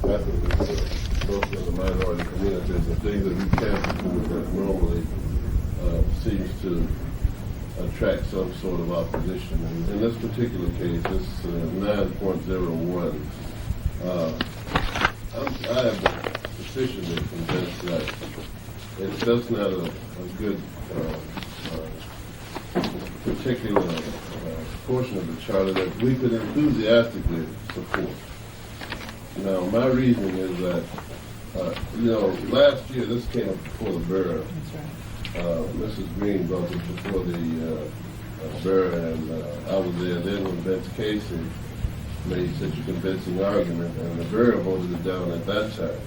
I think it's mostly in the minority communities, the things that we can't support that normally seems to attract some sort of opposition. And in this particular case, this 9.01, I have been sufficiently convinced that it's just not a good particular portion of the charter that we could enthusiastically support. Now, my reasoning is that, last year this came up before the borough. Mrs. Green brought it before the borough, and I was there then when Vince Casey made such a convincing argument, and the borough voted it down at that time.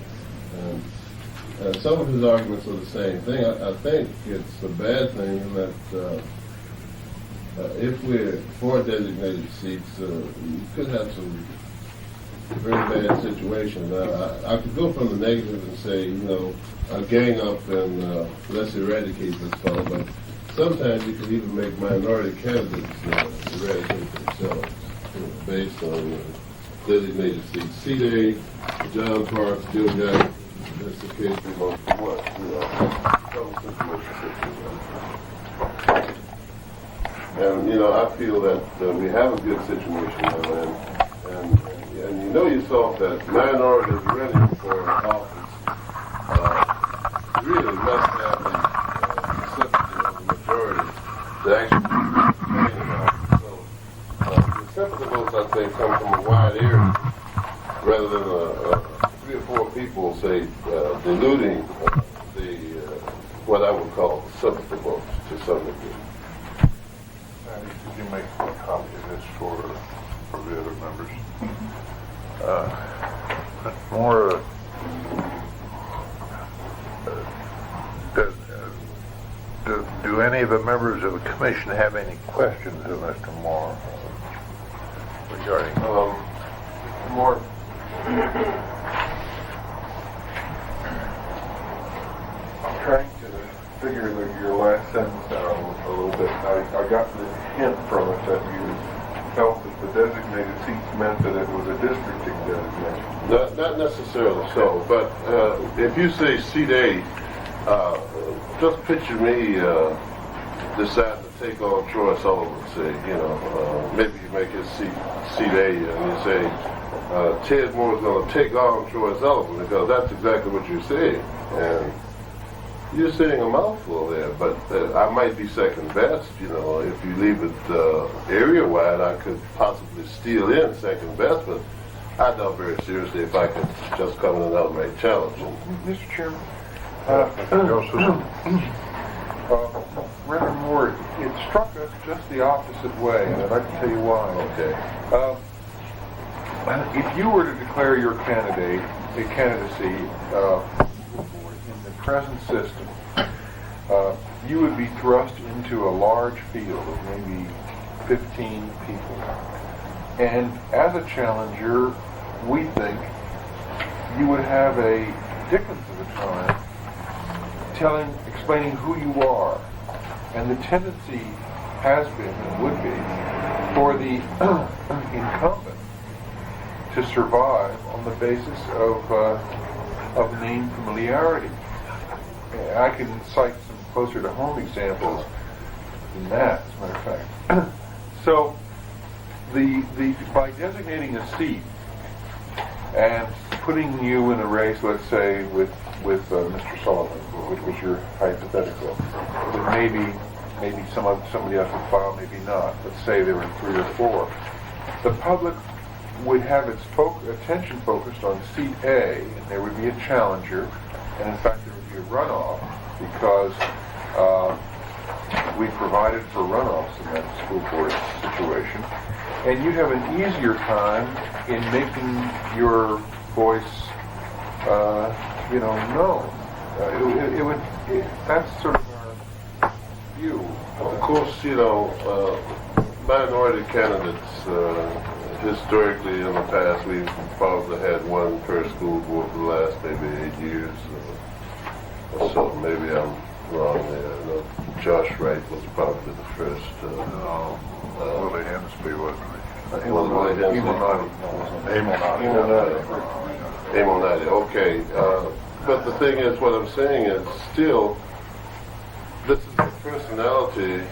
And some of his arguments are the same thing. I think it's a bad thing in that if we're for designated seats, you could have some very bad situations. I could go from the negative and say, gang up and let's eradicate this fellow, but sometimes you can even make minority candidates eradicate themselves based on designated seats. C-Day, John Parks, Joe Jackson, that's the case we want. And, I feel that we have a good situation now, and you know yourself that minorities running for office really must have the sympathy of the majority to actually be about. So the sympathy votes, I think, come from a wide area rather than 3 or 4 people, say, diluting what I would call sympathy votes to some degree. Could you make a copy of this for the other members? More, do any of the members of the commission have any questions of Mr. Moore regarding More. I'm trying to figure your last sentence out a little bit. I got the hint from it that you felt that the designated seats meant that it was a districting designation. Not necessarily so, but if you say C-Day, just picture me deciding to take on Troy Sullivan, say, maybe you make his C-Day and you say, Ted Moore is going to take on Troy Sullivan, because that's exactly what you're saying. And you're saying a mouthful there, but I might be second best. If you leave it area-wide, I could possibly steal in second best, but I doubt very seriously if I could just come in and outright challenge him. Mr. Chairman, Reverend Moore, it struck us just the opposite way, and I'd like to tell you why. Okay. If you were to declare your candidacy in the present system, you would be thrust into a large field of maybe 15 people. And as a challenger, we think you would have a Dickens of a time explaining who you are. And the tendency has been and would be for the incumbent to survive on the basis of name familiarity. I can cite some closer to home examples than that, as a matter of fact. So, by designating a seat and putting you in a race, let's say with Mr. Sullivan, which was your hypothetical, that maybe somebody else would file, maybe not. Let's say there were 3 or 4. The public would have its attention focused on seat A, and there would be a challenger, and in fact there would be a runoff, because we provided for runoffs in that school board situation, and you'd have an easier time in making your voice, known. That's sort of our view. Of course, minority candidates, historically in the past, we've probably had one per school board for the last maybe 8 years. So maybe I'm wrong there. I know Josh Wright was probably the first. Willie Hemsby wasn't he? Amonati, okay. But the thing is, what I'm saying is still, this is a personality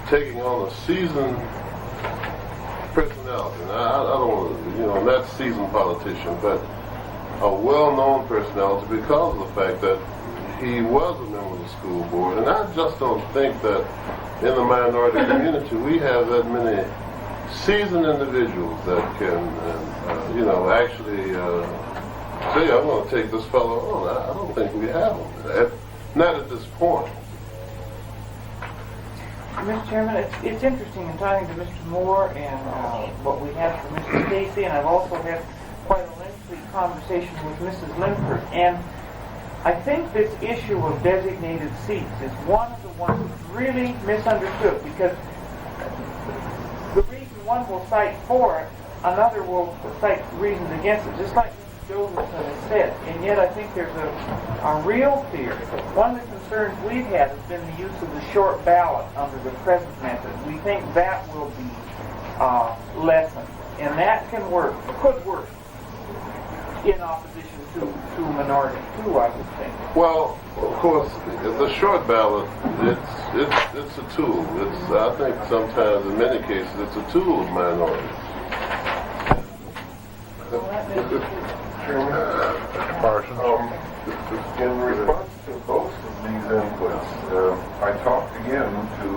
taking on a seasoned personality. And I don't want to, I'm not a seasoned politician, but a well-known personality because of the fact that he was a member of the school board. And I just don't think that in the minority community we have that many seasoned individuals that can, actually say, I'm going to take this fellow on. I don't think we have them. Not at this point. Mr. Chairman, it's interesting in talking to Mr. Moore and what we have for Mr. Casey, and I've also had quite a lengthy conversation with Mrs. Linford. And I think this issue of designated seats is one of the ones that's really misunderstood, because the reason one will cite for it, another will cite reasons against it, just like Mr. Josephson has said. And yet I think there's a real fear. One of the concerns we've had has been the use of the short ballot under the present method. We think that will be lessened, and that could work in opposition to minority too, I would think. Well, of course, the short ballot, it's a tool. I think sometimes, in many cases, it's a tool of minorities. In response to both of these inputs, I talked again to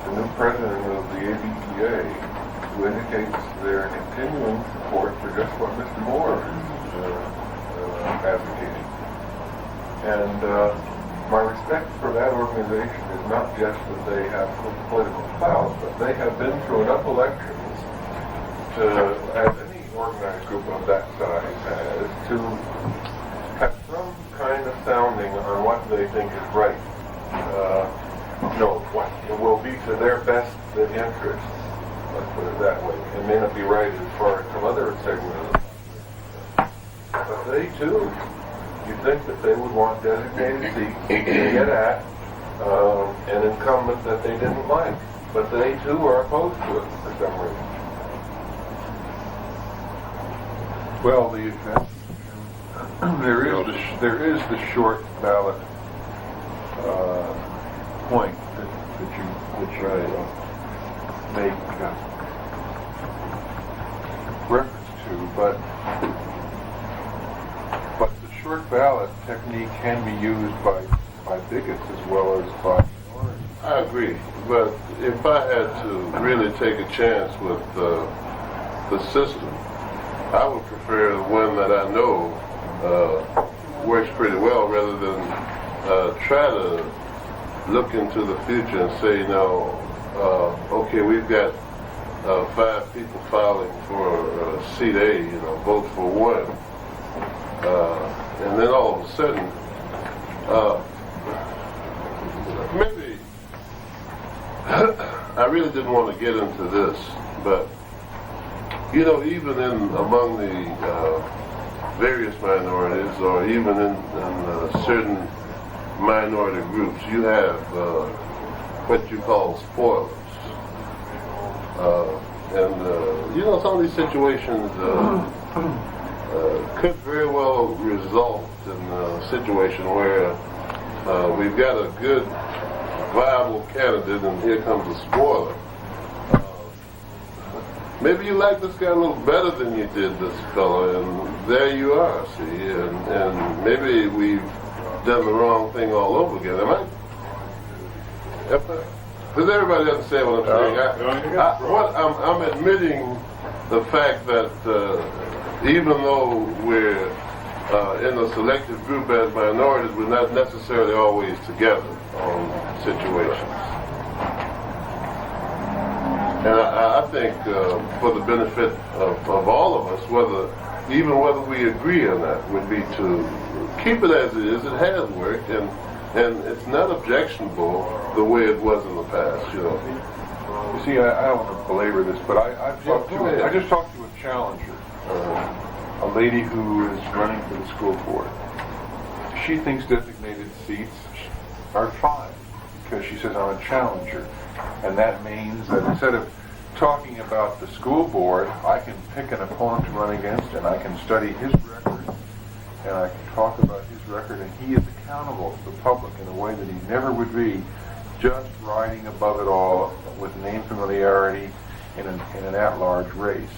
the new president of the ABEA, who indicates their continuing support for just what Mr. Moore is advocating. And my respect for that organization is not just that they have political clout, but they have been through enough elections as any organized group of that size has, to have some kind of sounding on what they think is right. What will be to their best interests, let's put it that way. It may not be right as far as some other segment of the population. But they too, you'd think that they would want designated seats to get at an incumbent that they didn't like. But they too are opposed to it for some reason. Well, there is the short ballot point that you make reference to, but the short ballot technique can be used by bigots as well as by minorities. I agree, but if I had to really take a chance with the system, I would prefer the one that I know works pretty well, rather than try to look into the future and say, okay, we've got 5 people filing for seat A, vote for one. And then all of a sudden, maybe, I really didn't want to get into this, but, even among the various minorities, or even in certain minority groups, you have what you call spoilers. Some of these situations could very well result in a situation where we've got a good, viable candidate, and here comes a spoiler. Maybe you like this guy a little better than you did this fellow, and there you are, see, and maybe we've done the wrong thing all over again. Does everybody understand what I'm saying? I'm admitting the fact that even though we're in a selective group as minorities, we're not necessarily always together on situations. And I think for the benefit of all of us, whether we agree or not, would be to keep it as it is. It has worked, and it's not objectionable the way it was in the past, You see, I don't want to belabor this, but I just talked to a challenger, a lady who is running for the school board. She thinks designated seats are fine, because she says, I'm a challenger. And that means that instead of talking about the school board, I can pick an opponent to run against, and I can study his record, and I can talk about his record, and he is accountable to the public in a way that he never would be, just riding above it all with name familiarity in an at-large race.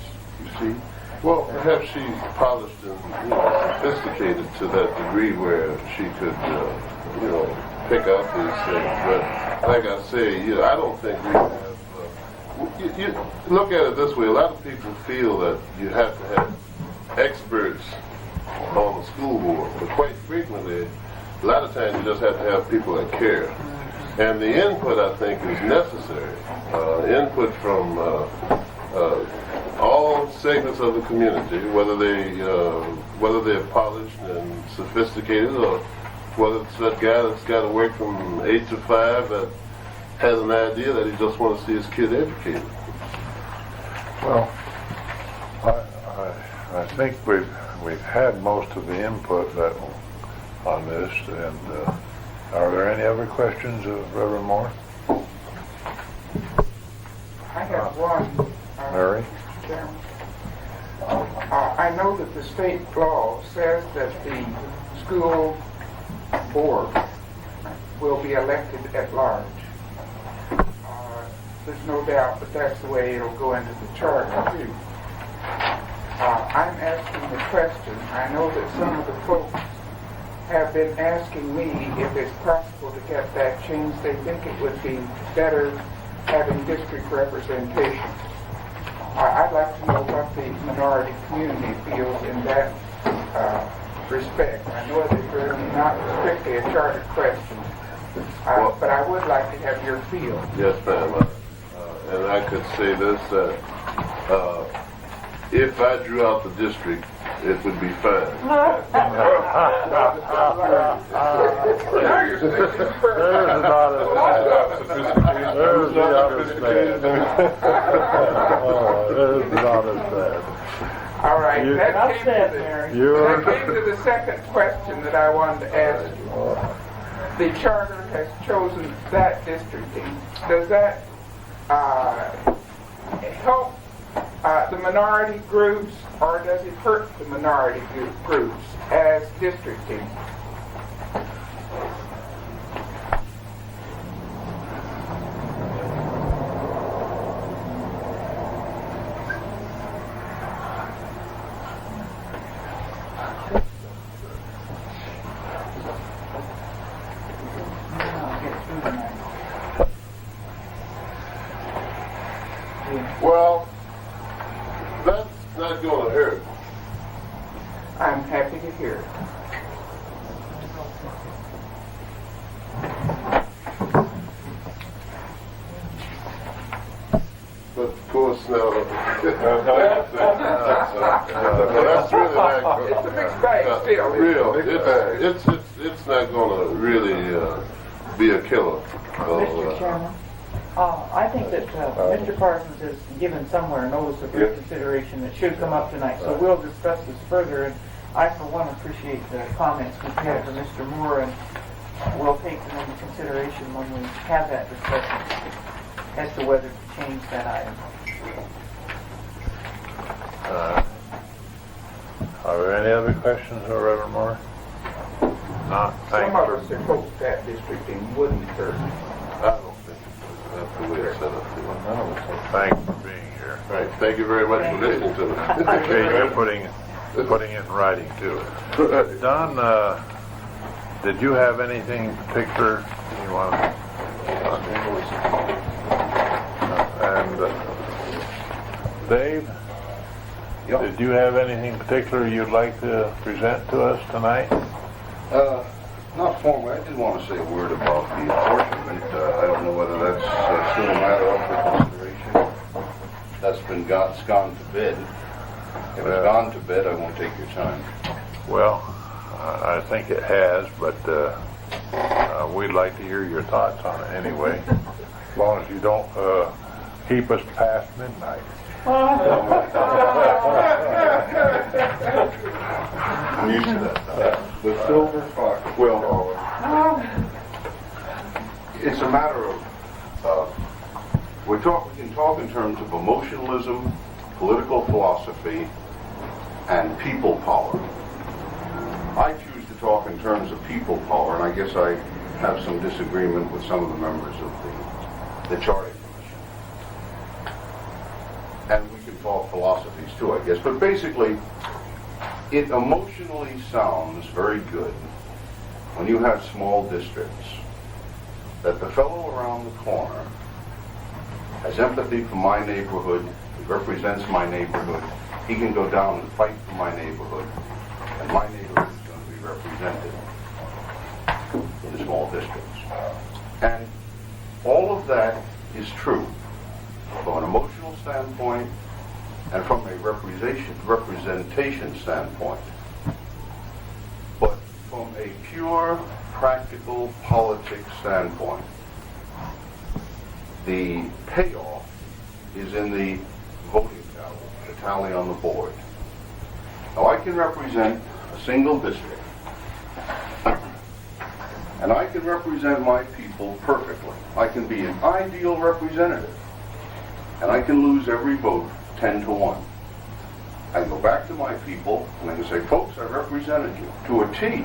You see? Well, perhaps she's polished and sophisticated to that degree where she could, pick up these things. But like I say, I don't think we have. You look at it this way. A lot of people feel that you have to have experts on the school board, but quite frequently, a lot of times you just have to have people that care. And the input, I think, is necessary. Input from all segments of the community, whether they're polished and sophisticated, or whether it's that guy that's got to work from 8 to 5 that has an idea that he just wants to see his kid educated. Well, I think we've had most of the input on this, and are there any other questions of Reverend Moore? I have one. Mary? Chairman. I know that the state law says that the school board will be elected at large. There's no doubt that that's the way it'll go into the charter, too. I'm asking the question. I know that some of the folks have been asking me if it's possible to get that changed. They think it would be better having district representation. I'd like to know what the minority community feels in that respect. I know that it's not strictly a charter question, but I would like to have your feel. Yes, ma'am. And I could say this, that if I drew out the district, it would be fine. There's not as bad. All right, that came to the second question that I wanted to ask you. The charter has chosen that districting. Does that help the minority groups, or does it hurt the minority groups as districting? Well, that's not going to hurt. I'm happy to hear it. But of course, now, that's really not. It's a mixed bag still. Real. It's not going to really be a killer. Mr. Chairman, I think that Mr. Parsons has given somewhere a notice of reconsideration that should come up tonight, so we'll discuss this further, and I, for one, appreciate the comments we've had from Mr. Moore, and we'll take them into consideration when we have that discussion as to whether to change that item. Are there any other questions of Reverend Moore? Not. Thanks Some of for us had hoped that districting wouldn't hurt. I don't think that's the way it's set up. Thanks for being here. Right. Thank you very much for listening to me. Appreciate you putting it in writing too. Don, did you have anything particular you want to? And Dave, did you have anything particular you'd like to present to us tonight? Not formally. I did want to say a word about the apportionment. I don't know whether that's still a matter up for consideration. It's gone to bed. If it's gone to bed, I won't take your time. Well, I think it has, but we'd like to hear your thoughts on it anyway, as long as you don't keep us past midnight. I'm used to that. The silver fox. Well, it's a matter of we can talk and terms of emotionalism, political philosophy, and people power. I choose to talk in terms of people power, and I guess I have some disagreement with some of the members of the Charting Commission. And we can talk philosophies too, I guess. But basically, it emotionally sounds very good when you have small districts that the fellow around the corner has empathy for my neighborhood, he represents my neighborhood, he can go down and fight for my neighborhood, and my neighborhood is going to be represented in the small districts. And all of that is true from an emotional standpoint and from a representation standpoint. But from a pure practical politics standpoint, the payoff is in the voting tally, the tally on the board. Now I can represent a single district, and I can represent my people perfectly. I can be an ideal representative, and I can lose every vote 10-1. I can go back to my people and I can say, folks, I represented you to a T.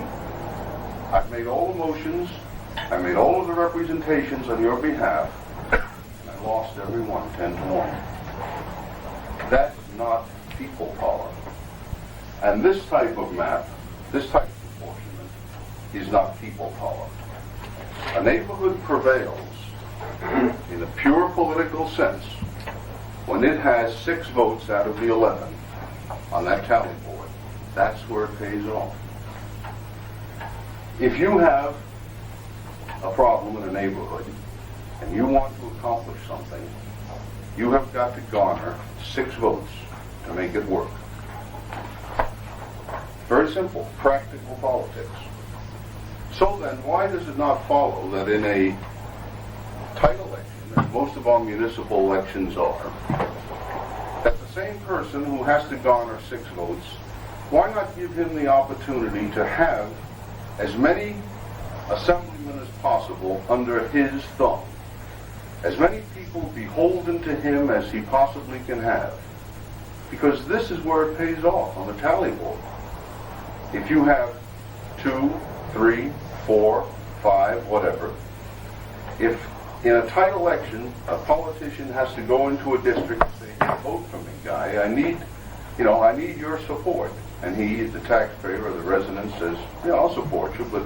I've made all the motions, I made all of the representations on your behalf, and I lost every one 10-1. That's not people power. And this type of map, this type of apportionment, is not people power. A neighborhood prevails in a pure political sense when it has 6 votes out of the 11 on that tally board. That's where it pays off. If you have a problem in a neighborhood and you want to accomplish something, you have got to garner 6 votes to make it work. Very simple, practical politics. So then, why does it not follow that in a tight election, as most of our municipal elections are, that the same person who has to garner 6 votes, why not give him the opportunity to have as many assemblymen as possible under his thumb, as many people beholden to him as he possibly can have? Because this is where it pays off on the tally board. If you have 2, 3, 4, 5, whatever, if in a tight election a politician has to go into a district and say, "Hey, vote for me, guy, I need your support," and he, the taxpayer or the resident, says, "Yeah, I'll support you, but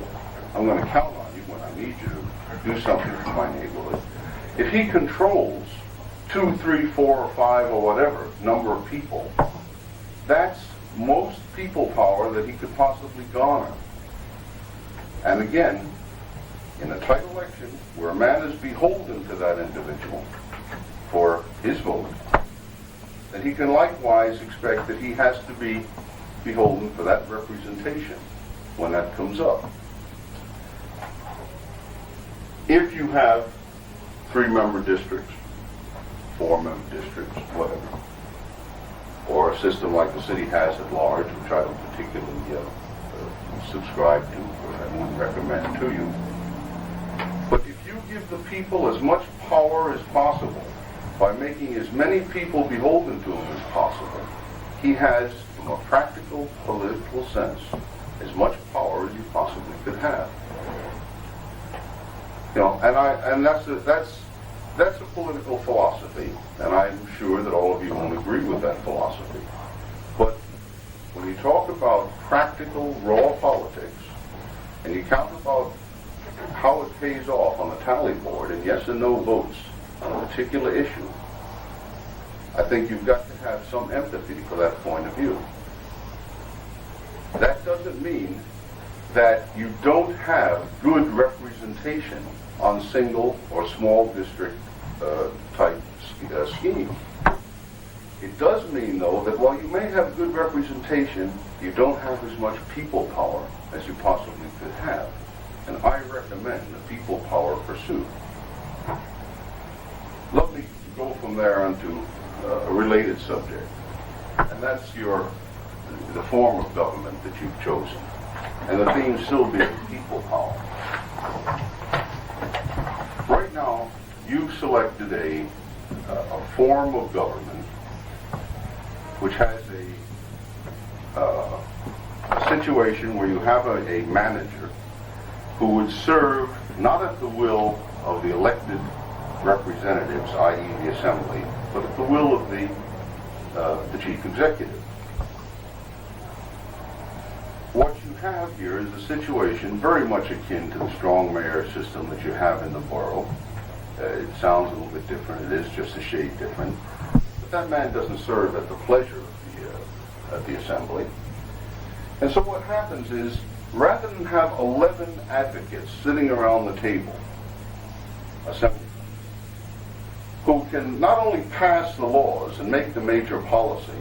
I'm going to count on you when I need you to do something for my neighborhood." If he controls 2, 3, 4, or 5 or whatever number of people, that's most people power that he could possibly garner. And again, in a tight election where a man is beholden to that individual for his vote, then he can likewise expect that he has to be beholden for that representation when that comes up. If you have 3-member districts, 4-member districts, whatever, or a system like the city has at large, which I don't particularly subscribe to, or I wouldn't recommend to you. But if you give the people as much power as possible by making as many people beholden to him as possible, he has, from a practical political sense, as much power as you possibly could have. You know, and that's a political philosophy, and I'm sure that all of you won't agree with that philosophy. But when you talk about practical, raw politics, and you count about how it pays off on the tally board in yes and no votes on a particular issue, I think you've got to have some empathy for that point of view. That doesn't mean that you don't have good representation on single or small district type scheme. It does mean, though, that while you may have good representation, you don't have as much people power as you possibly could have. And I recommend the people power pursuit. Let me go from there onto a related subject, and that's the form of government that you've chosen. And the theme still being people power. Right now, you've selected a a form of government which has a situation where you have a manager who would serve not at the will of the elected representatives, i.e. the assembly, but at the will of the chief executive. What you have here is a situation very much akin to the strong mayor system that you have in the borough. It sounds a little bit different. It is just a shade different. But that man doesn't serve at the pleasure of the assembly. And so what happens is, rather than have 11 advocates sitting around the table, assemblymen, who can not only pass the laws and make the major policy,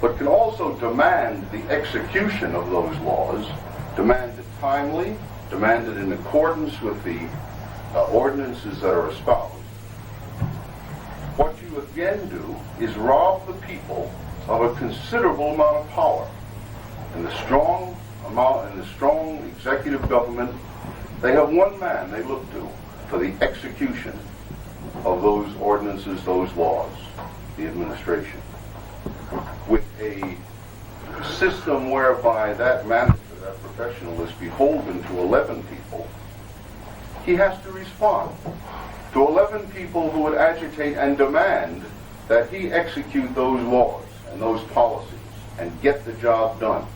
but can also demand the execution of those laws, demand it timely, demand it in accordance with the ordinances that are espoused. What you again do is rob the people of a considerable amount of power. In the strong executive government, they have one man they look to for the execution of those ordinances, those laws, the administration. With a system whereby that manager, that professional, is beholden to 11 people, he has to respond to 11 people who would agitate and demand that he execute those laws and those policies and get the job done.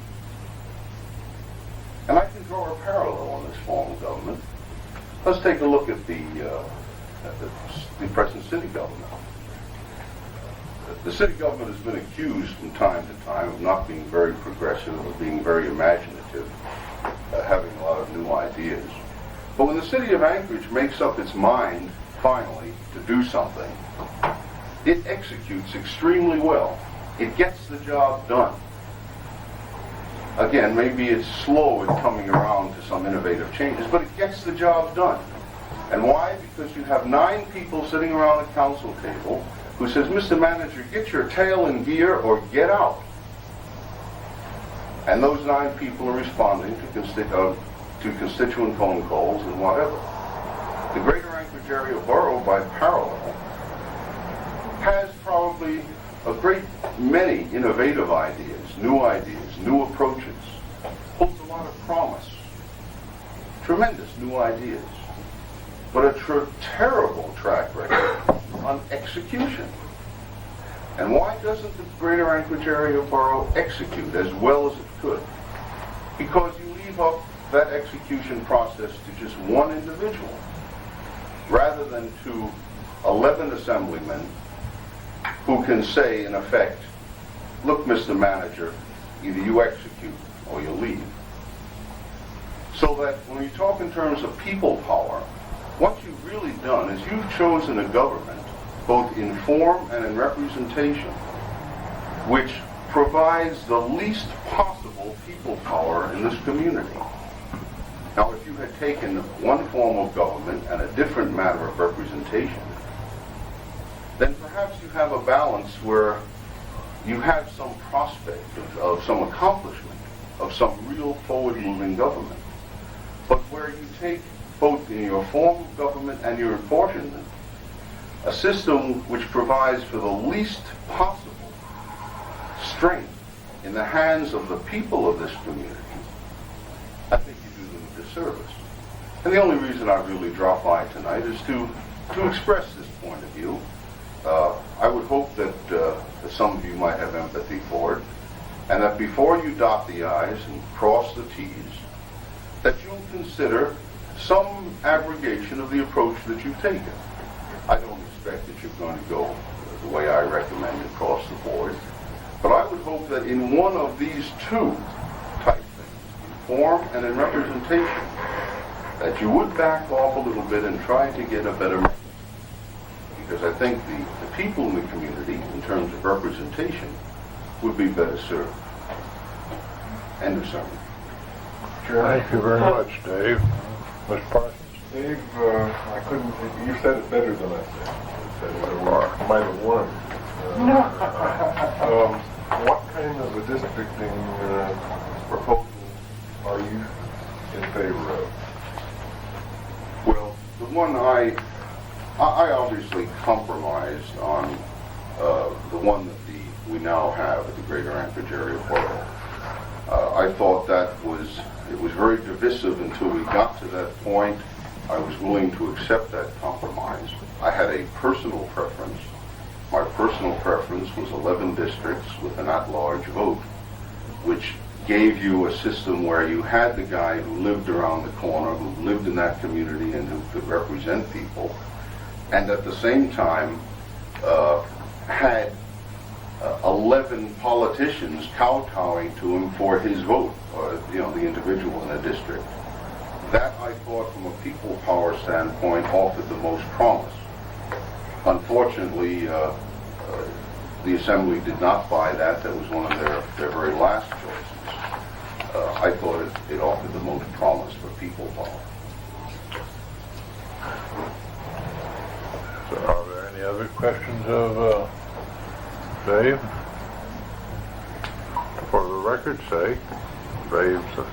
And I can draw a parallel on this form of government. Let's take a look at the present city government. The city government has been accused from time to time of not being very progressive, of being very imaginative, having a lot of new ideas. But when the city of Anchorage makes up its mind, finally, to do something, it executes extremely well. It gets the job done. Again, maybe it's slow in coming around to some innovative changes, but it gets the job done. And why? Because you have 9 people sitting around a council table who says, Mr. Manager, get your tail in gear or get out. And those 9 people are responding to constituent phone calls and whatever. The Greater Anchorage Area Borough, by parallel, has probably a great many innovative ideas, new approaches, holds a lot of promise, tremendous new ideas, but a terrible track record on execution. And why doesn't the Greater Anchorage Area Borough execute as well as it could? Because you leave up that execution process to just one individual, rather than to 11 assemblymen who can say, in effect, look, Mr. Manager, either you execute or you leave. So that when you talk in terms of people power, what you've really done is you've chosen a government, both in form and in representation, which provides the least possible people power in this community. Now, if you had taken one form of government and a different matter of representation, then perhaps you have a balance where you have some prospect of some accomplishment, of some real forward-moving government. But where you take, both in your form of government and your apportionment, a system which provides for the least possible strength in the hands of the people of this community, I think you do them a disservice. And the only reason I really dropped by tonight is to express this point of view. I would hope that some of you might have empathy for it, and that before you dot the I's and cross the T's, that you'll consider some abrogation of the approach that you've taken. I don't expect that you're going to go the way I recommend across the board, but I would hope that in one of these 2 type things, in form and in representation, that you would back off a little bit and try to get a better message. Because I think the people in the community, in terms of representation, would be better served. End of sermon. Thank you very much, Dave. Mr. Parsons? Dave, I couldn't, you said it better than I said. You said it, I might have won. What kind of a districting proposal are you in favor of? Well, the one I I obviously compromised on the one that we now have at the Greater Anchorage Area Borough. I thought it was very divisive until we got to that point. I was willing to accept that compromise. I had a personal preference. My personal preference was 11 districts with an at-large vote, which gave you a system where you had the guy who lived around the corner, who lived in that community and who could represent people, and at the same time had 11 politicians kowtowing to him for his vote, the individual in a district. That, I thought, from a people power standpoint, offered the most promise. Unfortunately, the Assembly did not buy that. That was one of their very last choices. I thought it offered the most promise for people power. So are there any other questions of Dave? For the record's sake, Dave's a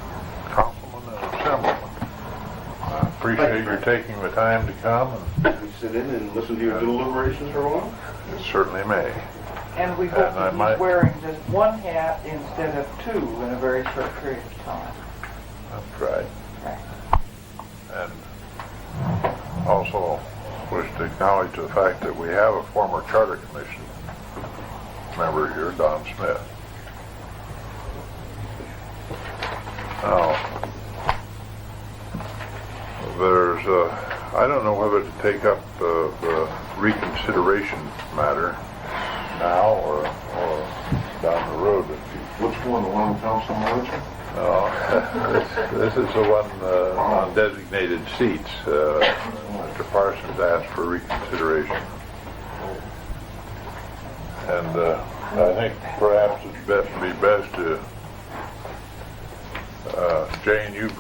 councilman and assemblyman. I appreciate your taking the time to come, and We sit in and listen to your deliberations for a while? you certainly may. And we hope And I that might- he's wearing just one hat instead of two in a very short period of time. That's right. Right. And also wish to acknowledge the fact that we have a former Charter Commission member here, Don Smith. Now, there's I don't know whether to take up the reconsideration matter now or down the road. Which one, the one on Council Merchant? This is the one on designated seats. Mr. Parsons asked for reconsideration. And I think perhaps it's best to, Jane,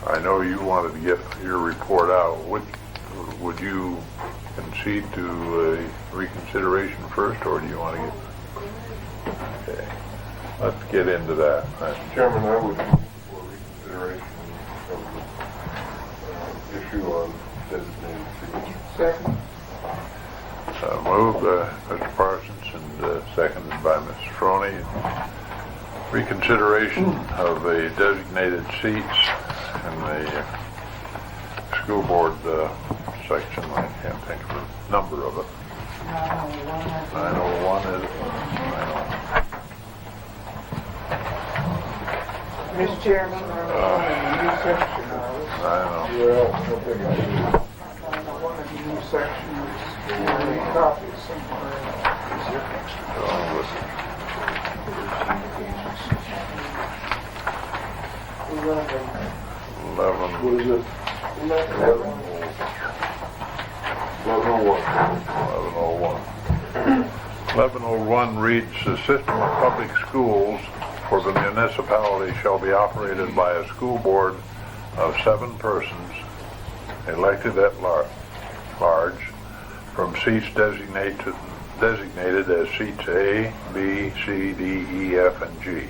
I know you wanted to get your report out. Would you concede to reconsideration first, or do you want to get... Okay. Let's get into that. Chairman, I would move for reconsideration of the issue on designated seats. Second. Moved by Mr. Parsons and seconded by Mrs. Froney. Reconsideration of the designated seats in the school board section. I can't think of the number of it. 901 is it? 901. Mr. Chairman, one of the new section of I don't know. Well, one of the new sections, copies somewhere. Go with it. 11. what is it? 1101. 1101 reads, the system of public schools for the municipality shall be operated by a school board of 7 persons elected at large from seats designated as seats A, B, C, D, E, F, and G.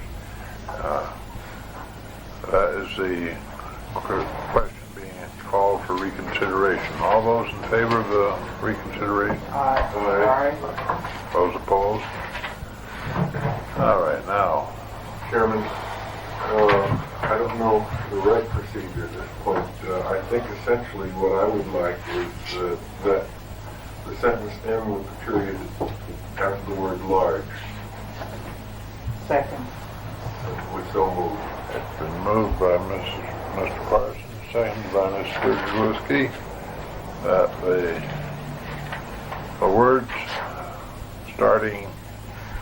That is the question being called for reconsideration. All those in favor of the reconsideration? Aye. Those opposed? All right, now, Chairman, I don't know the right procedure at this point. I think essentially what I would like is that the sentence end with the period after the word large. Second. Would so move. it's been moved by Mr. Parsons, seconded by Mr. Jaworski, that the words starting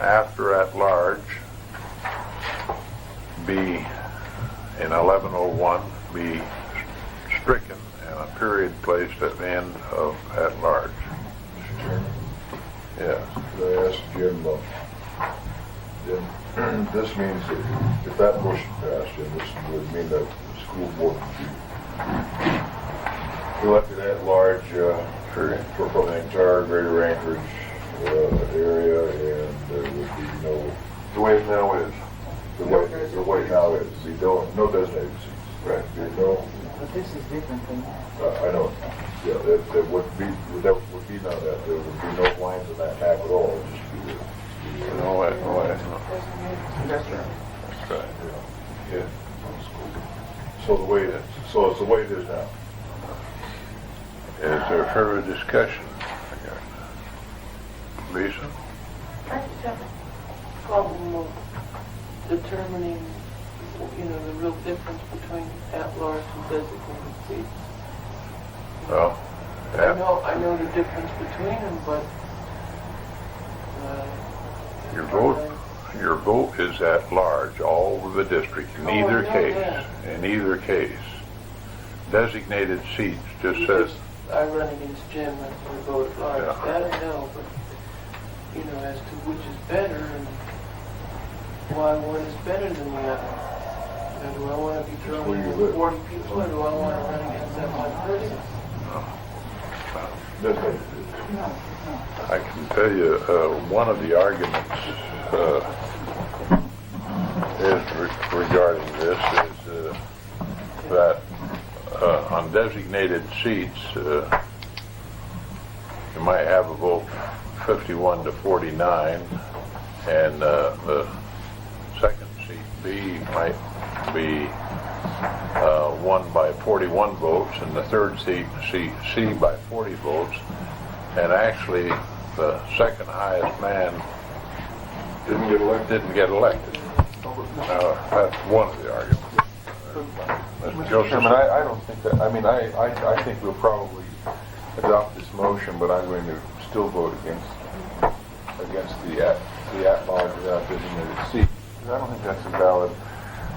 after at large be in 1101 be stricken and a period placed at the end of at large. Mr. Chairman, Yes. could I ask Jim, this means that if that motion passed, Jim, this would mean that the school board would be elected at large for the entire Greater Anchorage area, and there would be no, The way it now is. the way it now is, no designated seats. Right. There's no But this is different than that. I know, yeah, there would be none of that, there would be no lines in that map at all, it'd just be the No way, no way. That's right. That's right. yeah. So the way it is, so it's the way it is now. Is there further discussion? Lisa? I just have a problem of determining, the real difference between at-large and designated seats. Well, I know the difference between them, but, your vote is at large all over the district, in Oh, I either know case. that. In either case. Designated seats just says, I run against Jim and we vote at large. Yeah. That I know, but, as to which is better and why one is better than the other. Do I want to be where throwing you in live. 40 people, or do I want to run against that one person? Designated. I can tell you, one of the arguments regarding this is that on designated seats, you might have a vote 51 to 49, and the second seat B might be won by 41 votes, and the third seat C by 40 votes, and actually the second highest man Didn't get elected. didn't get elected. That's one of the arguments. Mr. Chairman, I don't think that, I think we'll probably adopt this motion, but I'm going to still vote against the at-large without designated seat. I don't think that's a valid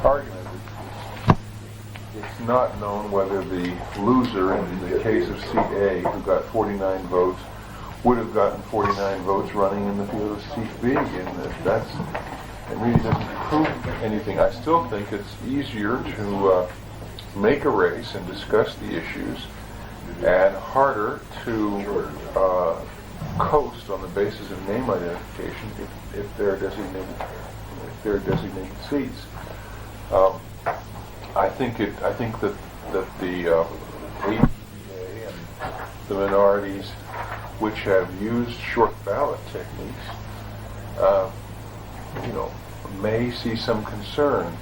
argument. It's not known whether the loser in the case of seat A, who got 49 votes, would have gotten 49 votes running in the field of seat B, and it really doesn't prove anything. I still think it's easier to make a race and discuss the issues, and harder to coast on the basis of name identification if they're designated seats. I think that the APA and the minorities which have used short ballot techniques, may see some concern,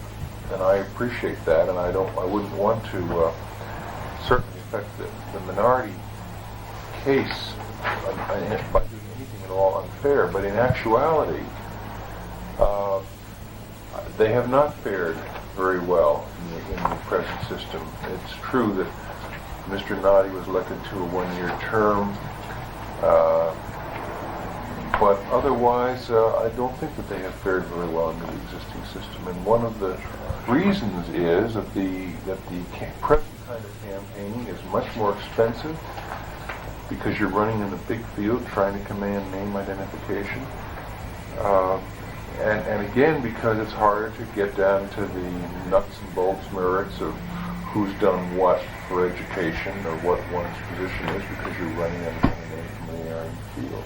and I appreciate that, and I wouldn't want to certainly affect the minority case by doing anything at all unfair. But in actuality, they have not fared very well in the present system. It's true that Mr. Noddy was elected to a one-year term, but otherwise, I don't think that they have fared very well in the existing system. And one of the reasons is that the present kind of campaigning is much more expensive because you're running in a big field trying to command name identification. And again, because it's harder to get down to the nuts and bolts merits of who's done what for education or what one's position is, because you're running in a name familiar in the field.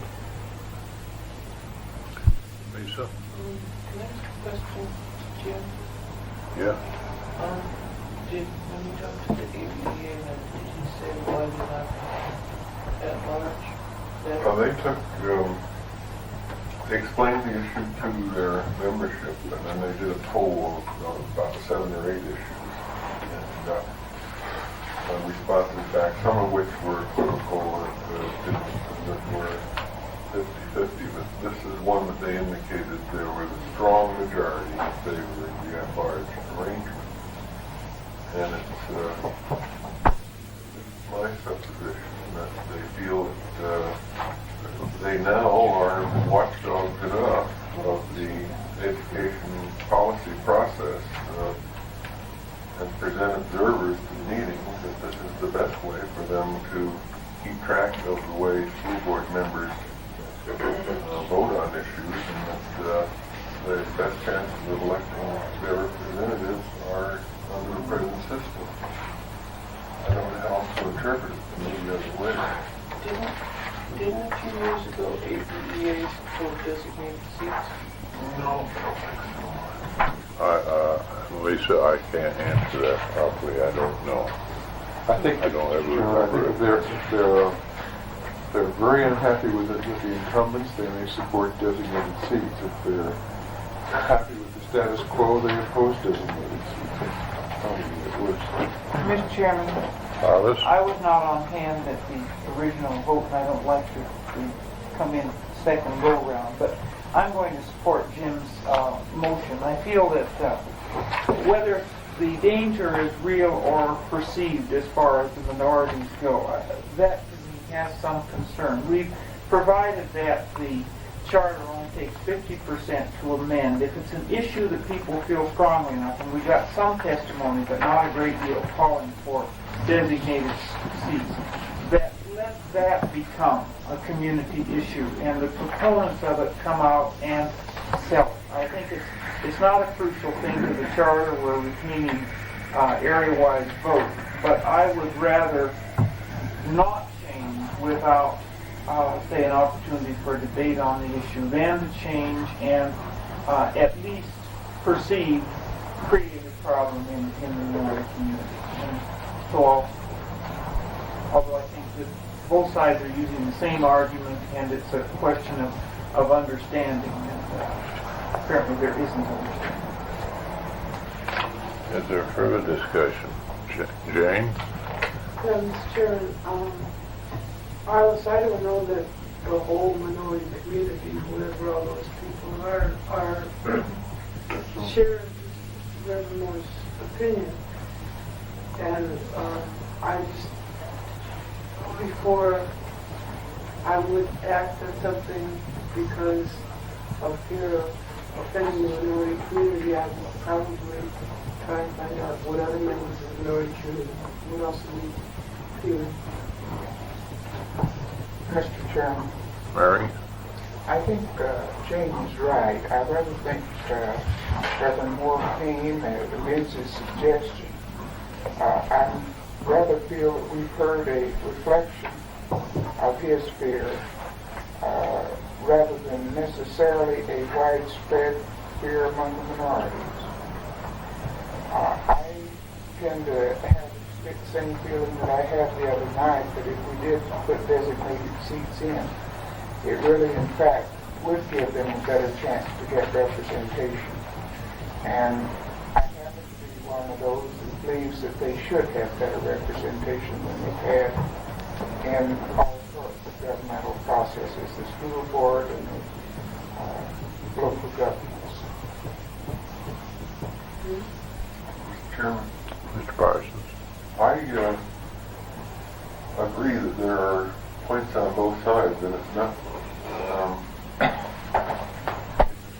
Lisa? Can I ask a question, Jim? Yeah. When you talked to the ABA, did he say why they're not at large? They explained the issue to their membership, and then they did a poll of about 7 or 8 issues, and got responses back, some of which were equivocal that were 50-50, but this is one that they indicated there was a strong majority in favor of the at-large arrangement. And it's my supposition that they feel that they now are watchdogs enough of the education policy process and present observers to the meeting that this is the best way for them to keep track of the way school board members vote on issues, and that the best chances of electing their representatives are under the present system. I don't know how else to interpret it to me the other way. Didn't a few years ago ABEA support designated seats? No, I don't think so. Lisa, I can't answer that properly. I don't know. I think, I don't ever Chairman, I think remember if they're very unhappy with the incumbents, they may support designated seats. If they're happy with the status quo, they oppose designated seats. That's probably it works. Mr. Chairman, Alice? I was not on hand at the original vote, and I don't like to come in second go-round, but I'm going to support Jim's motion. I feel that whether the danger is real or perceived as far as the minorities go, that to me has some concern. We've provided that the charter only takes 50% to amend. If it's an issue that people feel strongly enough, and we got some testimony, but not a great deal calling for designated seats, that let that become a community issue, and the proponents of it come out and sell it. I think it's not a crucial thing to the charter. We're retaining area-wide vote, but I would rather not change without, say, an opportunity for debate on the issue than to change and at least perceive create a problem in the minority community. And so, although I think that both sides are using the same argument, and it's a question of understanding, and apparently there isn't understanding. Is there further discussion? Jane? Mr. Chairman, Alice, I don't know that the whole minority community, whatever all those people are share Reverend Moore's opinion. And I just, before I would act on something because of fear of offending the minority community, I would probably try and find out what other members of the minority community would also be feeling. Mr. Chairman, Mary? I think James is right. I rather think Reverend Moore came against his suggestion. I rather feel that we've heard a reflection of his fear rather than necessarily a widespread fear among the minorities. I tend to have the same feeling that I had the other night, that if we did put designated seats in, it really, in fact, would give them a better chance to get representation. And I happen to be one of those who believes that they should have better representation than they've had in all sorts of governmental processes, the school board and the local governments. Chairman, Mr. Parsons? I agree that there are points on both sides, and it's not it's a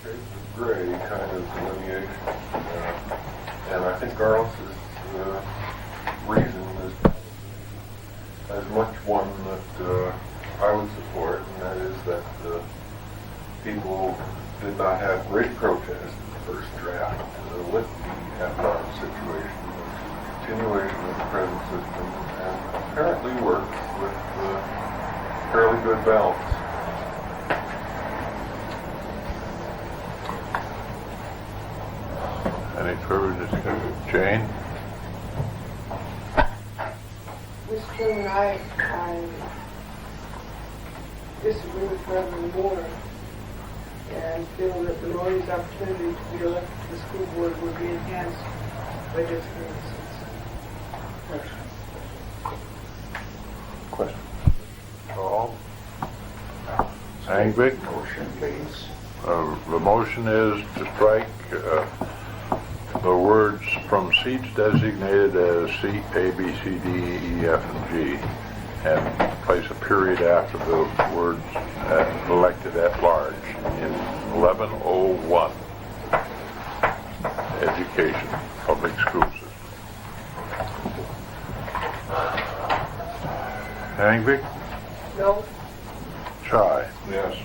shades of gray kind of delineation. And I think Garlis's reason is as much one that I would support, and that is that people did not have great protest in the first draft with the at-large situation. Continuation of the present system, and apparently works with fairly good balance. Any further discussion? Jane? Mr. Chairman, I disagree with Reverend Moore and feel that minorities' opportunity to be elected to the school board would be enhanced by designated seats. Question? Call. Angvik? Motion, please. The motion is to strike the words from seats designated as seat A, B, C, D, E, F, and G, and place a period after the words elected at large in 1101. Education, public school system. Angvik? No? Chai? Yes.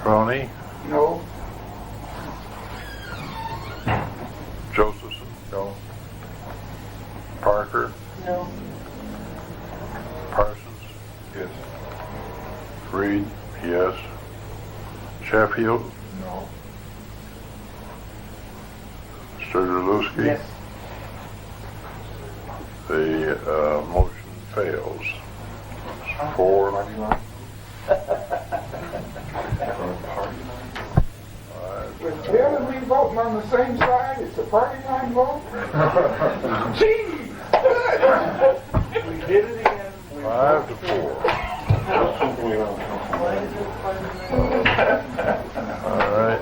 Crony? No? Josephson? No. Parker? No. Parsons? Yes. Reed? Yes. Sheffield? No. Sturlowski? Yes. The motion fails. 4. Bill, we voting on the same side? It's a party line vote? Gee! We did it again. 5 to 4. All right.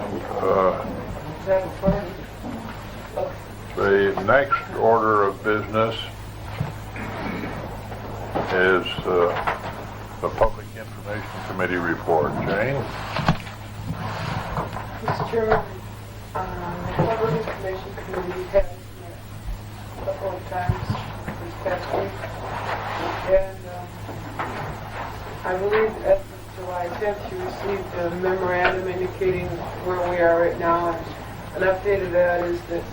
The next order of business is the Public Information Committee report. Jane? Mr. Chairman, the Public Information Committee has met a couple of times this past week, and I believe as of July 10th, you received a memorandum indicating where we are right now, and an update of that is that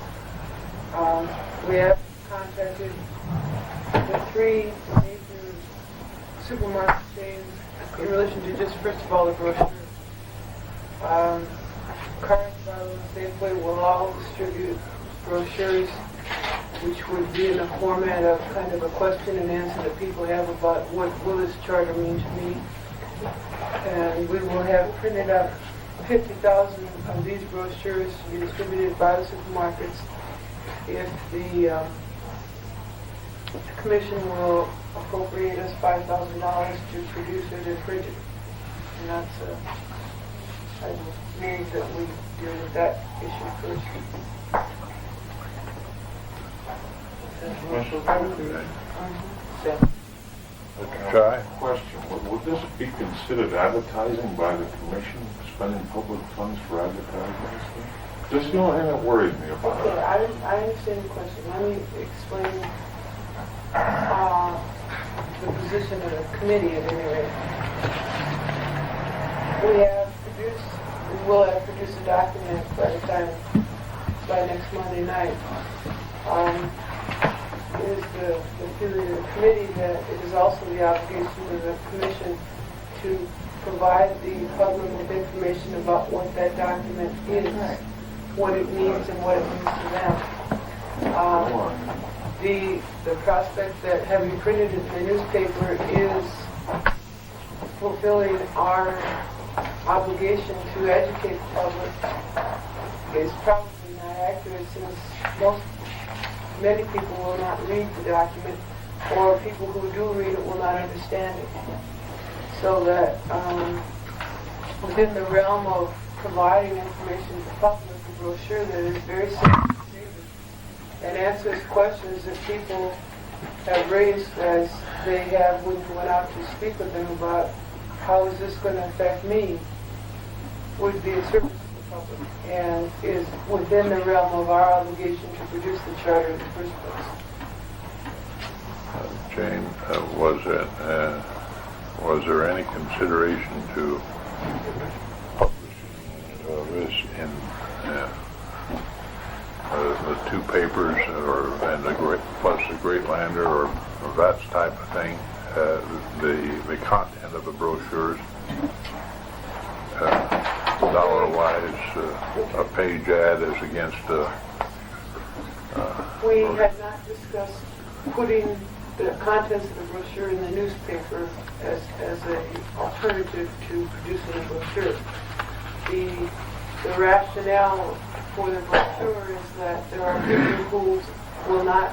we have contacted the 3 major supermarket chains in relation to just, first of all, the brochure. Carlsbad and Safeway will all distribute brochures, which would be in the format of kind of a question and answer that people have about what will this charter mean to me. And we will have printed up 50,000 of these brochures to be distributed by the supermarkets if the commission will appropriate us $5,000 to produce it and print it. And that's I move that we deal with that issue first. Shy? Question, would this be considered advertising by the commission, spending public funds for advertising? This is the only thing that worries me about Okay, it. I understand the question. Let me explain the position of the committee at any rate. We will have produced a document by next Monday night. It is the theory of the committee that it is also the obligation of the commission to provide the public with information about what that document is, what it means, and what it means to them. The prospect that having printed it in the newspaper is fulfilling our obligation to educate the public is probably not accurate, since many people will not read the document, or people who do read it will not understand it. So that within the realm of providing information to the public, a brochure that is very simple and answers questions that people have raised as they have when we went out to speak with them about how is this going to affect me, would be a service to the public and is within the realm of our obligation to produce the charter in the first place. Jane, was there any consideration to publishing this in the 2 papers, and plus the Greatlander or that type of thing, the content of the brochures, dollar-wise, a page ad as against we had not discussed putting the contents of the brochure in the newspaper as an alternative to producing a brochure. The rationale for the brochure is that there are people who will not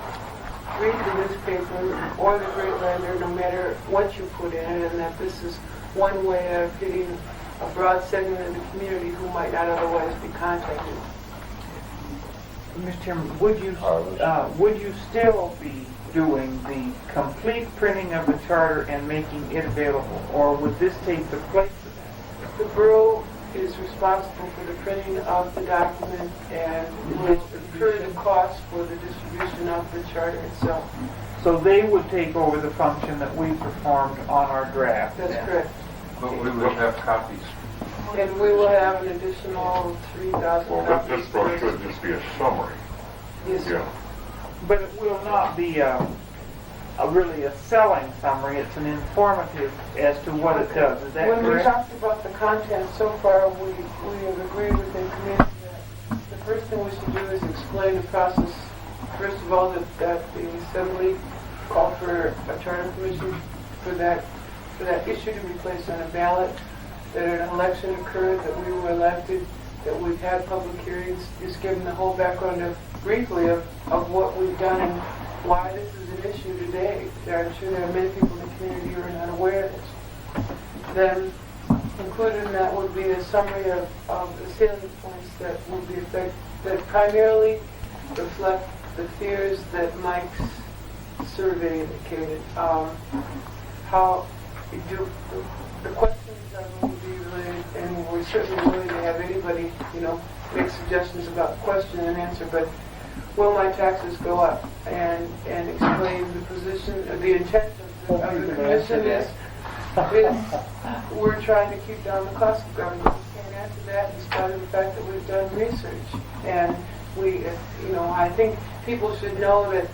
read the newspaper or the Greatlander no matter what you put in it, and that this is one way of hitting a broad segment of the community who might not otherwise be contacted. Mr. Chairman, would you still be doing the complete printing of the charter and making it available, or would this take the place of that? The borough is responsible for the printing of the document and would incur the cost for the distribution of the charter itself. So they would take over the function that we performed on our draft. That's then. correct. But we would have copies. And we will have an additional 3,000 Well, copies. this brochure would just be a summary. Yes, sir. Yeah. But it will not be really a selling summary. It's an informative as to what it does. Is that When we correct? talked about the content so far, we have agreed within committee that the first thing we should do is explain the process, first of all, that the assembly call for a charter commission for that issue to be placed on a ballot, that an election occurred, that we were elected, that we've had public hearings, just giving the whole background briefly of what we've done and why this is an issue today. I'm sure there are many people in the community who are not aware of this. Then included in that would be a summary of the salient points that would be that primarily reflect the fears that Mike's survey indicated. How do the questions are going to be related, and we're certainly willing to have anybody, make suggestions about the question and answer, but will my taxes go up? And explain the position, the intent of the commission is we're trying to keep down the cost of government. We can't answer that in spite of the fact that we've done research. And I think people should know that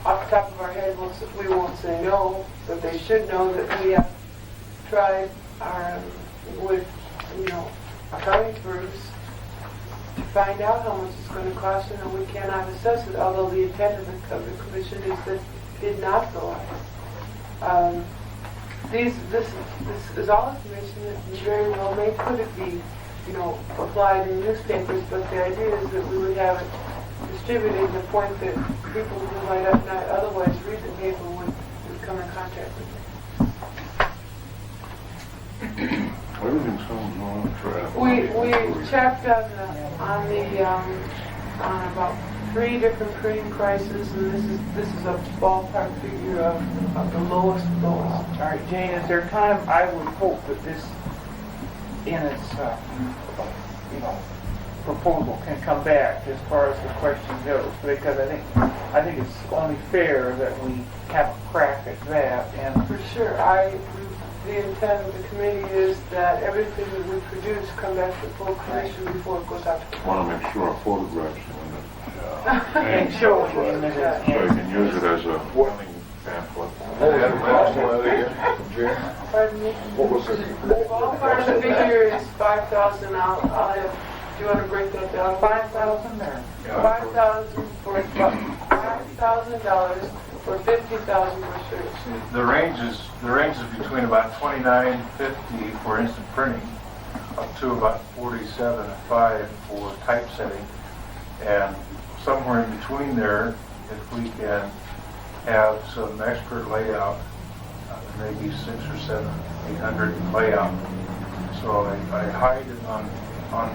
off the top of our head, we won't say no, but they should know that we have tried with accounting firms to find out how much it's going to cost, and we cannot assess it, although the intent of the commission is that it did not go up. This is all information that very well could it be, applied in newspapers, but the idea is that we would have it distributed to the point that people who might not otherwise read the paper would come in contact with it. Everything's going on track. We checked on about 3 different printing prices, and this is a ballpark figure of the lowest. All right, Jane, is there time? I would hope that this, in its, proposal can come back as far as the question goes, because I think it's only fair that we have a crack at that. And For sure, the intent of the committee is that everything that we produce come back to the full commission before it goes out to Want to make sure our photographs are in it. and show it in the So you can use it as a warning pamphlet. Pardon me? What was it? The ballpark figure is 5,000. Do you want to break that down? 5,000 there. $5,000 for $5,000 for 50,000 brochures. The range is between about $29.50 for instant printing up to about $47.05 for typesetting, and somewhere in between there, if we can have some expert layout, maybe 600 or 800 layout. So I hide it on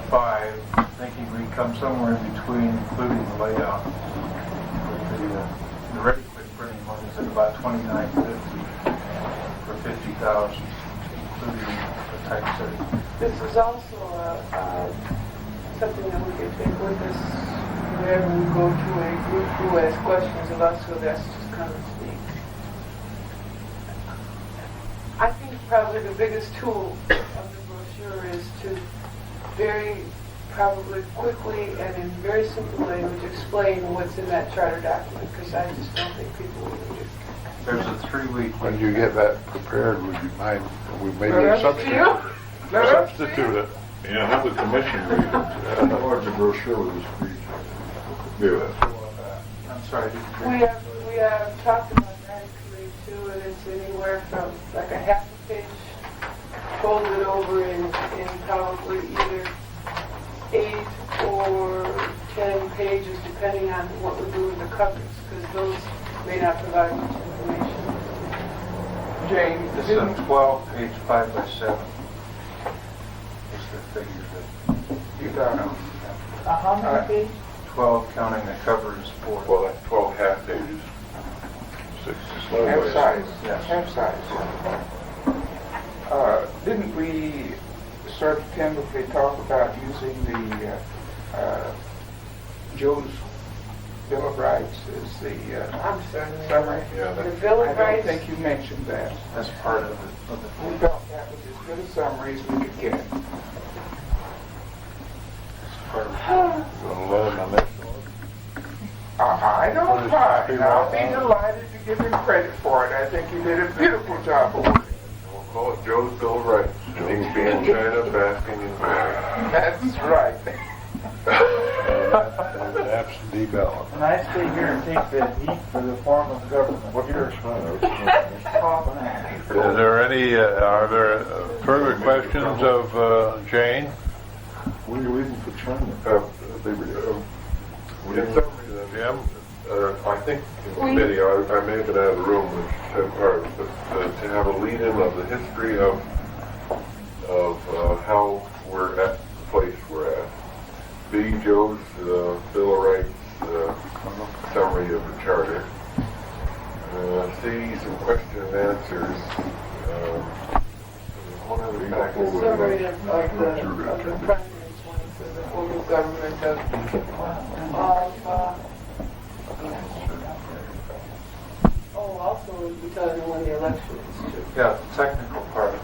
5, thinking we come somewhere in between, including the layout. The ready quick printing one is at about $29.50 for 50,000, including the typesetting. This is also something that we can take with us wherever we go to a group who has questions of us, so that's just come and speak. I think probably the biggest tool of the brochure is to very probably quickly and in very simple language explain what's in that charter document, because I just don't think people will read it. There's a 3-week. When you get that prepared, would you mind, we maybe Well, substitute it? Yeah, have the commission read it. How large a brochure would this be? I'm sorry. We have talked about that in committee too, and it's anywhere from like a half a page folded over in probably either 8 or 10 pages, depending on what we do with the covers, because those may not provide much information. Jane, This is a 12-page 5x7. It's the figure that you got them. How many pages? 12 counting the covers for. Well, that's 12 half pages. 6 Half size. Yes. Half size. Didn't we sort of tentatively talk about using the Joe's Bill of Rights as the I'm sorry. summary? Yeah, The that's Bill I of don't Rights. think you mentioned that. That's part of We the felt that was as good a summary as we could get. part of Gonna let him on that. I don't mind. I'll be delighted to give him credit for it. I think he did a beautiful job of work. We'll call it Joe's Bill of Rights. Joe's being China, basking in glory. That's right. an absentee ballot. And I stay here and take the heat for the form of government. What's your smile? Is there any, are there further questions of Jane? When are you leaving for China? In summary, Jim? I think in committee, I may have been out of the room when she said part of it, but to have a lead-in of the history of how we're at the place we're at. B, Joe's Bill of Rights summary of the charter. C, some question and answers. One other package. Summary of the president's one for the form of government also we tell them when the election is too. Yeah, the technical part of it,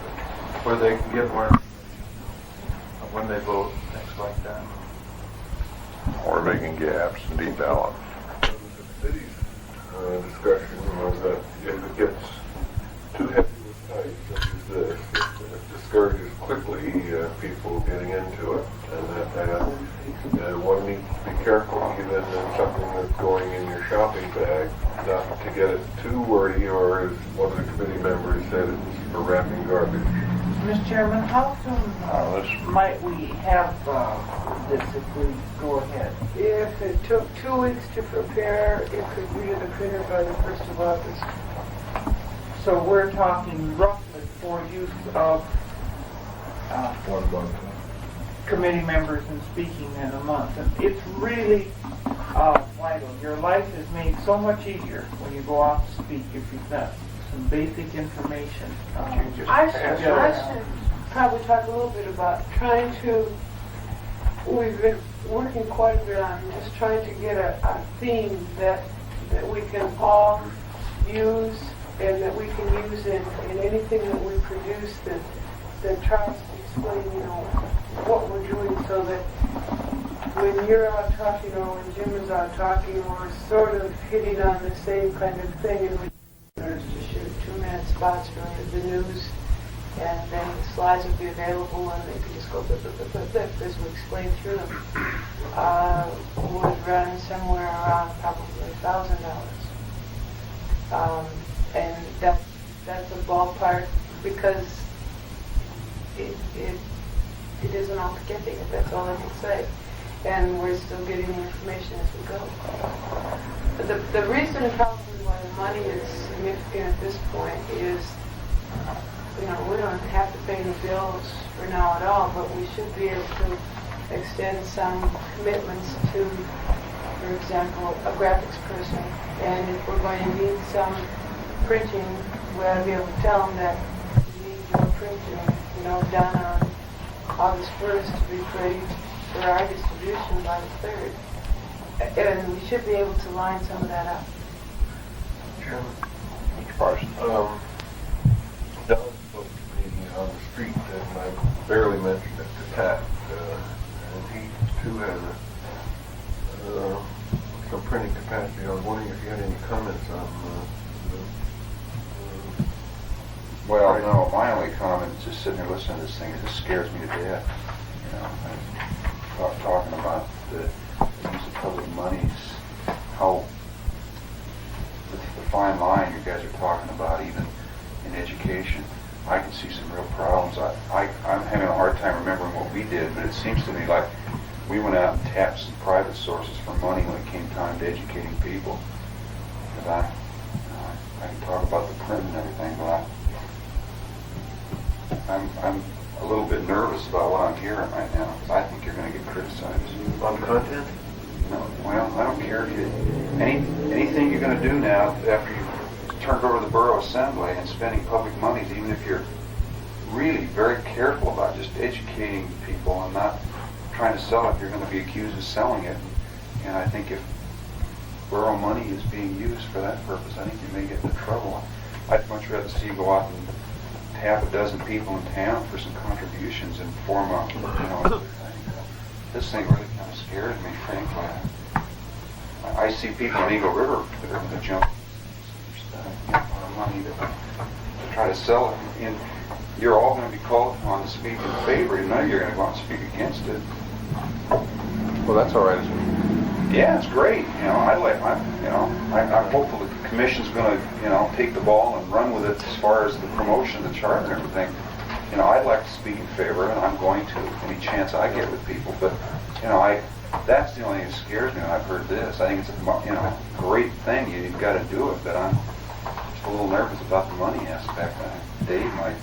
where they can get more information when they vote, things like that. Or they can get absentee ballot. The city's discussion was that if it gets too heavy with type, such as this, it discourages quickly people getting into it, and that one needs to be careful, even in something that's going in your shopping bag, not to get it too wordy, or as one of the committee members said, it's for wrapping garbage. Mr. Chairman, how soon might we have this if we go ahead? If it took 2 weeks to prepare, it could be in the printer by the 1st of August. So we're talking roughly for use of 1 month. committee members and speaking in a month. And it's really vital. Your life is made so much easier when you go out to speak if you've got some basic information. I should probably talk a little bit about trying to, we've been working quite a bit on just trying to get a theme that we can all use and that we can use in anything that we produce that tries to explain, what we're doing so that when you're out talking or when Jim is out talking, we're sort of hitting on the same kind of thing, and we to shoot 2-minute spots for the news, and then the slides will be available and they can just go blip as we explain through them. Would run somewhere around probably $1,000. And that's a ballpark because it isn't all forgetting it, that's all I can say. And we're still getting the information as we go. The reason probably why the money is significant at this point is, we don't have to pay the bills for now at all, but we should be able to extend some commitments to, for example, a graphics person. And if we're going to need some printing, we ought to be able to tell them that we need your printing, done on August 1st to be ready for our distribution by the 3rd. And we should be able to line some of that up. Chairman? Mr. Parsons. Don spoke to me on the street, and I barely mentioned it to Pat, and he too has some printing capacity. I was wondering if you had any comments on Well, no, my only comment is just sitting there listening to this thing, it just scares me to death. Talking about the use of public monies, how the fine line you guys are talking about, even in education, I can see some real problems. I'm having a hard time remembering what we did, but it seems to me like we went out and tapped some private sources for money when it came time to educating people. Because I can talk about the print and everything, but I'm a little bit nervous about what I'm hearing right now, because I think you're going to get criticized. on content. No, well, I don't care if you, anything you're going to do now after you've turned over the borough assembly and spending public monies, even if you're really very careful about just educating people and not trying to sell it, you're going to be accused of selling it. And I think if borough money is being used for that purpose, I think you may get into trouble. I'd much rather see you go out and half a dozen people in town for some contributions and form a, this thing really kind of scares me, frankly. I see people in Eagle River that are going to jump a lot of money to try to sell it. And you're all going to be called upon to speak in favor, and now you're going to go out and speak against it. Well, that's all right. Yeah, it's great. I'm hopeful that the commission's going to, take the ball and run with it as far as the promotion of the charter and everything. I'd like to speak in favor, and I'm going to any chance I get with people. But, that's the only thing that scares me when I've heard this. I think it's a, great thing. You've got to do it, but I'm just a little nervous about the money aspect. Dave might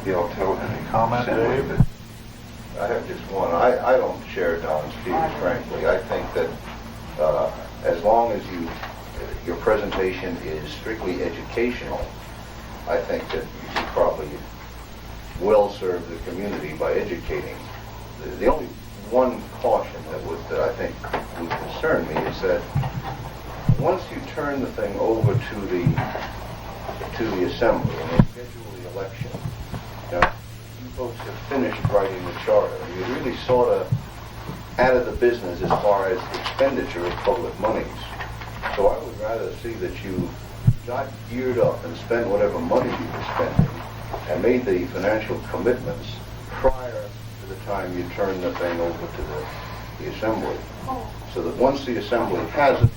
be able to tell any comment, Dave? I have just one. I don't share Don's views, frankly. I think that as long as your presentation is strictly educational, I think that you probably will serve the community by educating. The only one caution that I think would concern me is that once you turn the thing over to the assembly and they schedule the election, you folks have finished writing the charter. You really sort of out of the business as far as expenditure of public monies. So I would rather see that you got geared up and spent whatever money you were spending and made the financial commitments prior to the time you turn the thing over to the assembly. So that once the assembly has it,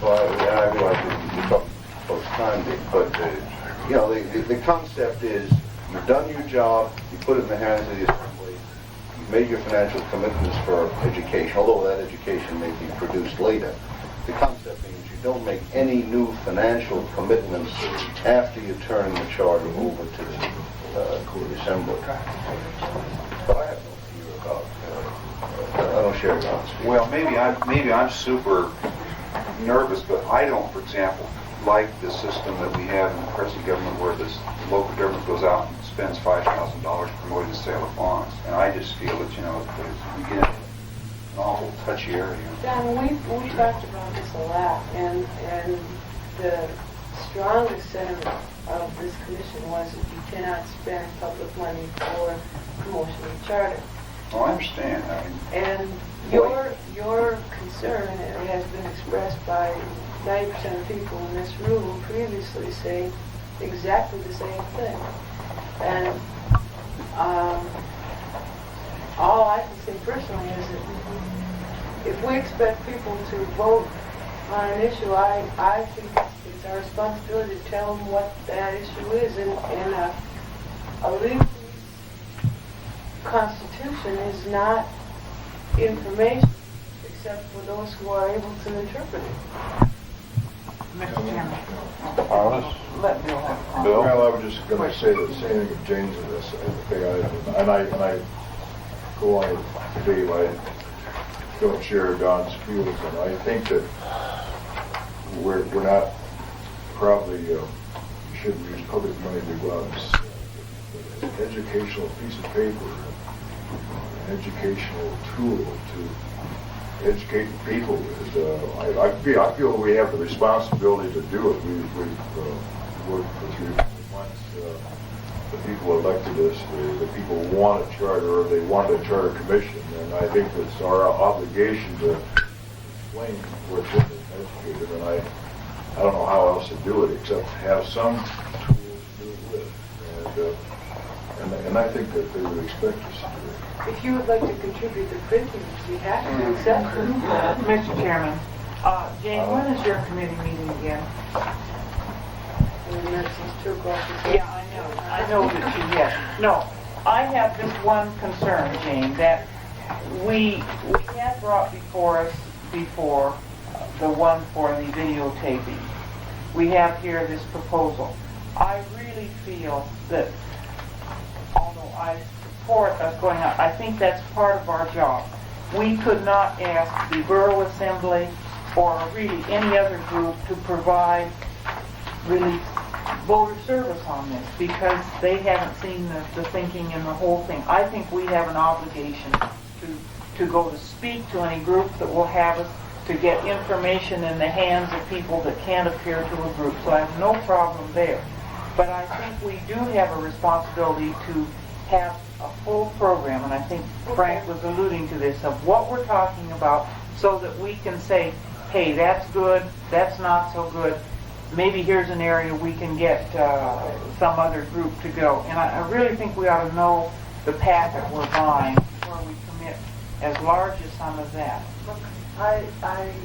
well, I realize you're talking post-time, but the concept is you've done your job, you put it in the hands of the assembly, you've made your financial commitments for education, although that education may be produced later. The concept means you don't make any new financial commitments after you turn the charter over to the assembly. But I have no fear about, I don't share Don's view. Well, maybe I'm super nervous, but I don't, for example, like the system that we have in the present government where the local government goes out and spends $5,000 promoting the sale of bonds. And I just feel that, we get an awful touchy area. Don, we talked about this a lot, and the strongest sentiment of this commission was that you cannot spend public money for promotion of the charter. Oh, I understand. And your concern, and it has been expressed by 90% of people in this room previously, say exactly the same thing. And all I can say personally is that if we expect people to vote on an issue, I think it's our responsibility to tell them what that issue is. And a legal constitution is not information except for those who are able to interpret it. Mr. Chairman. Honest? Bill? Well, I was just going to say the same thing of James in this. And I go on with Dave. I don't share Don's feelings, and I think that we're not probably shouldn't use public money to go out and an educational piece of paper, an educational tool to educate the people is, I feel we have the responsibility to do it. We've worked for 3 months. The people elected us, the people want a charter, or they want a charter commission, and I think it's our obligation to explain what's in it and educate it, and I don't know how else to do it except have some tools to do it with, and I think that they would expect us to do it. If you would like to contribute to printing, you have to accept them. Mr. Chairman, Jane, when is your committee meeting again? And that's just 2 o'clock. Yeah, I know that you, yes. No, I have just one concern, Jane, that we had brought before us before the one for the videotaping. We have here this proposal. I really feel that, although I support us going out, I think that's part of our job. We could not ask the Borough Assembly or really any other group to provide really voter service on this because they haven't seen the thinking in the whole thing. I think we have an obligation to go to speak to any group that will have us, to get information in the hands of people that can't appear to a group. So I have no problem there. But I think we do have a responsibility to have a full program, and I think Frank was alluding to this, of what we're talking about so that we can say, hey, that's good, that's not so good. Maybe here's an area we can get some other group to go. And I really think we ought to know the path that we're buying before we commit as large as some of that. I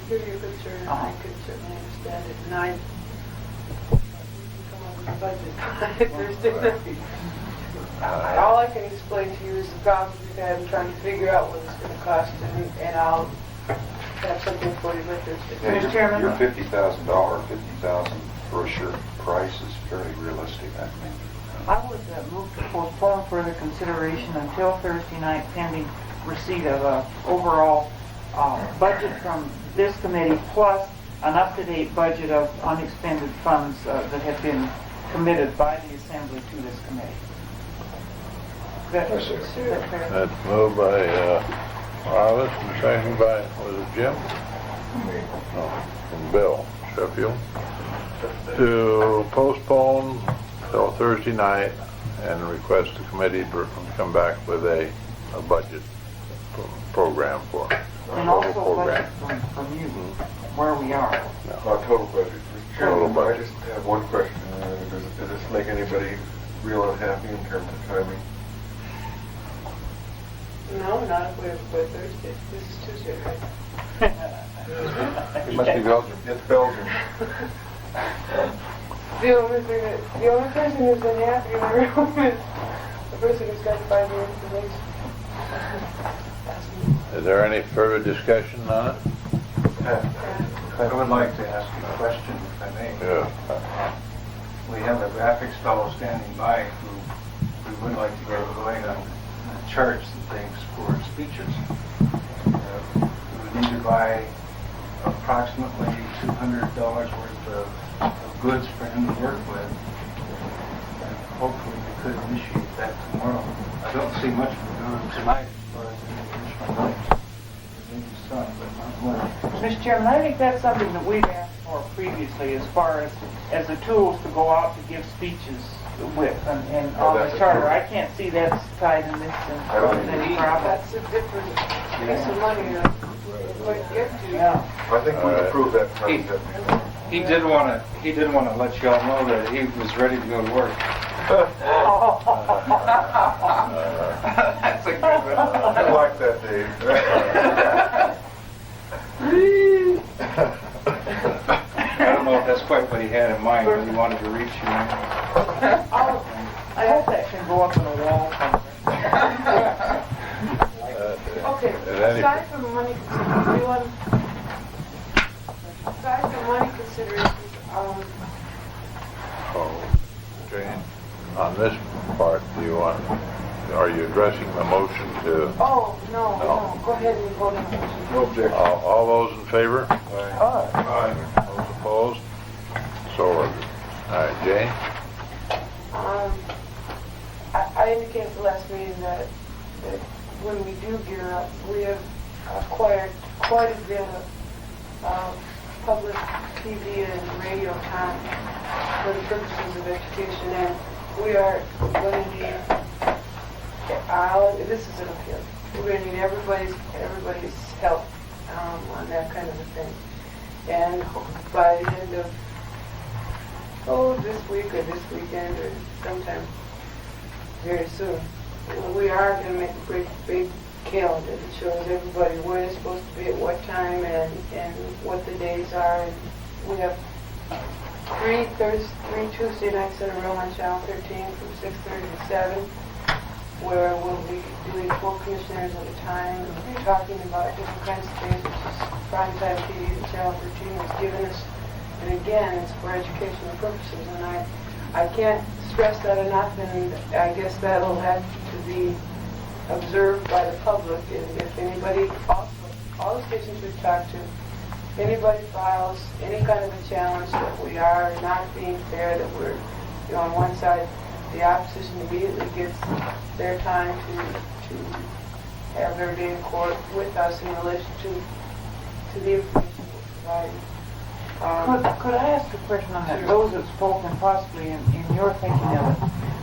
hear your concern, I can certainly understand it, and I come up with a budget. There's different, all I can explain to you is the problems we've had in trying to figure out what it's gonna cost, and I'll have something for you later. Yeah, Mr. Chairman? Your $50,000 brochure price is fairly realistic, I think. I would move to postpone further consideration until Thursday night pending receipt of a overall budget from this committee plus an up-to-date budget of unexpended funds that have been committed by the Assembly to this committee. I see. Is that fair? That's moved by Alice and seconded by, was it Jim? No, from Bill Sheffield, to postpone till Thursday night and request the committee to come back with a budget program for And total also program. budget from you, where we are. Total budget. Mr. Total Chairman, budget. I just have one question. Does this make anybody real unhappy in terms of timing? No, not if we're Thursday, this is Tuesday, right? It must be Belgium. It's Belgium. The only person who's been happy in the room is the person who's got to find the information. Is there any further discussion on it? I would like to ask you a question, if I may. Yeah. We have a graphics fellow standing by who we would like to get going on charts and things for speeches. We need to buy approximately $200 worth of goods for him to work with. And hopefully we could initiate that tomorrow. I don't see much we do tonight as far as any additional money. Maybe some, but not much. Mr. Chairman, I think that's something that we've asked for previously as far as the tools to go out to give speeches with and on the charter. I can't see that's tied in this and causing any problem. That's a different piece of money, what get to. Yeah. I think we approved that concept. He did want to let y'all know that he was ready to go to work. That's a good one. I like that, Dave. I don't know if that's quite what he had in mind when he wanted to reach you. I hope that can go up on a wall somewhere. Okay, aside from money, do you want, aside from money considerations, Oh, Jane, on this part, are you addressing the motion to, oh, no, go ahead and vote on it. No objection. all those in favor? Aye. Those opposed? So ordered. All right, Jane? I indicated at the last meeting that when we do gear up, we have acquired quite a bit of public TV and radio time for the purposes of education, and we are going to need, this is an appeal, we're going to need everybody's help on that kind of a thing. And by the end of, this week or this weekend or sometime very soon, we are going to make a great big calendar that shows everybody where they're supposed to be at what time and what the days are. And we have three Tuesday nights in a row on Channel 13 from 6:30 to 7, where we'll be doing 4 commissioners at a time and talking about different kinds of things, which is primetime TV that Channel 13 has given us. And again, it's for educational purposes, and I can't stress that enough, and I guess that'll have to be observed by the public. And if anybody, also, all the stations we've talked to, anybody files any kind of a challenge that we are not being fair, that we're, on one side, the opposition immediately gets their time to have their day in court with us in relation to the information we're providing. Could I ask a question on that? Those that spoke and possibly in your thinking of it.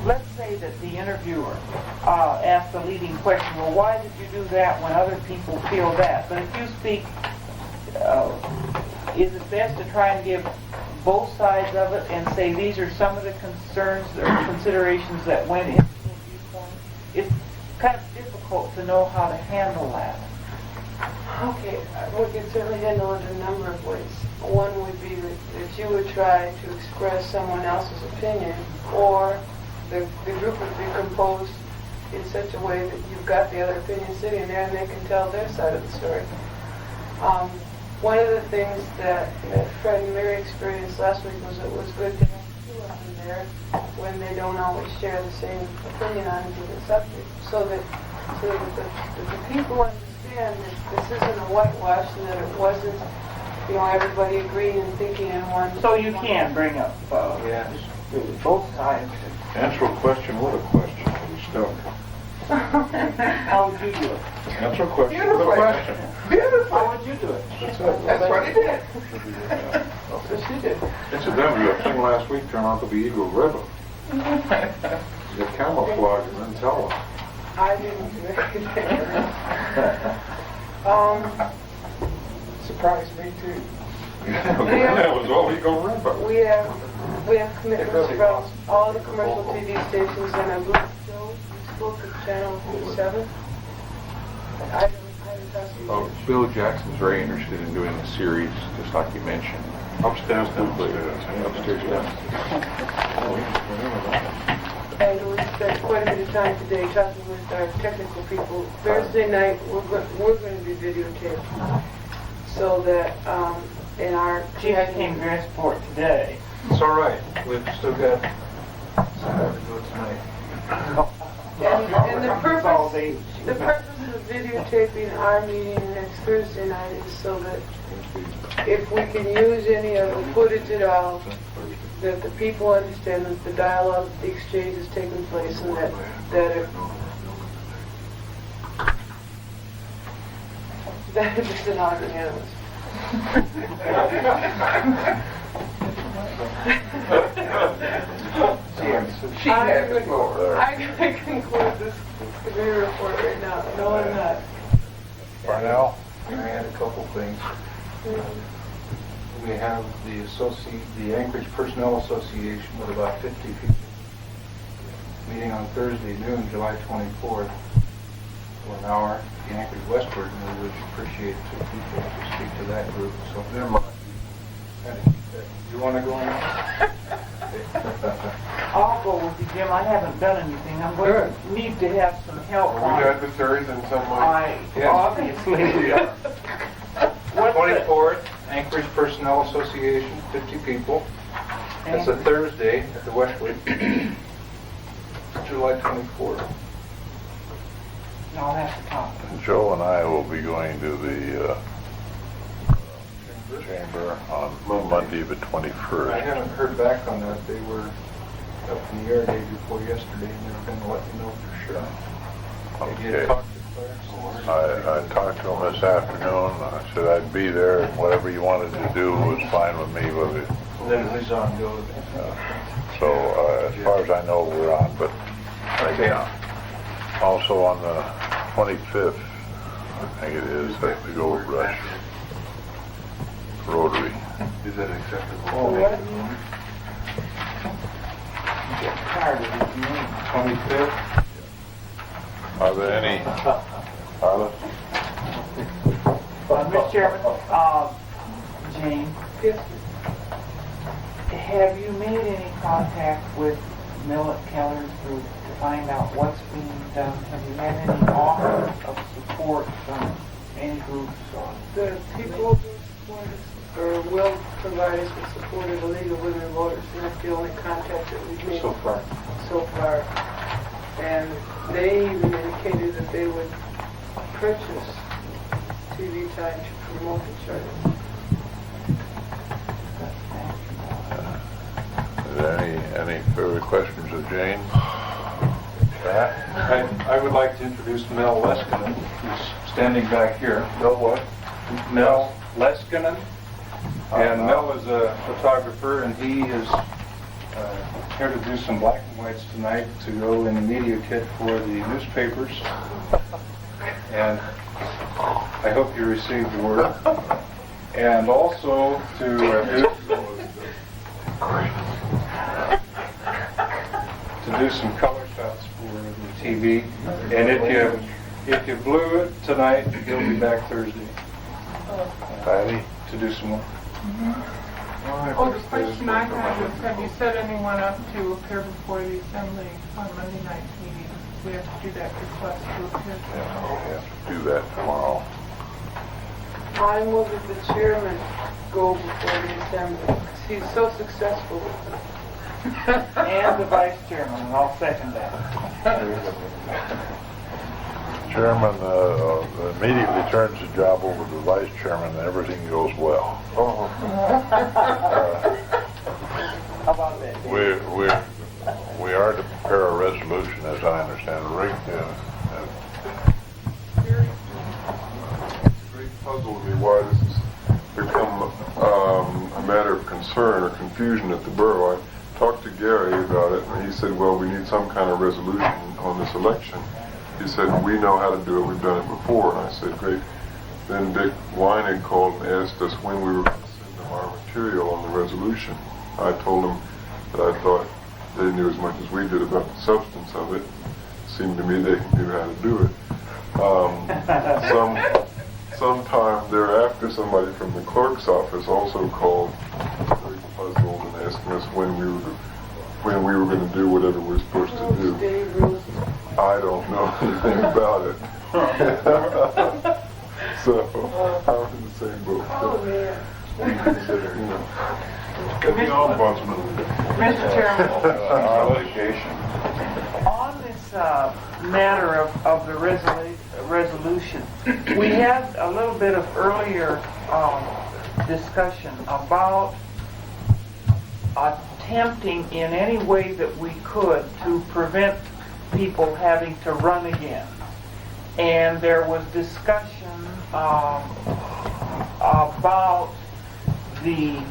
Let's say that the interviewer asked the leading question, well, why did you do that when other people feel that? But if you speak, is it best to try and give both sides of it and say these are some of the concerns or considerations that went into the viewpoint? It's kind of difficult to know how to handle that. Okay, we could certainly handle it in a number of ways. One would be that you would try to express someone else's opinion, or the group would be composed in such a way that you've got the other opinion sitting there and they can tell their side of the story. One of the things that Fred and Mary experienced last week was it was good to have two of them there when they don't always share the same opinion on a given subject, so that the people understand that this isn't a whitewash and that it wasn't, everybody agreeing and thinking in one. So you can bring up Yes. both sides. Answer a question with a question. We stuck. How would you do it? Answer a question with a Beautiful. question. Beautiful. How would you do it? That's it. That's what he did. So she did. Incidentally, that thing last week turned out to be Eagle River. You camouflage and then tell us. I didn't do anything. Surprised me too. That was all Eagle River. We have commitments from all the commercial TV stations, and I believe Joe spoke of Channel 7. I haven't talked to you. Bill Jackson's very interested in doing a series, just like you mentioned. Upstairs, downstairs. Upstairs, downstairs. And we spent quite a bit of time today talking with our technical people. Thursday night, we're going to be videotaped, so that in our... Gee, I came to Grantsport today. It's all right. We've still got some more to go tonight. And the purpose of videotaping our meeting next Thursday night is so that if we can use any of the footage at all, that the people understand that the dialogue, the exchange is taking place, and that it's not unanimous. She had the floor. I conclude this committee report right now. No, I'm not. Parnell? I had a couple things. We have the Anchorage Personnel Association with about 50 people meeting on Thursday noon, July 24th, for an hour, the Anchorage Westward, and we would appreciate 2 people to speak to that group. So never mind. You want to go in? I'll go with you, Jim. I haven't done anything. I'm going to need to have some help Are we on adversaries in some way? I obviously We are. What's the- 24th, Anchorage Personnel Association, 50 people. It's a Thursday at the Westwood, July 24th. I'll have to talk. Joe and I will be going to the chamber on Monday the I 21st. haven't heard back on that. They were up in the air day before yesterday, and they were going to let me know for sure. Did you Okay. talk to Clarence? I talked to him this afternoon. I said I'd be there, and whatever you wanted to do was fine with me. With it. Then who's on go? So as far as I know, we're on. But also on the 25th, I think it is, at the Gold Rush Rotary. Is that acceptable? What? Get tired of this meeting. 25th? Are there any? Arla? Mr. Chairman, Jane, have you made any contact with Millet Keller's group to find out what's being done? Have you had any offer of support from any groups? The people who will provide us with support of the League of Women Voters, and that's the only contact that we've made So far. And they even indicated that they would purchase TV time to promote the charter. Is there any further questions of Jane? I would like to introduce Mel Leskinen, who's standing back here. Bill what? Mel Leskinen. And Mel is a photographer, and he is here to do some black and whites tonight to go in the media kit for the newspapers. And I hope you received the word. And also to do some color shots for the TV. And if you blew it tonight, he'll be back Thursday. Patty? To do some more. Oh, the question I have is, have you set anyone up to appear before the assembly on Monday night's meeting? We have to do that request to appear. Yeah, we have to do that tomorrow. I move that the chairman go before the assembly, because he's so successful with it. And the vice chairman, and I'll second that. Chairman immediately turns the job over to the vice chairman and everything goes well. How about that? We are to prepare a resolution, as I understand it. Rick, Great puzzle to me why this has become a matter of concern or confusion at the borough. I talked to Gary about it, and he said, well, we need some kind of resolution on this election. He said, we know how to do it, we've done it before. And I said, great. Then Dick Weinig called and asked us when we were going to send them our material on the resolution. I told him that I thought they knew as much as we did about the substance of it. It seemed to me they knew how to do it. Sometime thereafter, somebody from the clerk's office also called, very puzzled, and asking us when we were going to do whatever we're supposed to do. I don't know anything about it. So I'm in the same boat. Consider, you know. The ombudsman. Mr. Chairman, Our litigation. on this matter of the resolution, we had a little bit of earlier discussion about attempting in any way that we could to prevent people having to run again. And there was discussion about the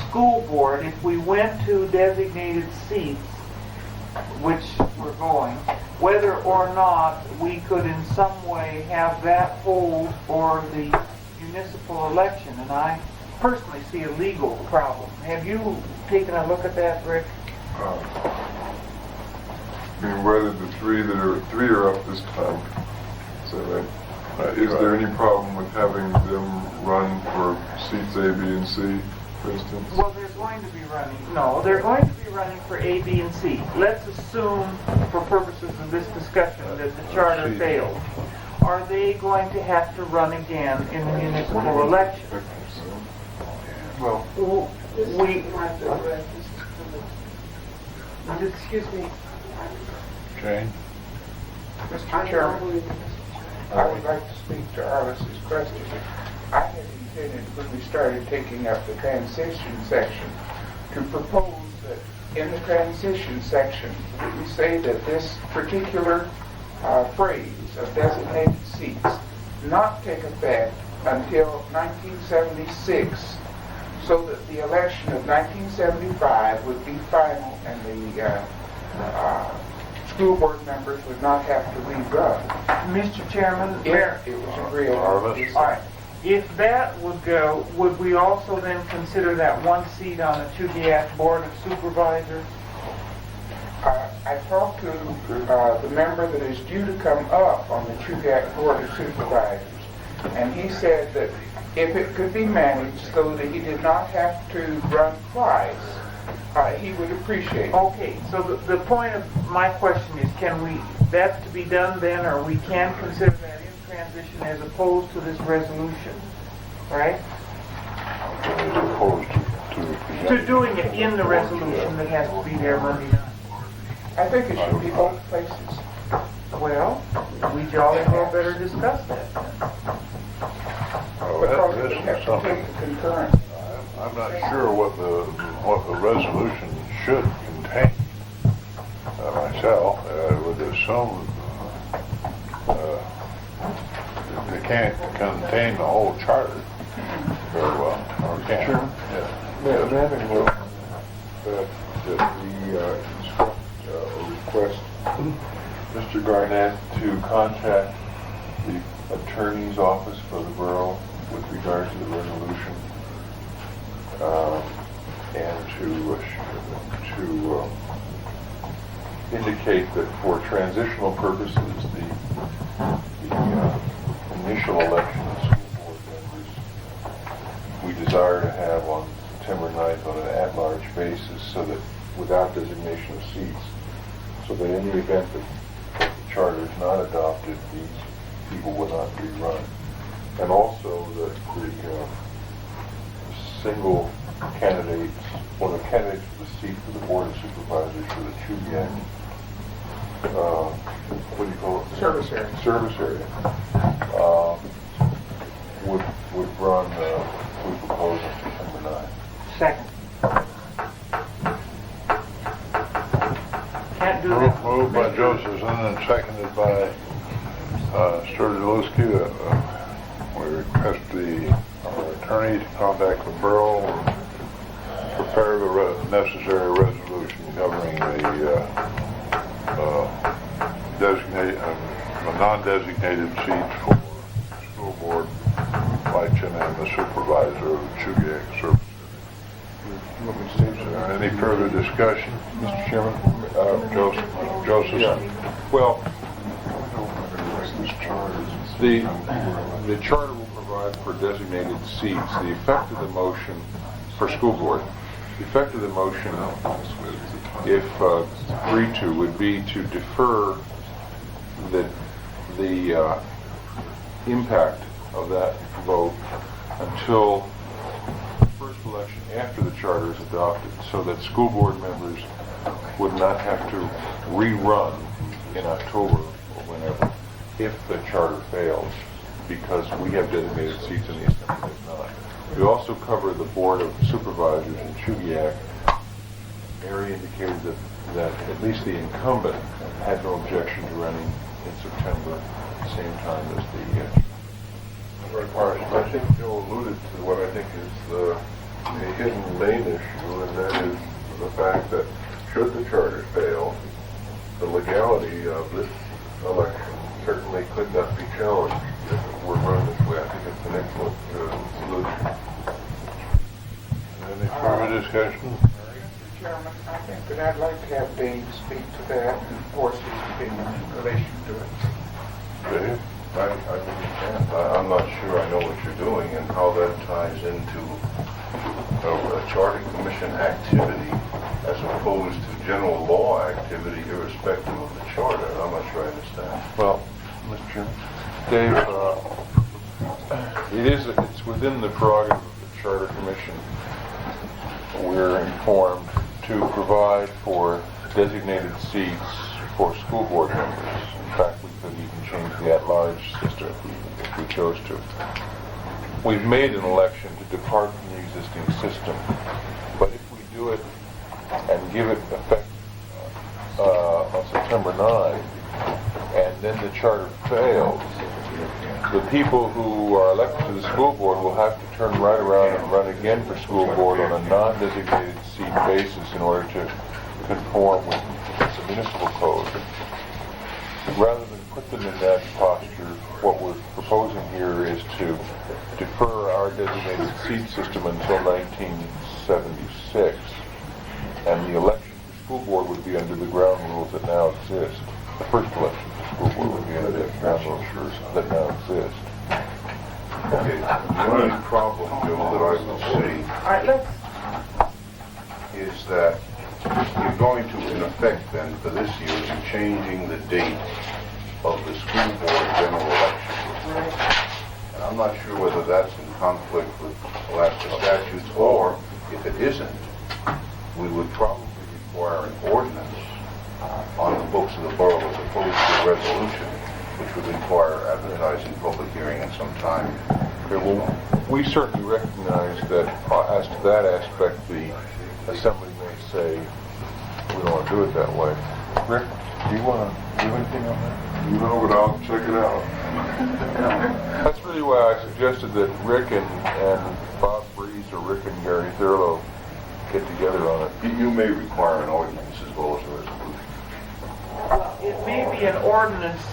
school board, if we went to designated seats, which we're going, whether or not we could in some way have that hold for the municipal election. And I personally see a legal problem. Have you taken a look at that, Rick? I mean, whether the three are up this time. Is that right? Is there any problem with having them run for seats A, B, and C, for instance? Well, they're going to be running. No, they're going to be running for A, B, and C. Let's assume, for purposes of this discussion, that the charter failed. Are they going to have to run again in the municipal election? Well, Excuse me. Jane? Mr. Chairman, I would like to speak to Arliss's question. I had intended, when we started taking up the transition section, to propose that in the transition section, we say that this particular phrase of designated seats not take effect until 1976, so that the election of 1975 would be final and the school board members would not have to rerun. Mr. Chairman, If it was agreeable. all right. If that would go, would we also then consider that one seat on the Chugiak Board of Supervisors? I talked to the member that is due to come up on the Chugiak Board of Supervisors, and he said that if it could be managed so that he did not have to run twice, he would appreciate it. Okay, so the point of my question is, can we, that's to be done then, or we can consider that in transition as opposed to this resolution, right? As opposed To doing it in the resolution that has to be there Monday night. I think it should be both places. Well, we jolly well better discuss that. Because this we is have to something, take the concurrence. I'm not sure what the resolution should contain. Myself, I would assume they can't contain the whole charter very well, or can? Sure. Madam Clerk, that we instruct or request Mr. Garnett to contact the attorney's office for the borough with regard to the resolution, and to indicate that for transitional purposes, the initial election of school board members we desire to have on September 9th on an at-large basis, so that without designation of seats, so that in the event that the charter is not adopted, these people will not be run. And also the single candidates, or the candidates for the seat for the Board of Supervisors for the Chugiak, what do you call it? Service area. Service area, would run, we propose on September 9th. Second. Can't do that. Moved by Josephson and seconded by Sturgill-Lewski. We request the attorney to contact the borough and prepare the necessary resolution governing the non-designated seats for school board election and the supervisor of the Chugiak Service. Any further discussion, Mr. Chairman? Joseph? Well, the charter will provide for designated seats. The effect of the motion for school board, the effect of the motion, if agreed to, would be to defer the impact of that vote until the first election after the charter is adopted, so that school board members would not have to rerun in October or whenever if the charter fails, because we have designated seats and the Assembly does not. We also cover the Board of Supervisors in Chugiak. Mary indicated that at least the incumbent had no objection to running in September at the same time as the I think Joe alluded to what I think is the hidden main issue, and that is the fact that should the charter fail, the legality of this election certainly could not be challenged if it were run this way. I think it's an excellent solution. Any further discussion? Mr. Chairman, I think that I'd like to have Dave speak to that and force his opinion in relation to it. Dave? I understand. I'm not sure I know what you're doing and how that ties into a charter commission activity as opposed to general law activity irrespective of the charter. I'm not sure I understand. Well, Mr. Chairman, Dave, it's within the prerogative of the Charter Commission, we're informed, to provide for designated seats for school board members. In fact, we could even change the at-large system if we chose to. We've made an election to depart from the existing system, but if we do it and give it effect on September 9, and then the charter fails, the people who are elected to the school board will have to turn right around and run again for school board on a non-designated seat basis in order to conform with the municipal code. Rather than put them in that posture, what we're proposing here is to defer our designated seat system until 1976, and the election for school board would be under the ground rules that now exist. The first election for school board would be under the ground rules that now exist. Okay, the only problem, Joe, that I would see All right, let's. is that you're going to, in effect then, for this year, be changing the date of the school board general election. And I'm not sure whether that's in conflict with Alaska statutes, or if it isn't, we would probably require an ordinance on the books of the borough as opposed to a resolution, which would require advertising, public hearing, and some time. Well, we certainly recognize that as to that aspect, the Assembly may say, we don't want to do it that way. Rick, do you want to do anything on that? You know, but I'll check it out. That's really why I suggested that Rick and Bob Breeze or Rick and Gary Thurlow get together on it. You may require an ordinance as well as a resolution. It may be an ordinance,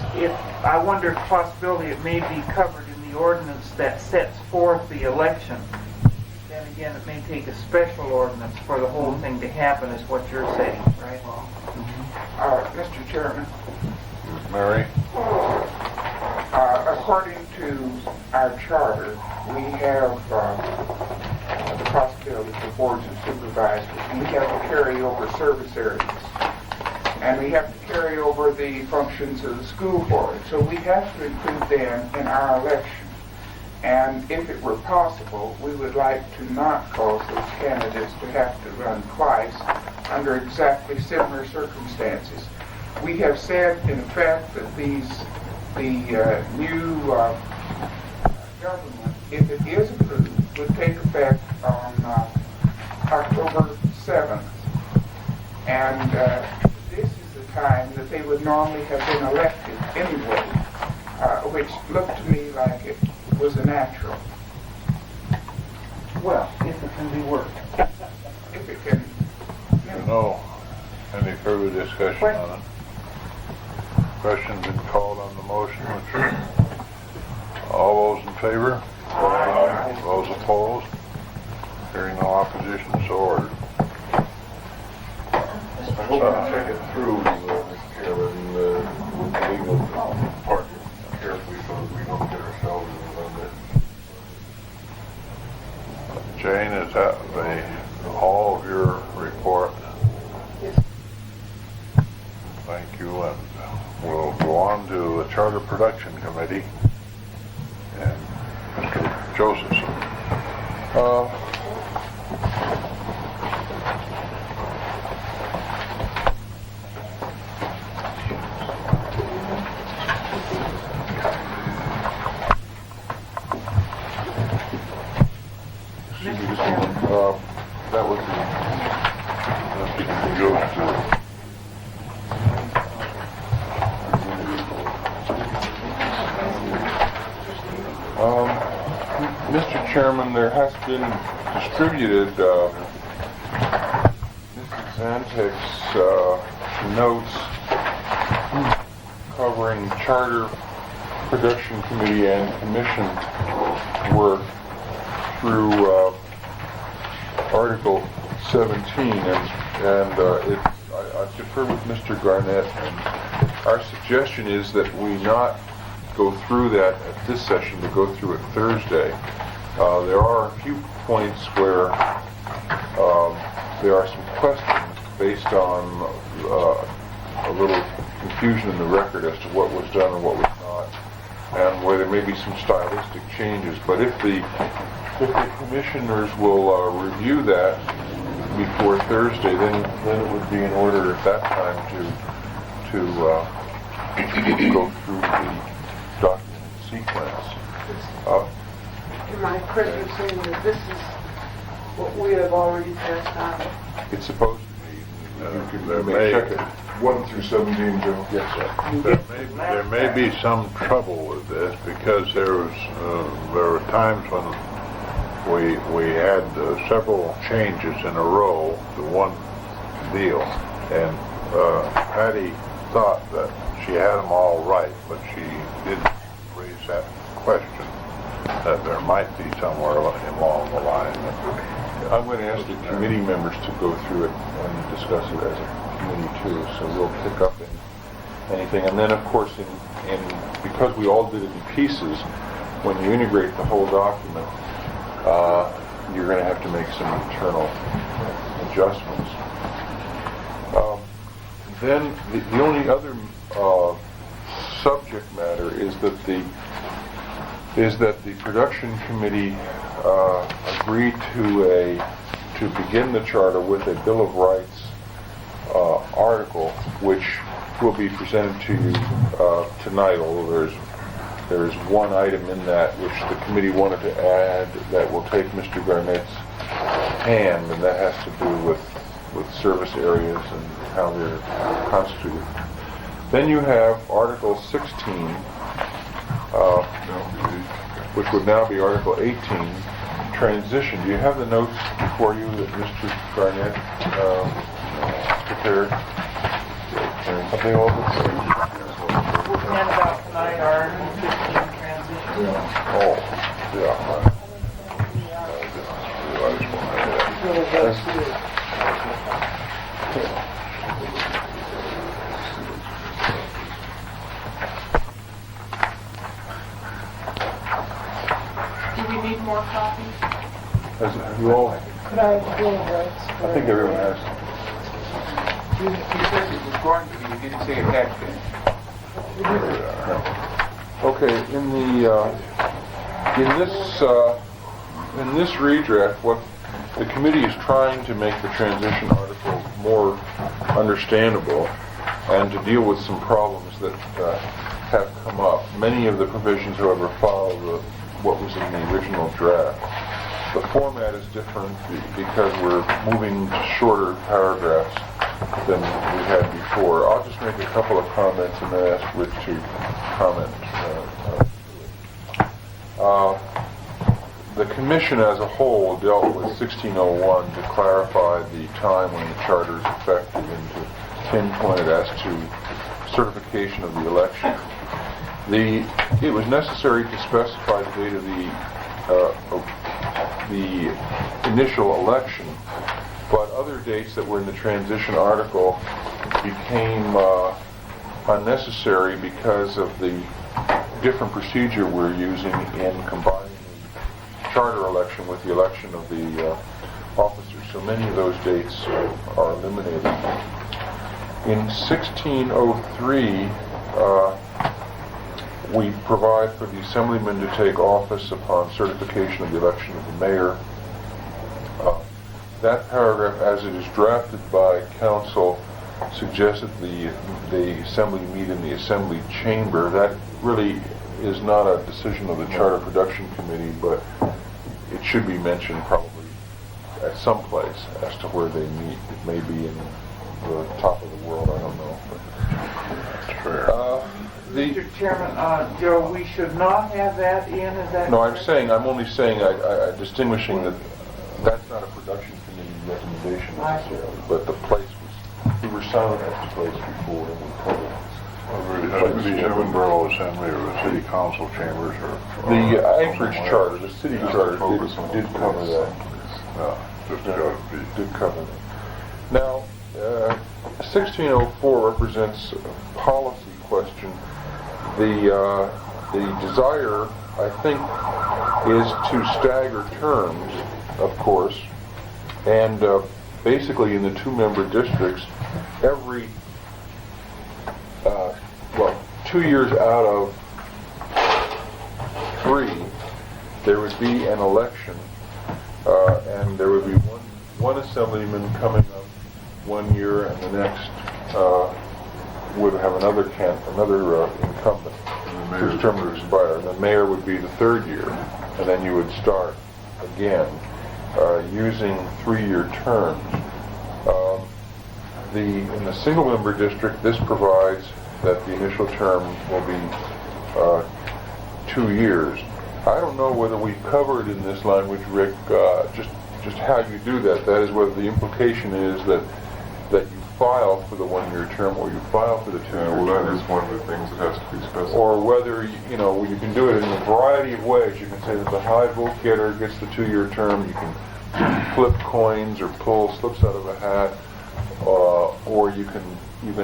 I wonder if the possibility it may be covered in the ordinance that sets forth the election. Then again, it may take a special ordinance for the whole thing to happen, is what you're saying, right? Mr. Chairman, Mary? according to our charter, we have possibility for boards and supervisors. And we have to carry over service areas. And we have to carry over the functions of the school board. So we have to include them in our election. And if it were possible, we would like to not cause those candidates to have to run twice under exactly similar circumstances. We have said, in fact, that the new government, if it is approved, would take effect on October 7th. And this is the time that they would normally have been elected anyway, which looked to me like it was a natural. Well, if it can be worked. If it can, No. Any further discussion on it? Question been called on the motion. All those in favor? Aye. Those opposed? Hearing no opposition, so ordered. I hope you check it through, Mr. Chairman, with the legal part carefully so that we don't get ourselves in there. Jane, is that all of your report? Yes. Thank you, and we'll go on to the Charter Production Committee and Mr. Josephson. That was Mr. Chairman, there has been distributed Mrs. Zantek's notes covering Charter Production Committee and Commission work through Article 17, and I defer with Mr. Garnett, and our suggestion is that we not go through that at this session, to go through it Thursday. There are a few points where there are some questions based on a little confusion in the record as to what was done and what was not, and where there may be some stylistic changes. But if the commissioners will review that before Thursday, then it would be in order at that time to go through the document sequence. Am I correct in saying that this is what we have already passed on? It's supposed to be. You may check it. 1 through 17, Joe. Yes, sir. There may be some trouble with this because there were times when we had several changes in a row to one deal, and Patty thought that she had them all right, but she didn't raise that question that there might be somewhere along the line. I'm going to ask the committee members to go through it and discuss it as a committee too, so we'll pick up in anything. And then, of course, because we all did it in pieces, when you integrate the whole document, you're going to have to make some internal adjustments. Then the only other subject matter is that the production committee agreed to begin the charter with a Bill of Rights article, which will be presented to you tonight. Although there's one item in that which the committee wanted to add that will take Mr. Garnett's hand, and that has to do with service areas and how they're constituted. Then you have Article 16, which would now be Article 18, transition. Do you have the notes before you that Mr. Garnett prepared? Have they all been prepared? Handout tonight are 15 transitions. Oh, yeah. I just wanted to Do we need more copies? Have you all, Could I have Bill of Rights? I think everyone has. You said it was going to be, you didn't say it had been. Okay, in this redraft, what the committee is trying to make the transition article more understandable and to deal with some problems that have come up. Many of the provisions, however, follow what was in the original draft. The format is different because we're moving to shorter paragraphs than we had before. I'll just make a couple of comments and then ask Rich to comment. The commission as a whole dealt with 1601 to clarify the time when the charter is effective and to pinpoint it as to certification of the election. It was necessary to specify the date of the initial election, but other dates that were in the transition article became unnecessary because of the different procedure we're using in combining the charter election with the election of the officers. So many of those dates are eliminated. In 1603, we provide for the assemblyman to take office upon certification of the election of the mayor. That paragraph, as it is drafted by council, suggested the assembly meet in the assembly chamber. That really is not a decision of the charter production committee, but it should be mentioned probably at some place as to where they meet. It may be in the top of the world, I don't know. That's fair. Mr. Chairman, Joe, we should not have that in, is that No, correct? I'm only saying, I'm distinguishing that that's not a production committee recommendation necessarily, but the place was, we were silent as to place before and we told it. The Edinburgh Assembly or the City Council chambers or... The Anchorage Charter, the city charter did cover that. Did cover that. Now, 1604 represents a policy question. The desire, I think, is to stagger terms, of course, and basically in the two-member districts, every 2 years out of 3, there would be an election, and there would be one assemblyman coming up 1 year, and the next would have another incumbent whose term would expire. And the mayor would be the 3rd year, and then you would start again using 3-year terms. In the single-member district, this provides that the initial term will be 2 years. I don't know whether we covered in this language, Rick, just how you do that. That is, whether the implication is that you file for the 1-year term or you file for the 2-year term. Well, that is one of the things that has to be specified. Or whether, you can do it in a variety of ways. You can say that the high vote getter gets the 2-year term. You can flip coins or pull slips out of a hat. Or you can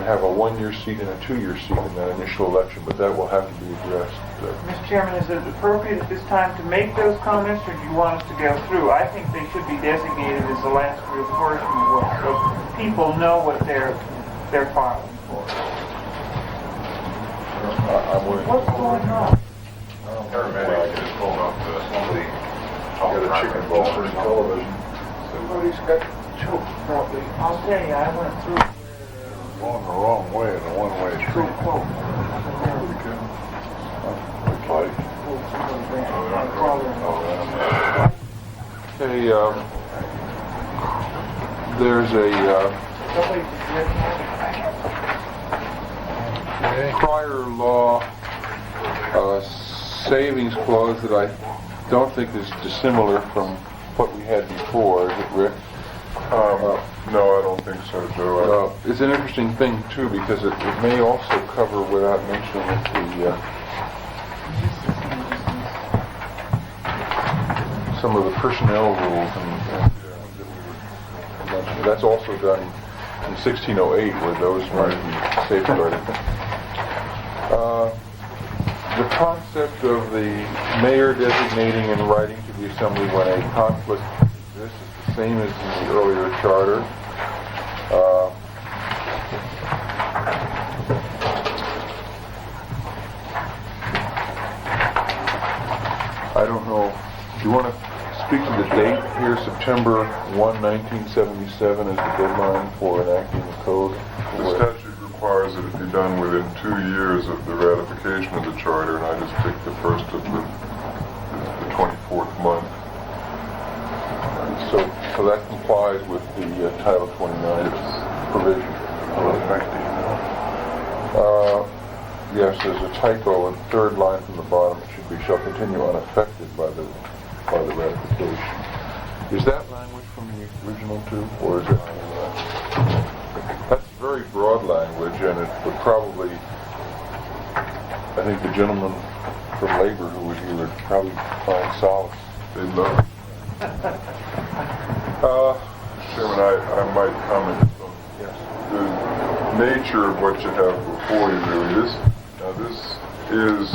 have a 1-year seat and a 2-year seat in that initial election, but that will have to be addressed. Mr. Chairman, is it appropriate at this time to make those comments, or do you want us to go through? I think they should be designated as the last real portion of what, so people know what they're filing for. I'm worried. What's going on? Paramedics just pulled up somebody. Got a chicken ball for television. Somebody's got choked probably. I'll tell you, I went through Going the wrong way in a one-way through street. quote. Okay, there's a prior law savings clause that I don't think is dissimilar from what we had before, is it, Rick? No, I don't think so, Joe. It's an interesting thing, too, because it may also cover, without mentioning it, some of the personnel rules, and that's also done in 1608, where those might be safeguarded. The concept of the mayor designating and writing to the assembly when a conflict exists is the same as in the earlier charter. I don't know, do you want to speak to the date here, September 1, 1977 is the deadline for enacting the code? The statute requires that it be done within 2 years of the ratification of the charter, and I just picked the first of the 24th month. So that complies with the Title 29 provision. Yes, there's a typo in the third line from the bottom. It should be shall continue unaffected by the ratification. Is that language from the original too, or is it? That's very broad language, and it would probably, I think the gentleman from labor who was here would probably find solace. They'd love it. Chairman, I might comment on the nature of what you have before you really is. Now this is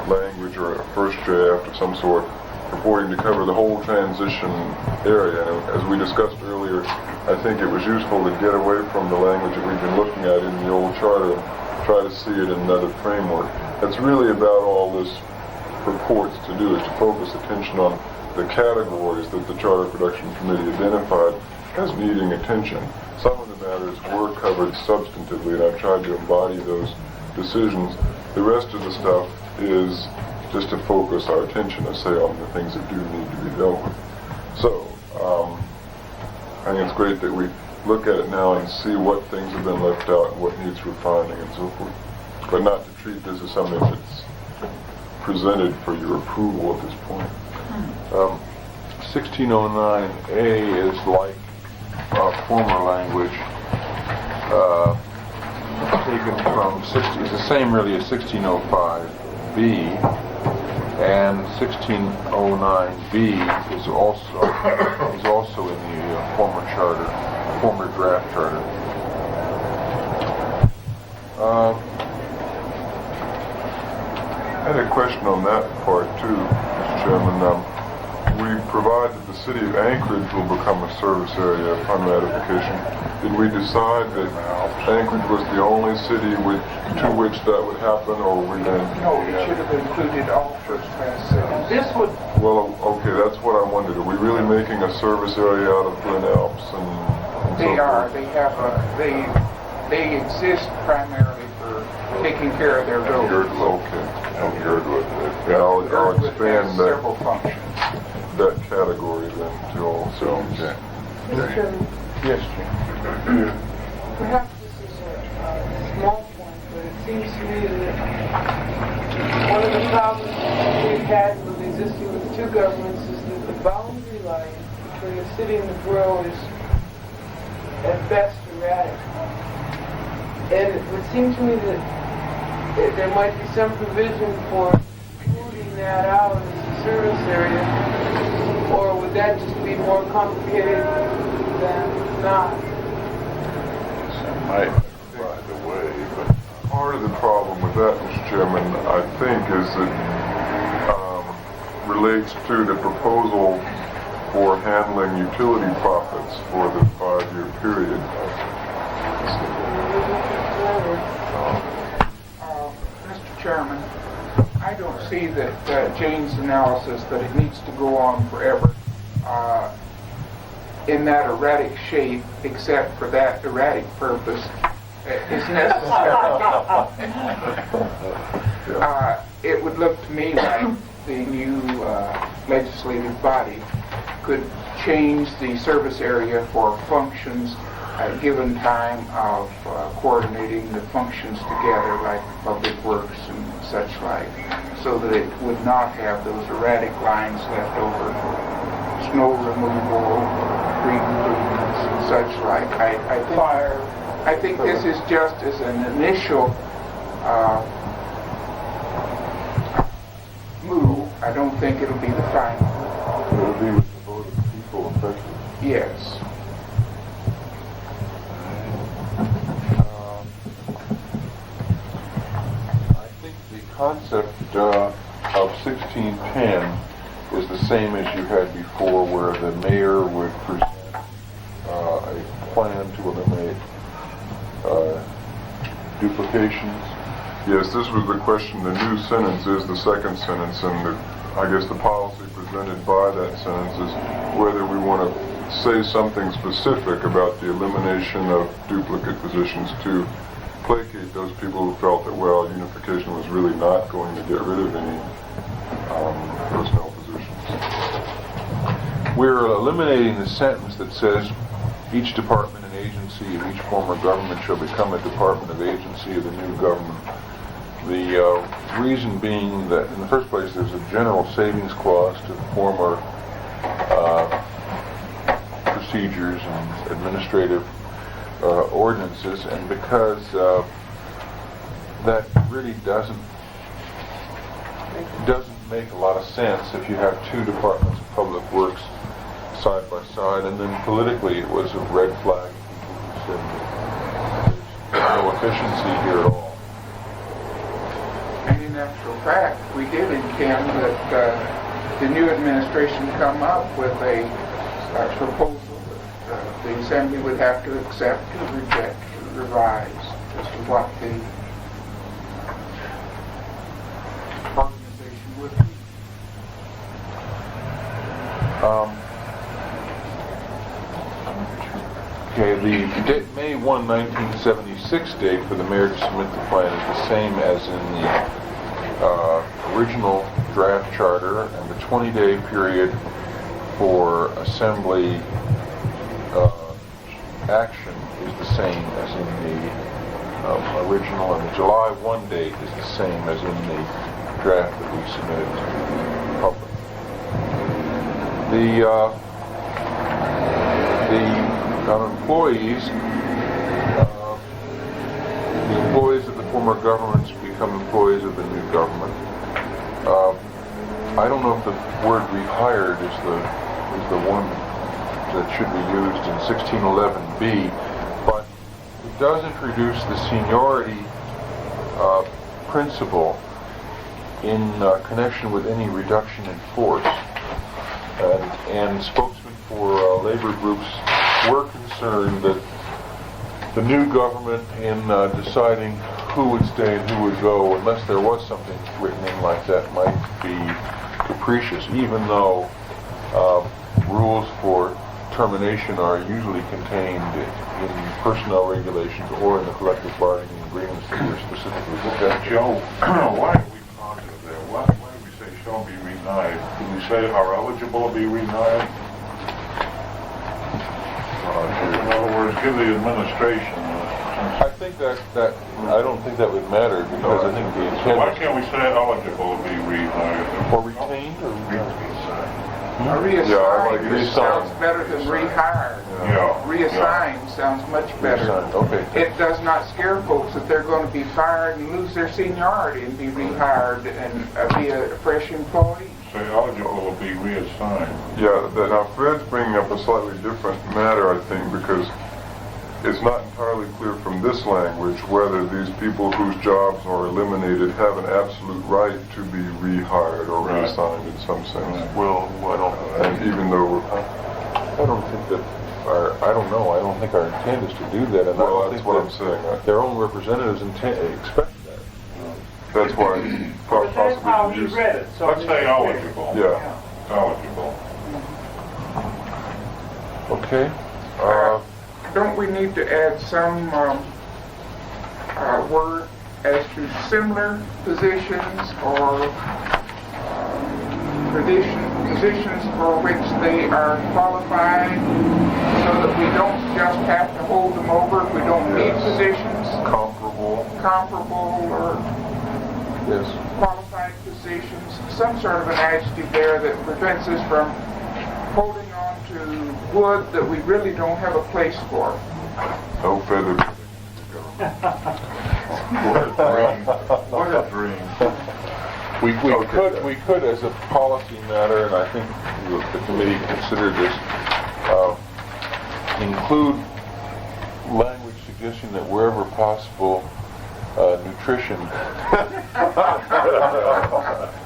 language or a first draft of some sort purporting to cover the whole transition area. And as we discussed earlier, I think it was useful to get away from the language that we've been looking at in the old charter and try to see it in another framework. That's really about all this purports to do, is to focus attention on the categories that the Charter Production Committee identified as needing attention. Some of the matters were covered substantively, and I've tried to embody those decisions. The rest of the stuff is just to focus our attention, I say, on the things that do need to be dealt with. So, I think it's great that we look at it now and see what things have been left out and what needs refining and so forth. But not to treat this as something that's presented for your approval at this point. 1609A is like former language taken from it's the same really as 1605B, and 1609B is also in the former draft charter. I had a question on that part too, Mr. Chairman. We provide that the city of Anchorage will become a service area upon ratification. Did we decide that Anchorage was the only city to which that would happen, or were we then? No, it should have included all first-class cities. This would, Well, okay, that's what I wondered. Are we really making a service area out of Glen Alps and so They are. forth? They have they exist primarily for taking care of their buildings. Okay. Yeah, I'll Girdwood expand has that several functions. category then to also. Mr. Chairman, Yes, Jim. perhaps this is a small point, but it seems to me that one of the problems we've had with existing with the two governments is that the boundary line between the city and the borough is at best erratic. And it would seem to me that there might be some provision for including that out as a service area, or would that just be more complicated than not? Might right away, but part of the problem with that, Mr. Chairman, I think, is that relates to the proposal for handling utility profits for the 5-year period. Mr. Chairman, I don't see that Jane's analysis that it needs to go on forever in that erratic shape, except for that erratic purpose, is necessary. It would look to me like the new legislative body could change the service area for functions at given time of coordinating the functions together, like public works and such like, so that it would not have those erratic lines left over for snow removal, tree improvements, and such like. I think this is just as an initial move. I don't think it'll be the final. It'll be with the vote of the people effective. Yes. I think the concept of 1610 is the same as you had before, where the mayor would present a plan to eliminate duplications? Yes, this was the question. The new sentence is the second sentence, and I guess the policy presented by that sentence is whether we want to say something specific about the elimination of duplicate positions to placate those people who felt that, well, unification was really not going to get rid of any personnel positions. We're eliminating the sentence that says each department and agency of each form of government shall become a department of agency of the new government. The reason being that, in the first place, there's a general savings clause to the former procedures and administrative ordinances, and because that really doesn't make a lot of sense if you have two departments of public works side by side, and then politically it was a red flag. People said there's no efficiency here at all. And in actual fact, we did intend that the new administration come up with a proposal that the Assembly would have to accept, to reject, to revise, as to what the organization would be. Okay, the May 1, 1976 date for the mayor to submit the plan is the same as in the original draft charter, and the 20-day period for assembly action is the same as in the original, and the July 1 date is the same as in the draft that we submitted to the public. The employees of the former governments become employees of the new government. I don't know if the word rehired is the one that should be used in 1611B, but it does introduce the seniority principle in connection with any reduction in force. And spokesmen for labor groups were concerned that the new government, in deciding who would stay and who would go, unless there was something written in like that, might be capricious, even though rules for termination are usually contained in personnel regulations or in the collective bargaining agreements that were specifically protected. Joe, why are we positive there? Why do we say shall be rehired? Do we say are eligible to be rehired? In other words, give the administration. I think that I don't think that would matter, because I think the So why intent can't we say eligible to be rehired? or retained or Reassigned like reassigned. sounds better than rehired. Yeah. Reassigned sounds much better. reassigned. Okay. It does not scare folks that they're going to be fired and lose their seniority and be rehired and be a fresh employee. Say eligible to be reassigned. Yeah, now Fred's bringing up a slightly different matter, I think, because it's not entirely clear from this language whether these people whose jobs are eliminated have an absolute right to be rehired or Right. reassigned in some sense. Well, I don't. And even though, I don't think that I don't know. I don't think our intent is to do that, and I well, don't that's think what I'm that saying. their own representatives expect that. That's why But that's how possibly he use. read it, so. Let's say eligible. Yeah. Eligible. Okay. Don't we need to add some word as to similar positions or positions for which they are qualified, so that we don't just have to hold them over if we don't need positions? Comparable or Yes. qualified positions, some sort of an adjective there that prevents us from holding on to wood that we really don't have a place for. No feathered. What a dream. We could, as a policy matter, and I think the committee considered this, include language suggesting that wherever possible, nutrition.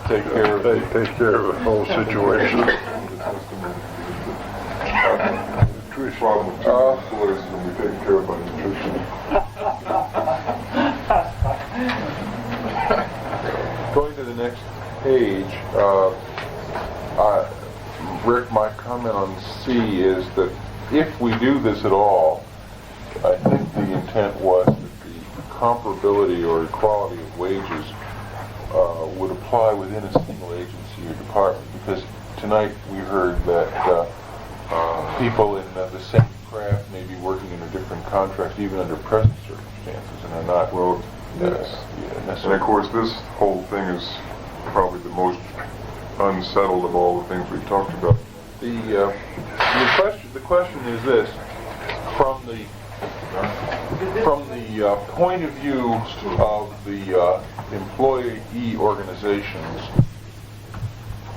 Take care of the whole situation. Nutrition problem with too many employees is going to be taken care of by nutrition. Going to the next page, Rick, my comment on C is that if we do this at all, I think the intent was that the comparability or equality of wages would apply within a single agency or department, because tonight we heard that people in the same craft may be working under different contracts even under present circumstances and are not And of course, this whole thing is probably the most unsettled of all the things we've talked about. The question is this: from the point of view of the employee organizations,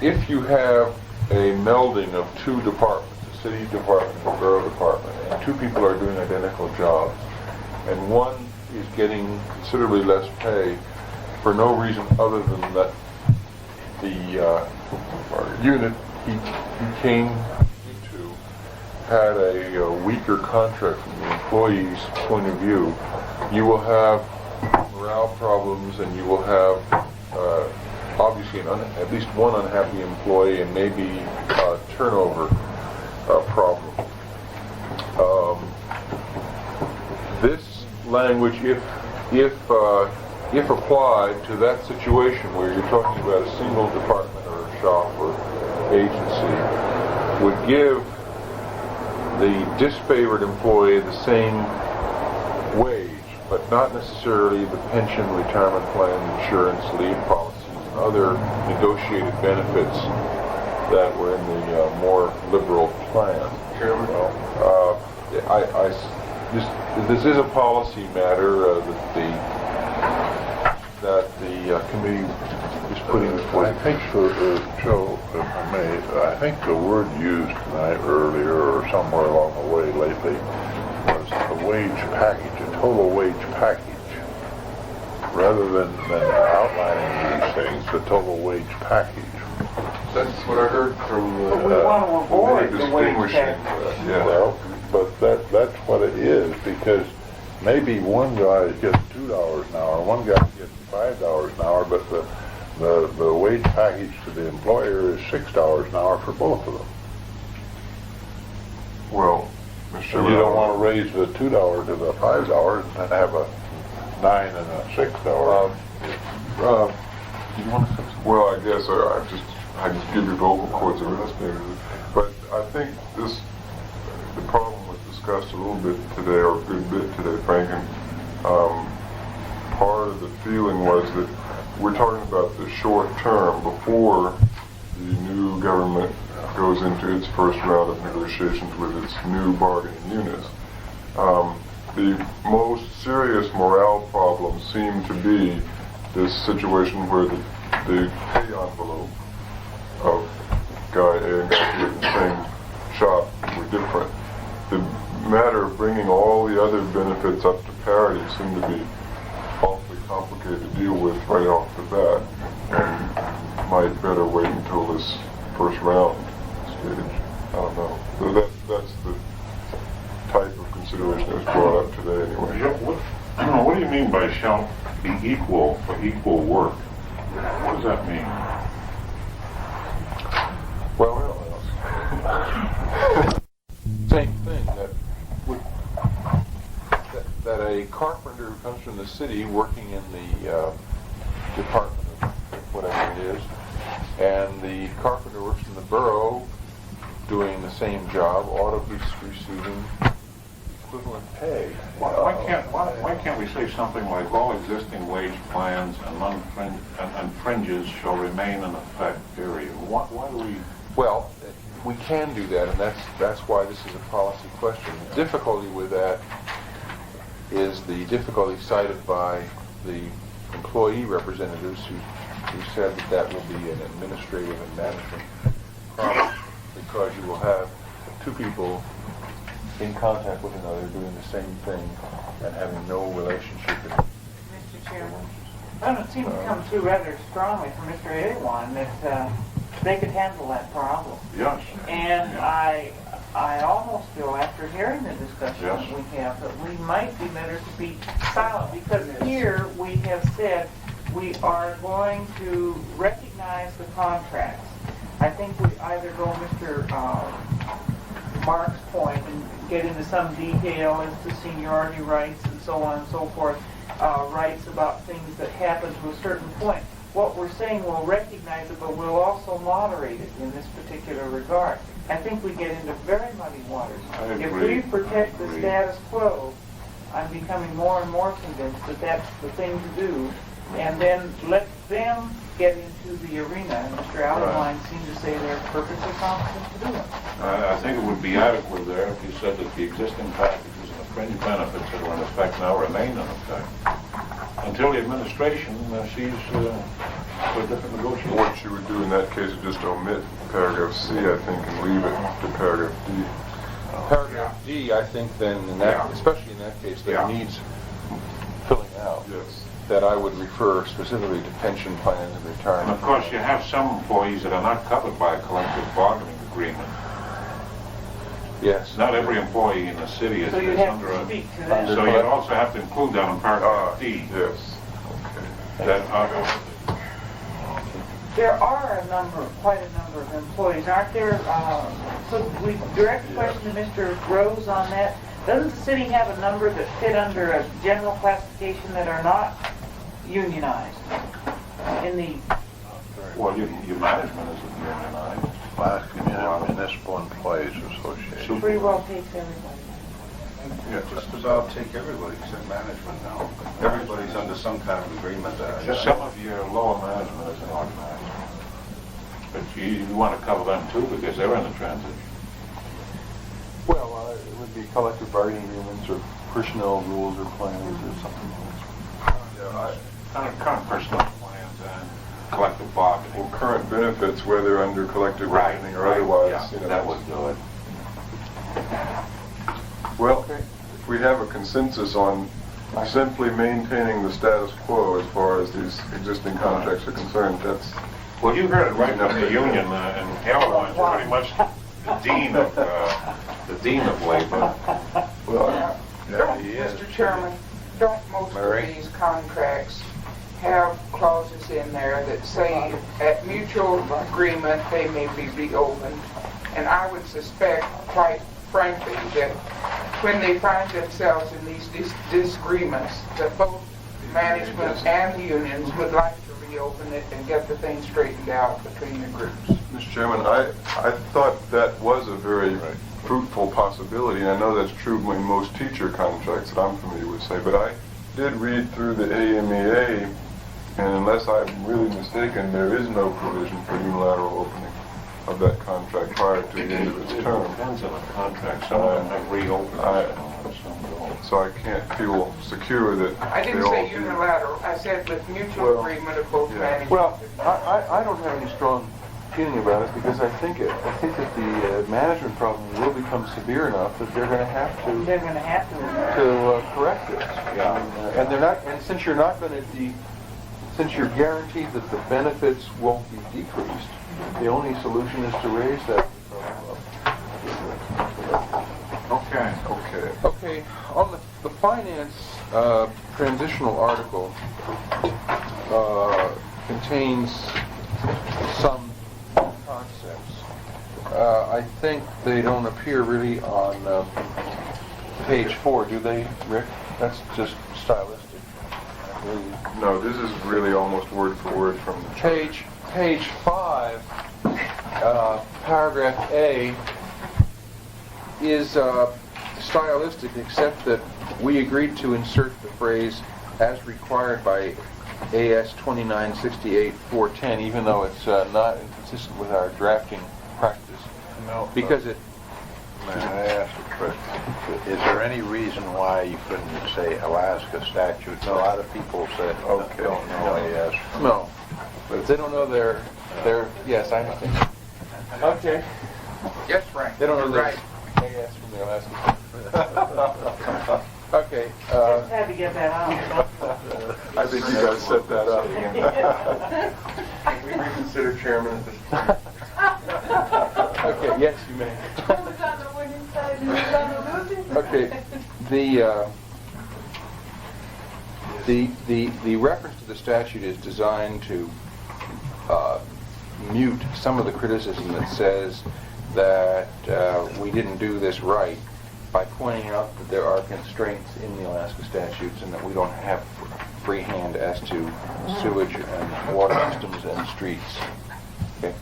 if you have a melding of two departments, a city department and a borough department, and two people are doing identical jobs, and one is getting considerably less pay for no reason other than that the unit he came into had a weaker contract from the employee's point of view, you will have morale problems, and you will have obviously at least one unhappy employee and maybe a turnover problem. This language, if applied to that situation where you're talking about a single department or a shop or agency, would give the disfavored employee the same wage, but not necessarily the pension, retirement plan, insurance, leave policies, and other negotiated benefits that were in the more liberal plan. This is a policy matter that the committee is putting forth. I think, Joe, if I may, I think the word used tonight, earlier, or somewhere along the way lately, was a wage package, a total wage package. Rather than outlining these things, the total wage package. That's what I heard from But we want to avoid the wage distinguishing. package. Yeah. Well, but that's what it is, because maybe one guy gets $2 an hour, one guy gets $5 an hour, but the wage package to the employer is $6 an hour for both of them. Well, Mr. And you don't want to raise the $2 to the $5 and have a $9 and a $6. Well, I guess I just give you vocal cords or respirators. But I think the problem was discussed a little bit today, or a good bit today, Frank, and part of the feeling was that we're talking about the short term before the new government goes into its first round of negotiations with its new bargaining units. The most serious morale problems seem to be this situation where the pay envelope of guy A and guy B in the same shop were different. The matter of bringing all the other benefits up to parity seemed to be awfully complicated to deal with right off the bat, and might better wait until this first round stage. I don't know. So that's the type of consideration that was brought up today anyway. What do you mean by shall be equal for equal work? What does that mean? Well, same thing, that a carpenter who comes from the city working in the department of whatever it is, and the carpenter works in the borough doing the same job, ought to be receiving equivalent pay. Why can't we say something like all existing wage plans and fringes shall remain in effect, period? Why do we... Well, we can do that, and that's why this is a policy question. The difficulty with that is the difficulty cited by the employee representatives who said that will be an administrative and management problem, because you will have two people in contact with another doing the same thing and having no relationship. Mr. Mr. Chairman. I don't know, it seemed to come through rather strongly from Mr. Awan that they could handle that problem. Yes. And I almost feel, after hearing the discussion Yes. that we have, that we might be better to be silent, because here we have said we are going to recognize the contracts. I think we either go Mr. Mark's point and get into some detail as to seniority rights and so on and so forth, rights about things that happen to a certain point. What we're saying, we'll recognize it, but we'll also moderate it in this particular regard. I think we get into very muddy waters. I If agree. we protect the Agree. status quo, I'm becoming more and more convinced that that's the thing to do, and then let them get into the arena. And Mr. Alderline seemed to say they're perfectly competent to do it. I think it would be adequate there if you said that the existing packages and the fringe benefits that are in effect now remain in effect until the administration sees for different negotiations. What you would do in that case is just omit paragraph C, I think, and leave it to paragraph D. Paragraph D, I think then, in that, especially in that case, that needs filling out. Yes. That I would refer specifically to pension plans and And retirement. of course, you have some employees that are not covered by a collective bargaining agreement. Yes. Not every employee in the city is So you is have under to a... speak to that. So you'd also have to include that in paragraph D. Yes. That, There are quite a number of employees, aren't there? So we direct question to Mr. Rose on that. Doesn't the city have a number that fit under a general classification that are not unionized? In the, well, your management isn't unionized. Alaska Municipal Employees Association. pretty well takes everybody. Yeah, just about take everybody except management now. Everybody's under some kind of agreement there. Some of your lower management isn't organized. But you want to cover them too because they're in the transit. Well, it would be collective bargaining agreements or personnel rules or plans or something else. Current personnel plans and collective bargaining. Well, current benefits, whether under collective bargaining or otherwise, Yeah, you know. that would do it. Well, if we have a consensus on simply maintaining the status quo as far as these existing contracts are concerned, that's... Well, you heard it right from the union and airlines are pretty much the dean of labor. Well, Mr. Chairman, don't most of these contracts have clauses in there that say at mutual agreement they may be reopened? And I would suspect, quite frankly, that when they find themselves in these disagreements, that both management and the unions would like to reopen it and get the thing straightened out between the groups. Mr. Chairman, I thought that was a very fruitful possibility, and I know that's true in most teacher contracts that I'm familiar with, say, but I did read through the AMEA, and unless I'm really mistaken, there is no provision for unilateral opening of that contract prior to the end of its term. It depends on the contract. Some of them have reopened. Some don't. So I can't feel secure that I they didn't all say do. unilateral, I said with mutual agreement of both management. Well, I don't have any strong feeling about it because I think that the management problem will become severe enough that they're going to have to They're going to have to. correct it. And they're not. And since you're not going to since you're guaranteed that the benefits won't be decreased, the only solution is to raise that. Okay. On the finance transitional article contains some concepts. I think they don't appear really on page 4, do they, Rick? That's just stylistic. No, this is really almost word for word from the chart. Page 5, paragraph A, is stylistic, except that we agreed to insert the phrase as required by AS 2968-410, even though it's not inconsistent with our drafting practice. No. Because it... May I ask a question? Is there any reason why you couldn't say Alaska statutes? A lot of people said, don't know AS. No. But they don't know their... Yes, I understand. Okay. Yes, Frank. They don't know you're their right. AS from the Alaska. Okay, Just had to get that out. I think you guys set that up. can we reconsider chairman at this point? Okay, yes, you may. Who's on the winning side, who's on the losing side? Okay, the reference to the statute is designed to mute some of the criticism that says that we didn't do this right by pointing out that there are constraints in the Alaska statutes and that we don't have free hand as to sewage and water systems and streets. Okay.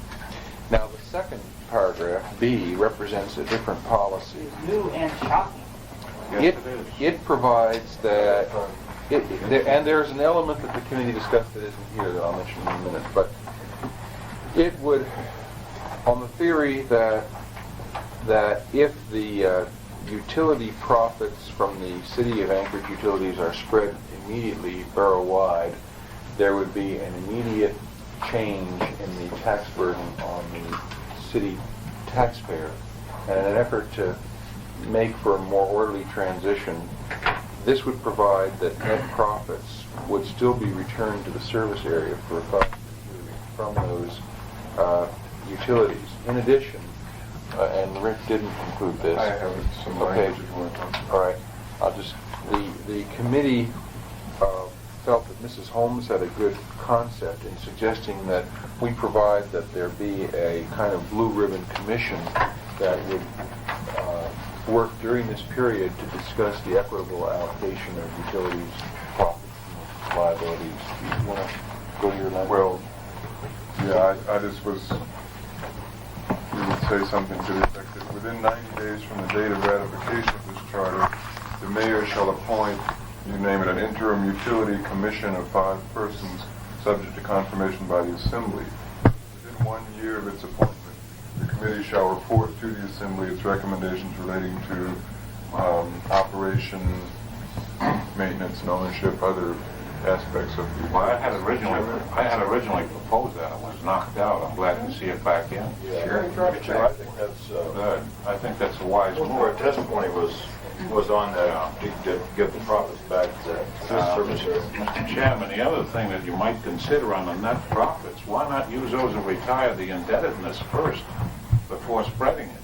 Now the second paragraph, B, represents a different policy. It's new and shocking. It provides that, and there's an element that the committee discussed that isn't here that I'll mention in a minute, but it would, on the theory that if the utility profits from the City of Anchorage utilities are spread immediately borough-wide, there would be an immediate change in the tax burden on the city taxpayer. And in an effort to make for a more orderly transition, this would provide that net profits would still be returned to the service area for a 5-year period from those utilities. In addition, and Rick didn't include this. I have some language if you want to talk. All right. The committee felt that Mrs. Holmes had a good concept in suggesting that we provide that there be a kind of blue ribbon commission that would work during this period to discuss the equitable allocation of utilities, profits, and liabilities. Do you want to go to your language? Well, yeah, I just was, we would say something to the effect that within 90 days from the date of ratification of this charter, the mayor shall appoint, you name it, an interim utility commission of 5 persons, subject to confirmation by the Assembly. Within 1 year of its appointment, the committee shall report to the Assembly its recommendations relating to operation, maintenance, and ownership, other aspects of the... Well, I had originally proposed that. It was knocked out. I'm glad to see it back in. Sure. I think that's, Good. I think that's a wise our move. testimony was on that, to give the profits back to the service area. Mr. Chairman, the other thing that you might consider on the net profits, why not use those to retire the indebtedness first before spreading it?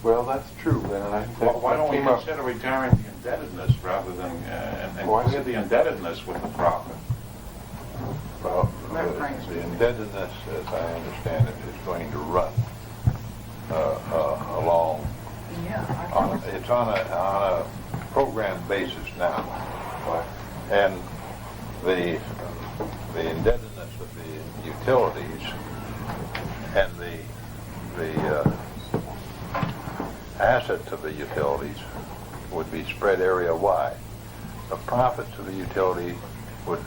Well, that's true, and I think Well, why don't we came up. consider retiring the indebtedness rather than, and clear the indebtedness with the profit? Well, The indebtedness, as I understand it, is going to run along. It's on a program basis now, and the indebtedness of the utilities and the assets of the utilities would be spread area-wide. The profits of the utility would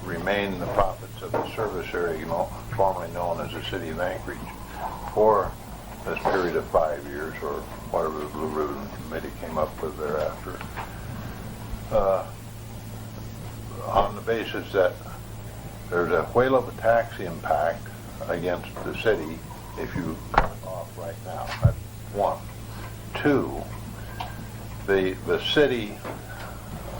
remain the profits of the service area, formerly known as the City of Anchorage, for this period of 5 years, or whatever the Blue Ribbon Committee came up with thereafter, on the basis that there's a whale of a tax impact against the city if you cut it off right now. That's one. Two, the city,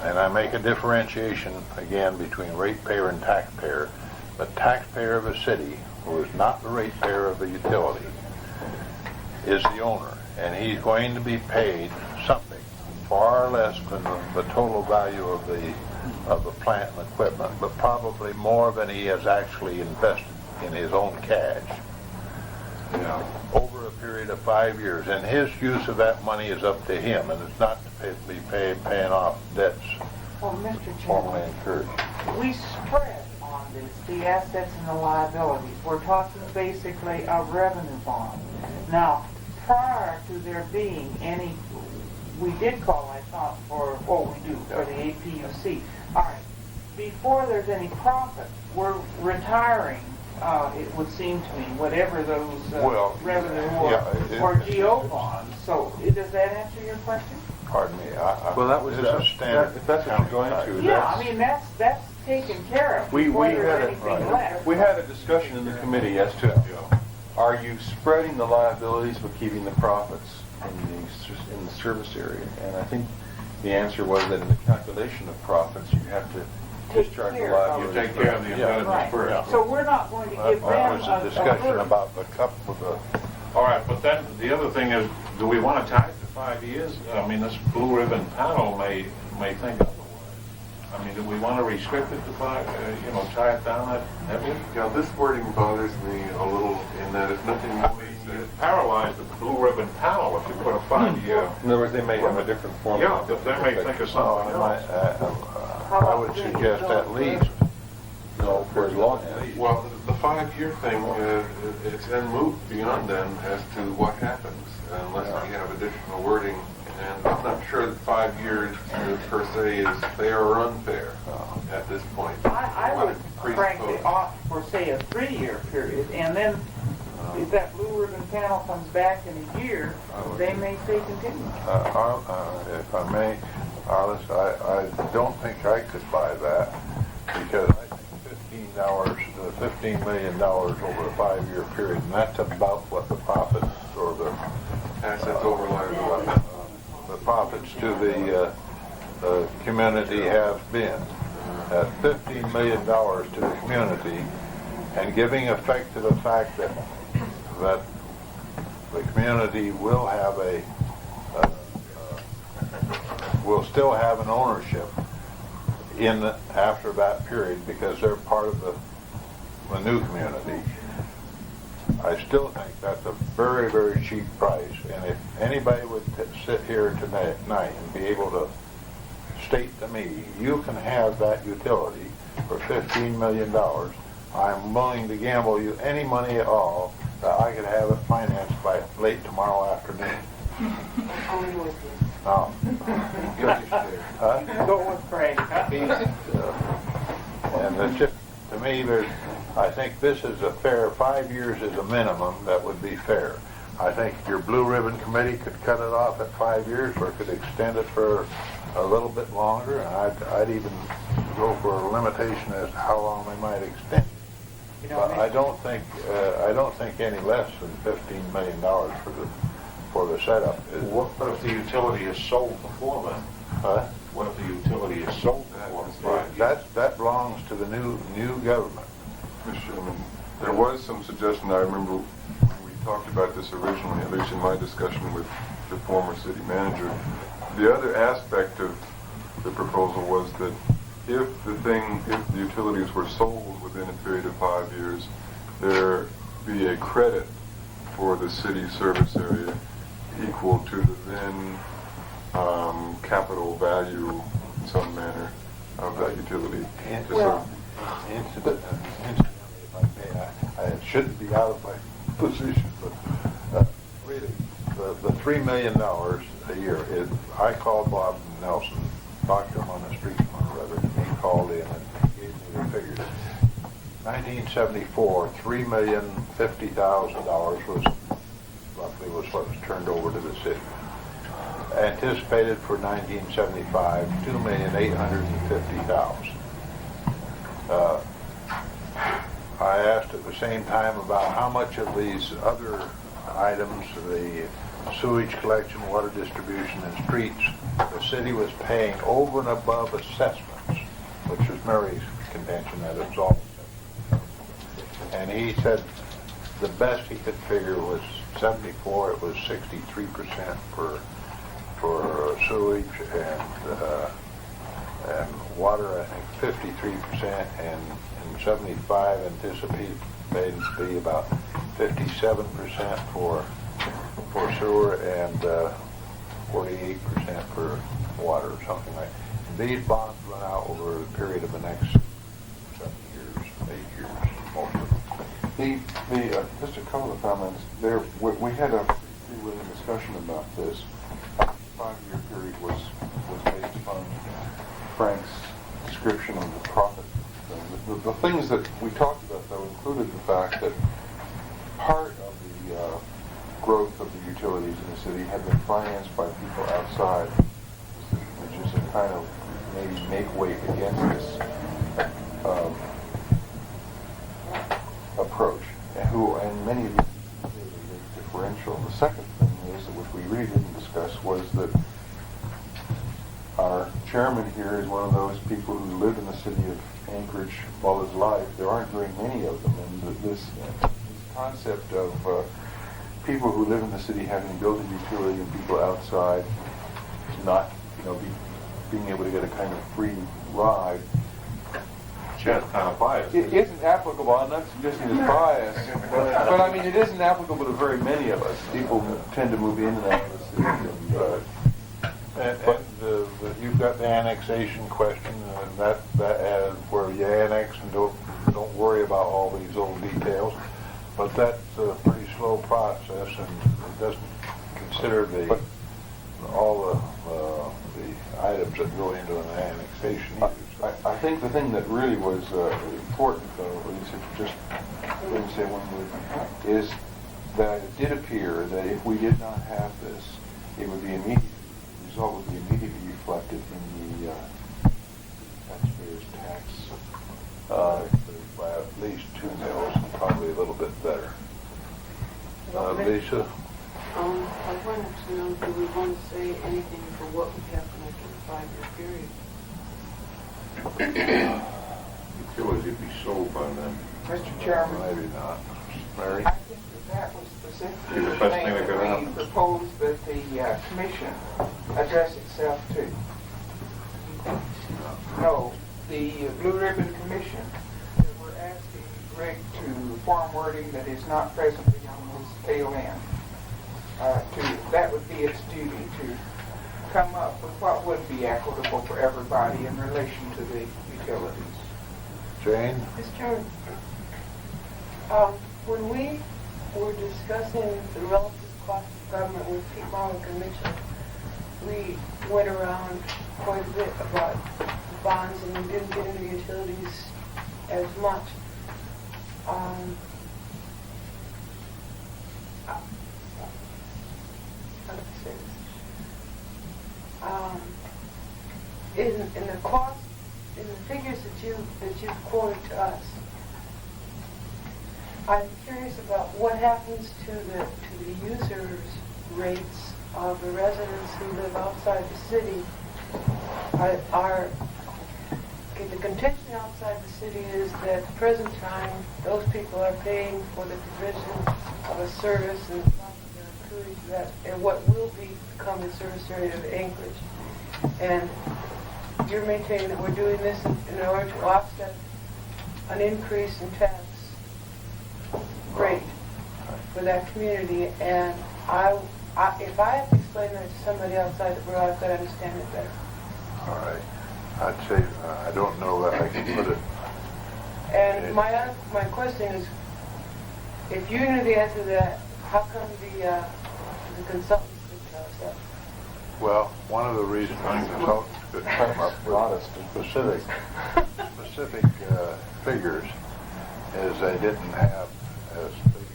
and I make a differentiation again between ratepayer and taxpayer. The taxpayer of a city, who is not the ratepayer of a utility, is the owner, and he's going to be paid something far less than the total value of the plant and equipment, but probably more than he has actually invested in his own cash over a period of 5 years. And his use of that money is up to him, and it's not to be paying off debts Well, Mr. formerly Chairman, incurred. we spread on this the assets and the liabilities. We're talking basically a revenue bond. Now, prior to there being any, we did call, I thought, for the APUC. All right. Before there's any profit, we're retiring, it would seem to me, whatever those revenue or GO bonds. So, does that answer your question? Pardon me. Well, that was this is standard. if that's what you're going to. Yeah, I mean, that's taken care of. We before there's had anything left. we had a discussion in the committee as to are you spreading the liabilities but keeping the profits in the service area? And I think the answer was that in the calculation of profits, you have to discharge the care liability. You take care of the indebtedness Right. first. So we're not going to give them That was a discussion burden. about the cup with the, All right, but then the other thing is, do we want to tie it to 5 years? I mean, this blue ribbon panel may think otherwise. I mean, do we want to restrict it to 5, tie it down that heavily? Yeah, this wording bothers me a little in that it's nothing more You paralyze the blue ribbon panel if you put a 5-year. In other words, they may have a different formula. Yeah, but they may think of something else. I would suggest at least, For as long as. Well, the 5-year thing, it's then moved beyond then as to what happens unless we have additional wording. And I'm not sure that 5 years per se is fair or unfair at this point. I would frankly Presuppose. opt for, say, a 3-year period, and then if that blue ribbon panel comes back in a year, they may say continue. if I may, Arliss, I don't think I could buy that because I think $15 million over a 5-year period, and that's about what the profits or the Assets over liability. the profits to the community have been. At $15 million to the community, and giving effect to the fact that the community will have will still have an ownership after that period because they're part of the new community. I still think that's a very, very cheap price, and if anybody would sit here tonight and be able to state to me, you can have that utility for $15 million, I'm willing to gamble you any money at all that I could have it financed by late tomorrow afternoon. Now, Go with Frank. and it's just, to me, I think this is a fair, 5 years is a minimum that would be fair. I think your blue ribbon committee could cut it off at 5 years or could extend it for a little bit longer, and I'd even go for a limitation as to how long they might extend it. But I don't think any less than $15 million for the setup. What if the utility is sold before then? What if the utility is sold before 5 years? That belongs to the new government. Mr. Chairman, there was some suggestion, I remember when we talked about this originally, at least in my discussion with the former city manager. The other aspect of the proposal was that if the utilities were sold within a period of 5 years, there be a credit for the city service area equal to the then capital value in some manner of that utility. Incidentally, if I may, I shouldn't be out of my position, but really, the $3 million a year is, I called Bob Nelson, talked to him on the street, and he called in and gave me the figures. 1974, $3,050,000 was roughly what was turned over to the city. Anticipated for 1975, $2,850,000. I asked at the same time about how much of these other items, the sewage collection, water distribution, and streets, the city was paying over and above assessments, which is Mary's contention that it's all assessments. And he said the best he could figure was 74, it was 63% for sewage and water, I think 53%, and in 75 anticipated to be about 57% for sewer and 48% for water, or something like that. These bonds run out over the period of the next 7 years, 8 years, most of them. Just a couple of comments. We had a pretty willing discussion about this. The 5-year period was based upon Frank's description of the profit. The things that we talked about, though, included the fact that part of the growth of the utilities in the city had been financed by people outside, which is a kind of maybe make-weight against this approach, and many of these are differential. The second thing is, which we really didn't discuss, was that our chairman here is one of those people who lived in the city of Anchorage all his life. There aren't very many of them, and this concept of people who live in the city having built a utility and people outside not, being able to get a kind of free ride. That's kind of biased. It isn't applicable. I'm not suggesting it's biased, but I mean it isn't applicable to very many of us. People tend to move in and out of the city. And you've got the annexation question, and that where you annex and don't worry about all these little details. But that's a pretty slow process, and it doesn't consider all the items that go into an annexation either. I think the thing that really was important, though, at least if you just let me say one word, is that it did appear that if we did not have this, it would be the result would be immediately reflected in the taxpayers' tax By at least 2 mills, and probably a little bit better. Lisa? I wanted to know, do we want to say anything for what would happen after the 5-year period? Utilities would be sold by then. Mr. Chairman, Maybe not. Mary? I think that was specifically Be the the best thing thing that could that happen. we proposed that the commission address itself to. No, the Blue Ribbon Commission, that we're asking Greg to form wording that is not presently on this tail end. That would be its duty to come up with what would be equitable for everybody in relation to the utilities. Jane? Mr. Chairman, when we were discussing the relative cost of government with Pete Marwick and Mitchell, we went around quite a bit about bonds and we didn't get into utilities as much. How do I say this? In the cost, in the figures that you've quoted to us, I'm curious about what happens to the users' rates of the residents who live outside the city. The contention outside the city is that at the present time, those people are paying for the provision of a service and accruing to that, and what will become the service area of Anchorage. And you're maintaining that we're doing this in order to offset an increase in tax rate for that community. And if I have to explain that to somebody outside the borough, I've got to understand it better. All right. I'd say, I don't know that I can put it. And my question is, if you knew the answer to that, how come the consultants didn't tell us that? Well, one of the reasons the consultants could come up with specific figures is they didn't have as big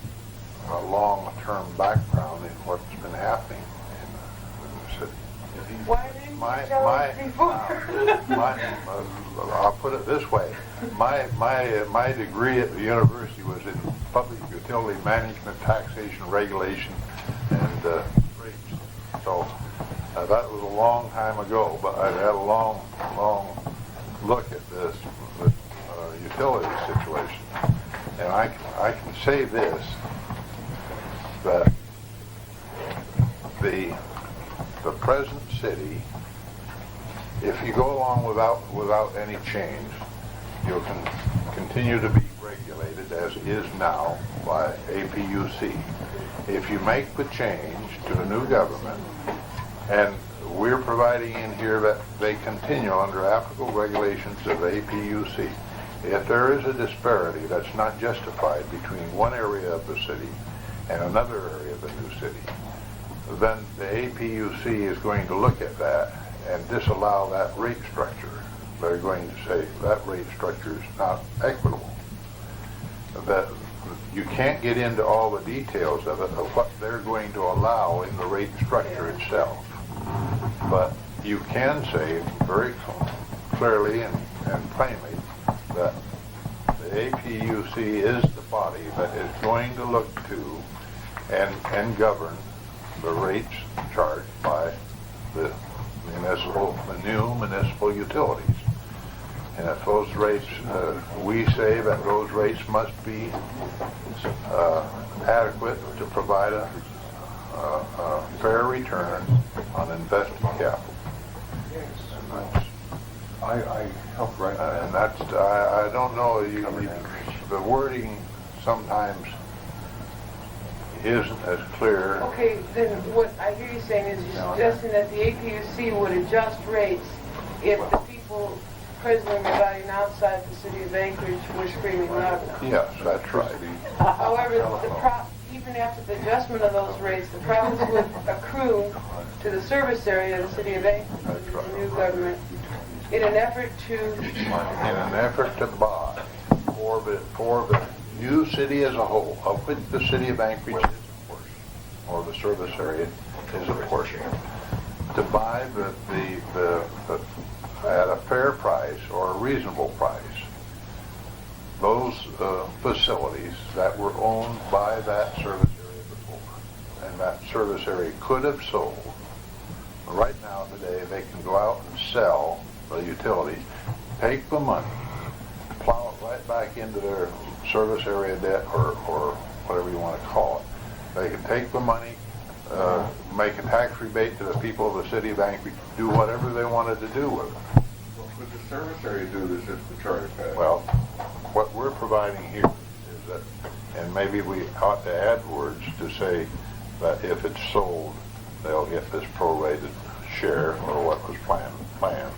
a long-term background in what's been happening in the city. Why didn't you tell us before? I'll put it this way. My degree at the university was in public utility management, taxation, regulation, and rates. So that was a long time ago, but I've had a long look at this utility situation. And I can say this, that the present city, if you go along without any change, you'll continue to be regulated as is now by APUC. If you make the change to a new government, and we're providing in here that they continue under applicable regulations of APUC, if there is a disparity that's not justified between one area of the city and another area of the new city, then the APUC is going to look at that and disallow that rate structure. They're going to say that rate structure is not equitable. That you can't get into all the details of it, of what they're going to allow in the rate structure itself. But you can say very clearly and plainly that the APUC is the body that is going to look to and govern the rates charged by the the new municipal utilities. And if those rates, we say that those rates must be adequate to provide a fair return on invested capital. And that's, I helped write that. and that's, I don't know, the wording sometimes isn't as clear. Okay, then what I hear you saying is you're suggesting that the APUC would adjust rates if the people presently residing outside the city of Anchorage were screaming loud enough. Yes, that's right. However, even after the adjustment of those rates, the profits would accrue to the service area of the city of Anchorage, the new government, in an effort to buy for the new city as a whole, of which the city of Anchorage is a portion, or the service area is a portion, to buy the at a fair price or a reasonable price those facilities that were owned by that service area before, and that service area could have sold. Right now, today, they can go out and sell the utilities, take the money, plow it right back into their service area debt, or whatever you want to call it. They can take the money, make a tax rebate to the people of the city of Anchorage, do whatever they wanted to do with it. Would the service area do this if the charter passed? Well, what we're providing here is that, and maybe we ought to add words to say that if it's sold, they'll get this prorated share, or what was planned.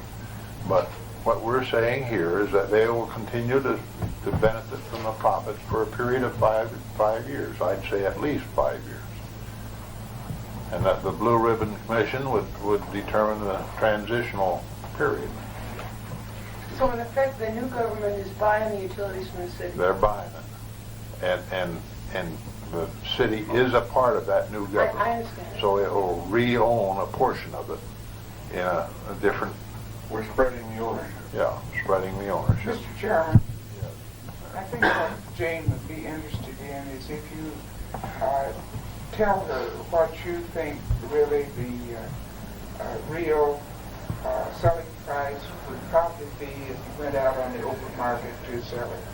But what we're saying here is that they will continue to benefit from the profits for a period of five years. I'd say at least 5 years. And that the Blue Ribbon Commission would determine the transitional period. So in effect, the new government is buying the utilities from the city. They're buying it. And the city is a part of that new government. I understand. So it will re-own a portion of it in a different, We're spreading the ownership. spreading the ownership. Mr. Chairman, I think what Jane would be interested in is if you tell her what you think really the real selling price would probably be if you went out on the open market to sell it.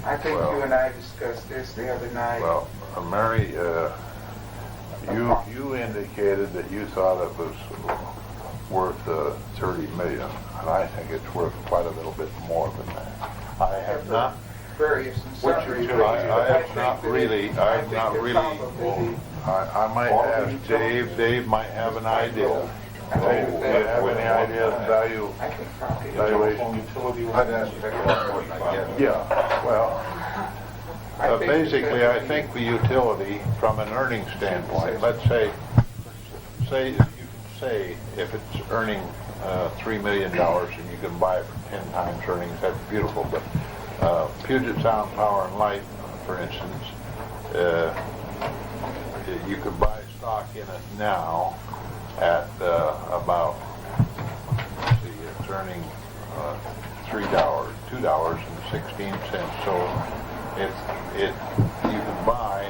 I think you and I discussed this the other night. Well, Mary, you indicated that you thought it was worth $30 million, and I think it's worth quite a little bit more than that. I have not. Various and sundry reasons. I might ask Dave. Dave might have an idea. Dave, do you have any idea of value? I think probably. Valuation? I'd ask you that question. Yeah, well, basically, I think the utility, from an earnings standpoint, let's say you can say if it's earning $3 million and you can buy it for 10 times earnings, that's beautiful. But Puget Sound Power and Light, for instance, you could buy stock in it now at about, let's see, it's earning $2.16. So you can buy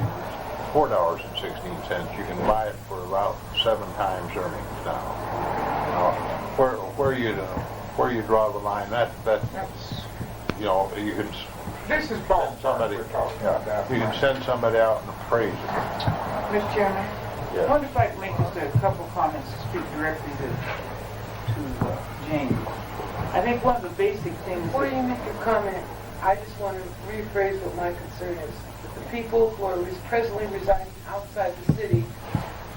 $4.16. You can buy it for about 7 times earnings now. Where you draw the line, that's you know, you can. This is both somebody. we're talking about. You can send somebody out and appraise it. Mr. Chairman, Yes. I wonder if I could make just a couple of comments to speak directly to Jane. I think one of the basic things... Before you make your comment, I just want to rephrase what my concern is. That the people who are presently residing outside the city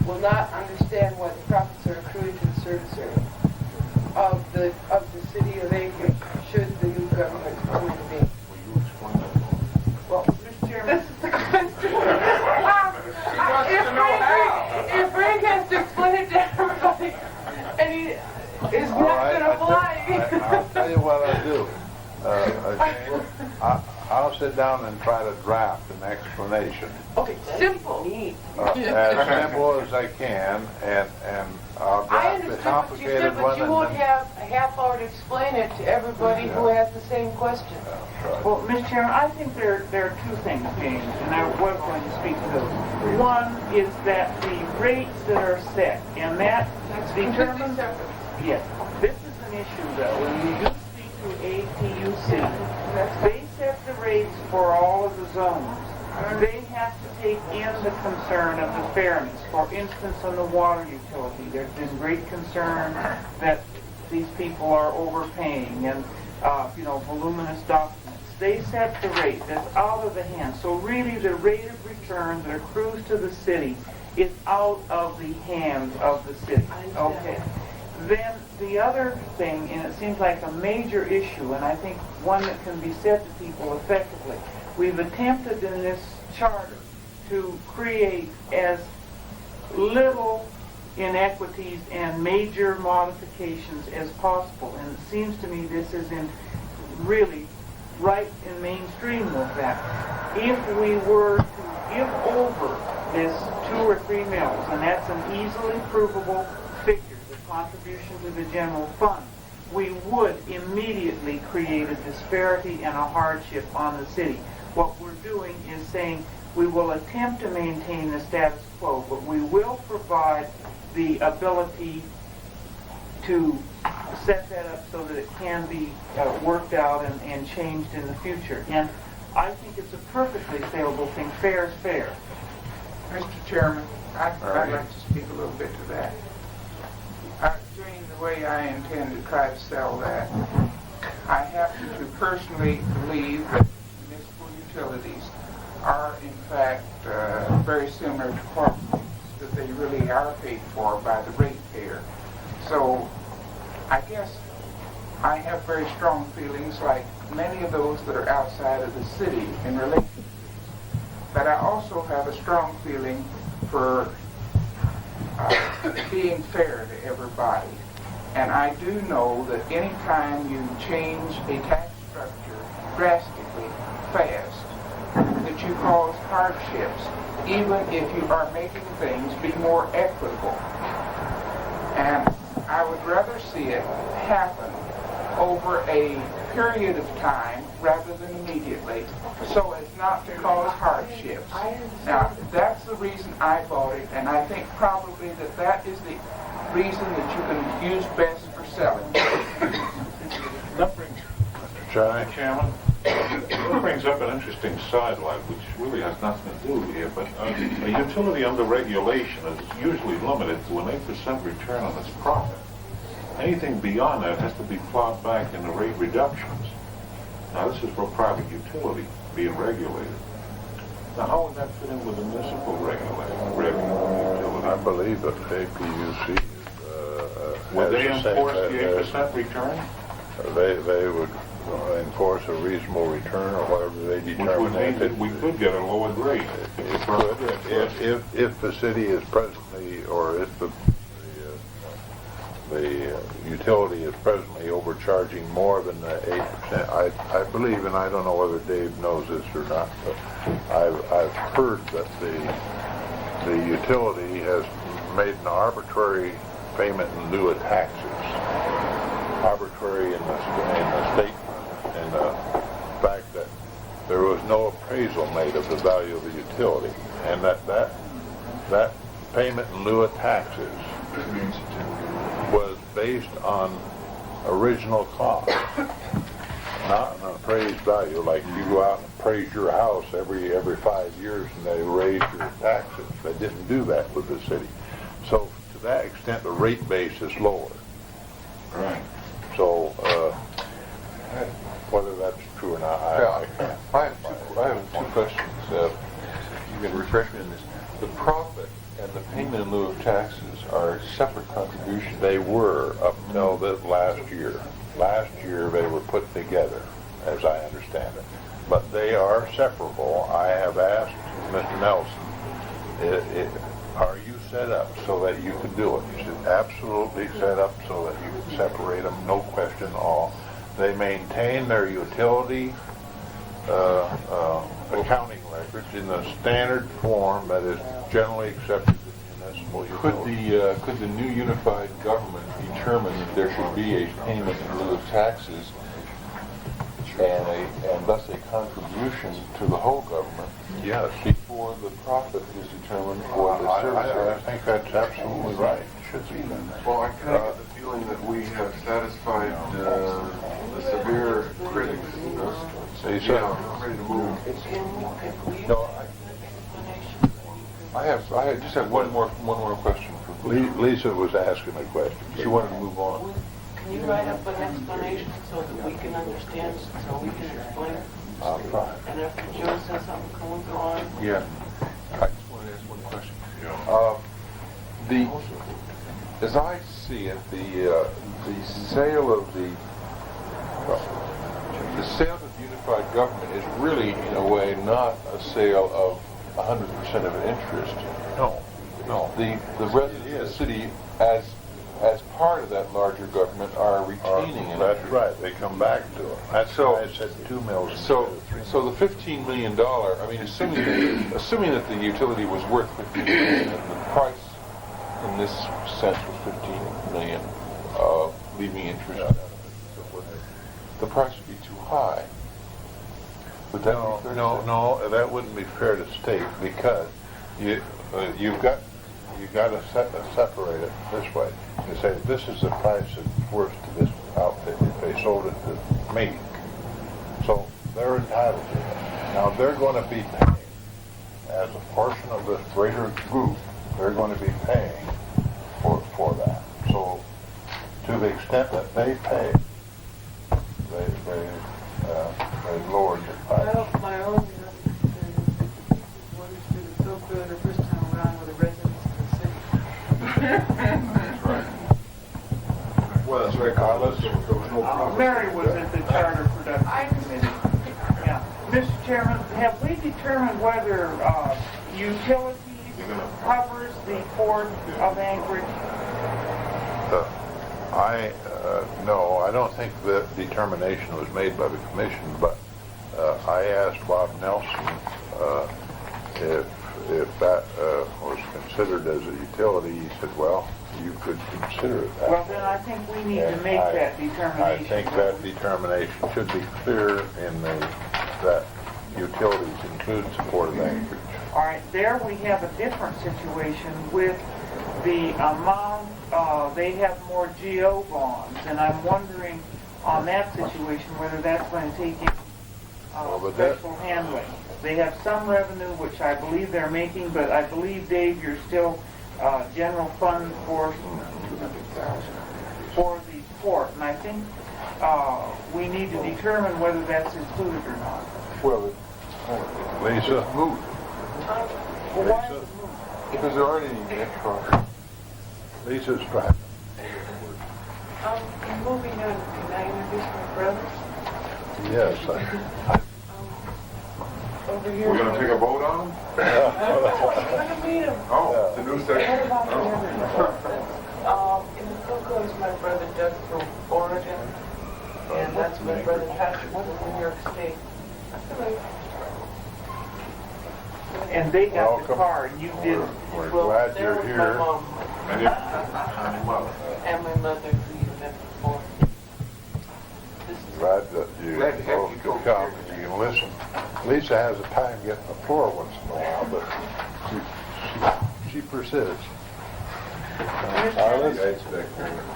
will not understand why the profits are accruing to the service area of the city of Anchorage, should the new government come into being. Well, Mr. Chairman... This is the question. If Frank has to explain it to everybody, and he is not going to fly. I'll tell you what I'll do. Jane, I'll sit down and try to draft an explanation. Okay, simple. As simple as I can, and I'll I draft a understood what you complicated said, but one. you won't have a half hour to explain it to everybody who has the same question. Well, Mr. Chairman, I think there are two things, James, and I was going to speak to those. One is that the rates that are set, and that Completely determines... separate. Yes, this is an issue though. When you do speak to APUC, they set the rates for all of the zones. They have to take in the concern of the fairness. For instance, on the water utility, there's been great concern that these people are overpaying and, voluminous documents. They set the rate that's out of the hand. So really the rate of return that accrues to the city is out of the hands of the city. Okay. Then the other thing, and it seems like a major issue, and I think one that can be said to people effectively, we've attempted in this charter to create as little inequities and major modifications as possible. And it seems to me this is really right in mainstream with that. If we were to give over this 2 or 3 mills, and that's an easily provable figure, the contribution to the general fund, we would immediately create a disparity and a hardship on the city. What we're doing is saying we will attempt to maintain the status quo, but we will provide the ability to set that up so that it can be worked out and changed in the future. And I think it's a perfectly saleable thing. Fair is fair. Mr. Chairman, I'd like to speak a little bit to that. Doing the way I intend to try to sell that, I happen to personally believe that municipal utilities are in fact very similar to corporations, that they really are paid for by the ratepayer. So I guess I have very strong feelings, like many of those that are outside of the city, in relation to this. But I also have a strong feeling for being fair to everybody. And I do know that any time you change a tax structure drastically fast, that you cause hardships, even if you are making things be more equitable. And I would rather see it happen over a period of time rather than immediately, so as not to cause hardships. Now, that's the reason I bought it, and I think probably that is the reason that you can use best for selling. That brings, Mr. Chairman, that brings up an interesting sidelight, which really has nothing to do here, but a utility under regulation is usually limited to an 8% return on its profit. Anything beyond that has to be plowed back into rate reductions. Now, this is for a private utility being regulated. Now, how would that fit in with the municipal revenue utility? I believe that APUC would they enforce the 8% return? They would enforce a reasonable return or whatever they determine. Which would mean that we could get a lowered rate. If the city is presently, or if the utility is presently overcharging more than the 8%, I believe, and I don't know whether Dave knows this or not, but I've heard that the utility has made an arbitrary payment in lieu of taxes. Arbitrary in the statement, and the fact that there was no appraisal made of the value of the utility, and that payment in lieu of taxes was based on original cost, not an appraised value. Like you go out and appraise your house every 5 years and they raise your taxes. They didn't do that with the city. So to that extent, the rate base is lower. Right. So whether that's true or not, I can't. I have two questions. You can refresh me on this. The profit and the payment in lieu of taxes are separate contributions. They were up until last year. Last year they were put together, as I understand it. But they are separable. I have asked Mr. Nelson, are you set up so that you can do it? He said, absolutely set up so that you can separate them, no question at all. They maintain their utility accounting records in the standard form that is generally accepted in municipal utilities. Could the new unified government determine that there should be a payment in lieu of taxes and thus a contribution to the whole government. Yes. Before the profit is determined for the service I area. think that's absolutely right. It should be done. Well, I kind of get the feeling that we have satisfied the severe critics. Lisa? Yeah, I'm ready to move. No, I just have one more question for Lisa was asking a question. She wanted to move on. Can you write up an explanation so that we can understand, so we can explain it? I'll try. And after Joe says something, can we go on? Yeah. I just want to ask one question. As I see it, the sale of the sale of unified government is really, in a way, not a sale of 100% of interest. No. The residents of the city, as part of that larger government, are retaining it. That's right. They come back to it. That's why I said 2 mills. So the $15 million, I mean, assuming that the utility was worth $15 million, and the price in this sense was $15 million, leaving interest out of it, so forth, the price would be too high. Would that be fair to say? No, that wouldn't be fair to state, because you've got to separate it this way. You say, this is the price it's worth to this outfit if they sold it to me. So they're entitled to it. Now they're going to be paying, as a portion of this greater group, they're going to be paying for that. So to the extent that they pay, they lowered the price. Well, my own understood it so good the first time around with the residents of the city. That's right. Well, that's right, Carlos. There was no problem. Mary was at the Charter Production Committee. Yeah. Mr. Chairman, have we determined whether utilities covers the Port of Anchorage? No, I don't think that determination was made by the commission, but I asked Bob Nelson if that was considered as a utility. He said, well, you could consider it that. Well, then I think we need to make that determination. I think that determination should be clear in that utilities include support of Anchorage. All right, there we have a different situation with the amount, they have more GO bonds, and I'm wondering on that situation whether that's going to take in special handling. They have some revenue, which I believe they're making, but I believe, Dave, you're still general fund for the port, and I think we need to determine whether that's included or not. Well, Lisa? Move. Well, why is it moved? Because there aren't any extra. Lisa's driving. Moving on, can I introduce my brother? Yes. Over here. We're going to take a vote on them? I'm going to meet him. Oh, the new What section? about the other? In the Cocoa is my brother Doug from Oregon, and that's my brother Patrick from New York State. And they got the Welcome. car, and you didn't. We're Well, glad there you're was my here. mom and my mother who you met before. This is Glad that you Glad to have both you could both come here. and you can listen. Lisa has a time getting the floor once in a while, but she persists.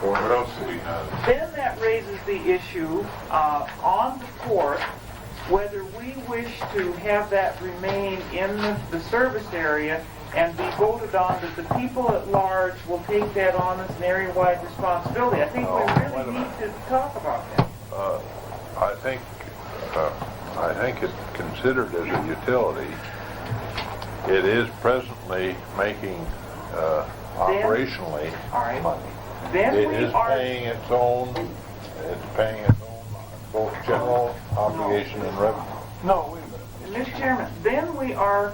What else do we have? Then that raises the issue on the port, whether we wish to have that remain in the service area and be voted on, that the people at large will take that on as an area-wide responsibility. I think we really need to talk about that. I think it's considered as a utility. It is presently making operationally All right. money. Then It we is are. paying its own both general obligation and revenue. No, wait a minute. Mr. Chairman, then we are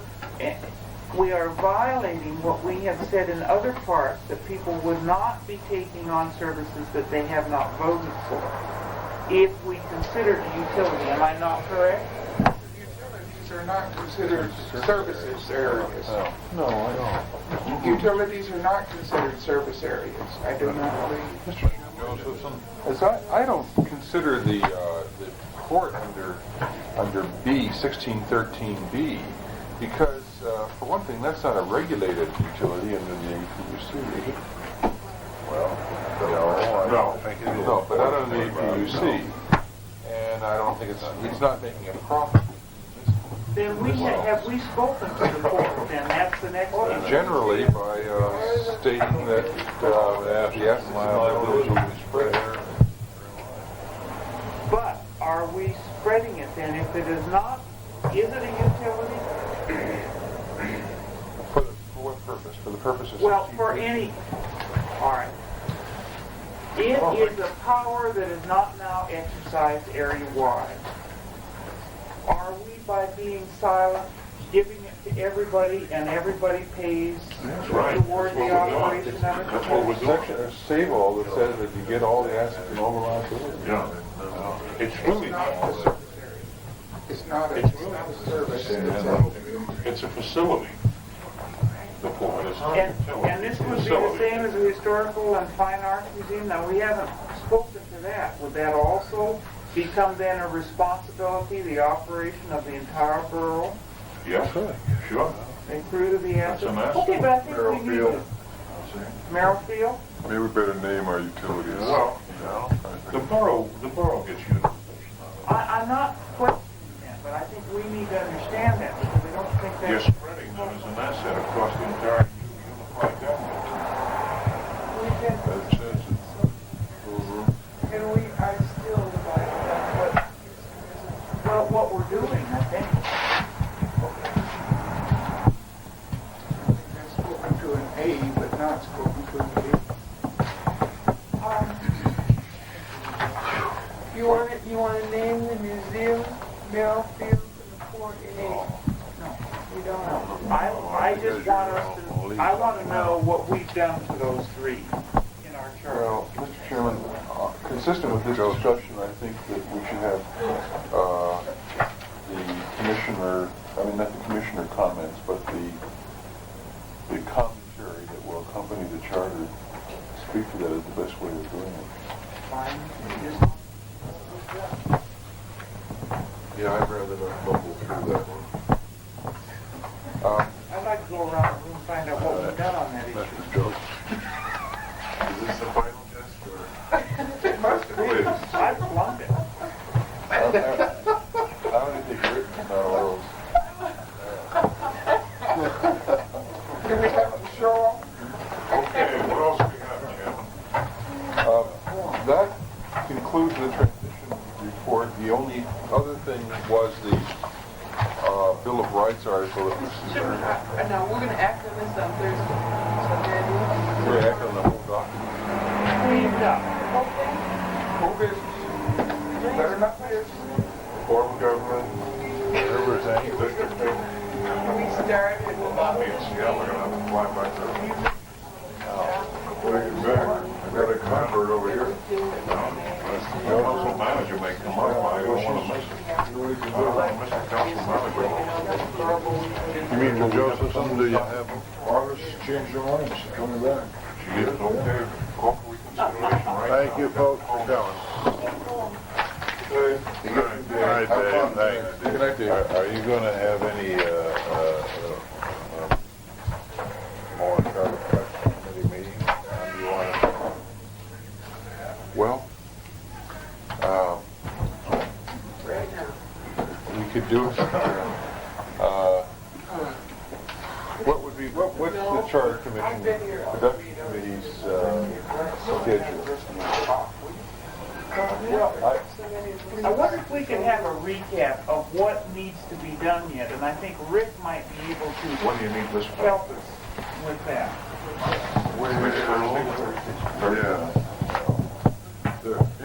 violating what we have said in other parts, that people would not be taking on services that they have not voted for, if we consider it a utility. Am I not correct? Utilities are not considered services areas. No, I don't. Utilities are not considered service areas. I do not believe. Josephson? As I don't consider the court under B, 1613B, because for one thing, that's not a regulated utility under the APUC, is it? Well, no, I don't think it is. No, but not under the APUC, and I don't think it's not making a profit. Then have we spoken to the court, then that's the next thing. Generally, by stating that the asset liability will be spread. But are we spreading it then? If it is not, is it a utility? For what purpose? For the purpose of... Well, for any, all right. It is a power that is not now exercised area-wide. Are we, by being silent, giving it to everybody and everybody pays toward the operation of it? That's what was section of Sable that says that you get all the assets and override. Yeah. It's really not. It's not a service. It's a facility. And this would be the same as the Historical and Fine Arts Museum? Now, we haven't spoken to that. Would that also become then a responsibility, the operation of the entire borough? Yeah, sure. Including the That's assets? a mess. Okay, but I think we need to. Merrifield? Maybe we better name our utilities. Well, the borough gets you. I'm not questioning that, but I think we need to understand that because I don't think You're that's... spreading them as an asset across the entire unified government. That says it. And I still like Well, what we're doing, I think. I've spoken to an A, but not spoken to an B. You want to name the museum, Merrifield, and the court in A? No, We don't know. I just want us to, I want to know what we've done to those three in our chart. Well, Mr. Chairman, consistent with this discussion, I think that we should have the commissioner, I mean, not the commissioner comments, but the commentary that will accompany the charter speak to that as the best way of doing it. Fine. Yeah, I'd rather not mumble through that one. I'd like to go around the room and find out what we've done on that issue. Mr. Jones. Is this the final test or? It must have been. I flunked it. I only think written about Do we have to show them? Okay, what else do we have, Chairman? That concludes the transition report. The only other thing was the Bill of Rights article that was... No, we're going to act on this on Thursday. So then We're acting on the whole document. Cleaned up. No business. Better not business. Form of government, Rivers and district, we started. obvious, yeah, we're gonna have to fly back there. Welcome back. I got a convert over here. Council manager may come up, I don't wanna miss it. I don't wanna miss the council manager. You mean the Josephson, do you have? August changed their minds, coming back. She is okay, call for reconsideration, right? Thank you, folks, for coming. All right, Dave, thanks. Good night, Dave. Are you going to have any more charter question committee meeting? Do you want to? Well, we could do it. What would be, what's the charter commission, production committee's schedule? I wonder if we could have a recap of what needs to be done yet, and I think Rick might be able to When do you need this? help us with that. Yeah.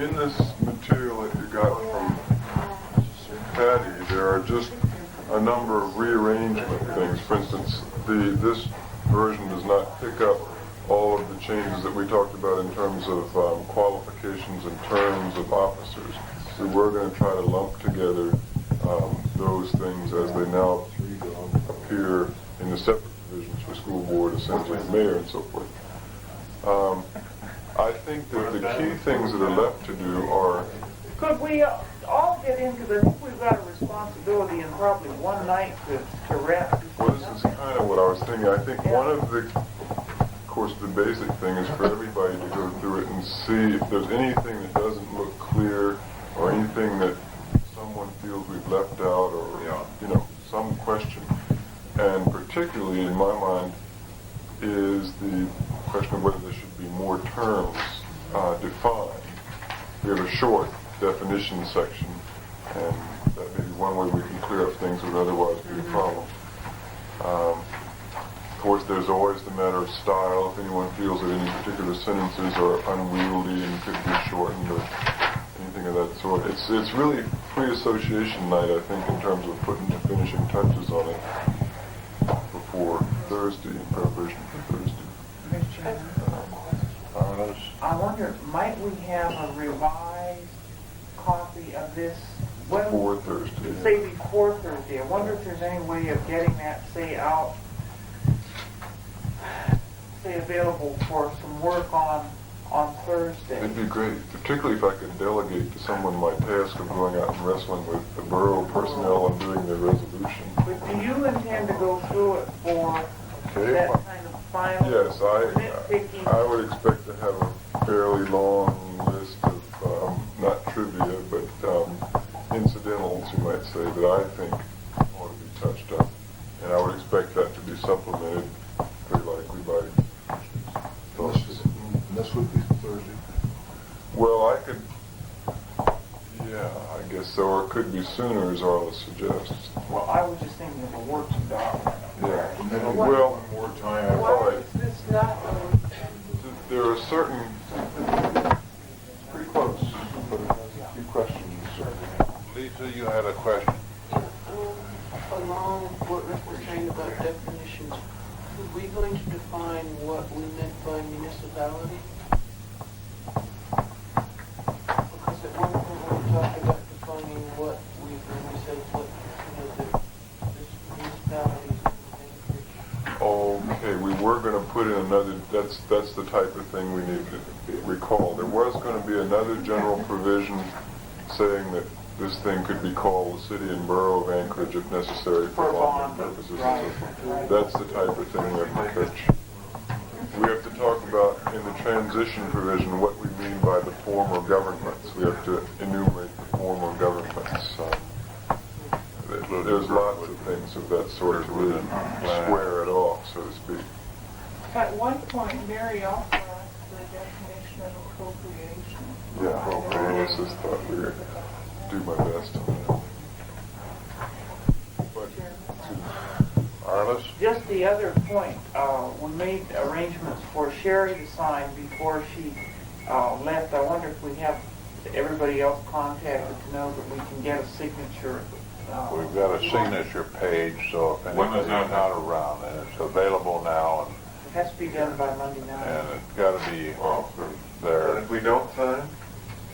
In this material that you got from Patty, there are just a number of rearrangement things. For instance, this version does not pick up all of the changes that we talked about in terms of qualifications and terms of officers. So we're going to try to lump together those things as they now appear in the separate divisions for school board, assembly, and mayor, and so forth. I I think that the key things that are left to do are, Could we all get in, because I think we've got a responsibility in probably one night to wrap this well, thing this up. is kind of what I was thinking. I think one of the, of course, the basic thing is for everybody to go through it and see if there's anything that doesn't look clear or anything that someone feels we've left out or, you know, some question. And particularly in my mind is the question of whether there should be more terms defined. We have a short definition section, and that may be one way we can clear up things that would otherwise be a problem. Of course, there's always the matter of style. If anyone feels that any particular sentences are unwieldy and could be shortened or anything of that sort. It's really pre-association night, I think, in terms of putting the finishing touches on it before Thursday, in preparation for Thursday. I wonder, might we have a revised copy of this? Before Thursday. Say before Thursday. I wonder if there's any way of getting that, say, out, say, available for some work on Thursday. It'd be great, particularly if I could delegate to someone my task of going out and wrestling with the borough personnel and doing their resolution. But do you intend to go through it for that kind of final Yes, nitpicking? I would expect to have a fairly long list of, not trivia, but incidentals, you might say, that I think ought to be touched up. And I would expect that to be supplemented very likely by This would be Thursday. well, I could, yeah, I guess so, or it could be sooner, as Arla suggests. Well, I was just thinking of a working document. Yeah. Well, One more time. all Why right. is this not, There are certain, Pretty close, but it has a few questions. Lisa, you had a question? along what Rick was saying about definitions, are we going to define what we meant by municipality? Because at one point when we talked about defining what we said what, this municipalities in Anchorage. okay, we were going to put in another, that's the type of thing we need to recall. There was going to be another general provision saying that this thing could be called the city and borough of Anchorage if necessary for bond purposes. Right. So that's the type of thing we have to catch. We have to talk about, in the transition provision, what we mean by the form of governments. We have to enumerate the form of governments. There's lots of things of that sort to really square it off, so to speak. At one point, Mary authorized the definition of appropriation. Yeah, I just thought we were do my best on that. But Arliss? Just the other point, we made arrangements for Sherry to sign before she left. I wonder if we have everybody else contacted to know that we can get a signature. We've got a signature page, so if anybody's not around, and it's available now, It has to be done by Monday night. and it's got to be there. If we don't sign?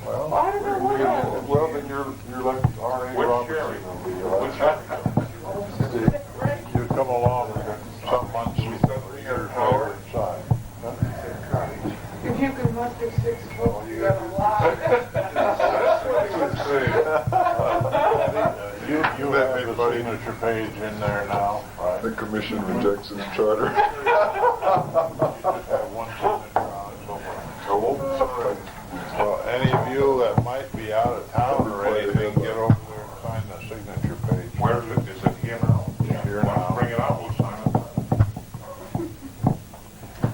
Well, I don't know what happens. Well, then you're like R.A. Robertson will be elected. You come along some months years later and sign. If you can muster 6 votes, you got a lot. You have the signature page in there now, right? the commission rejects its charter. Just have one signature on it somewhere. Well, any of you that might be out of town or anything, get over there and sign the signature page. Where's it? Is it here now? It's here now. Bring it out, we'll sign it.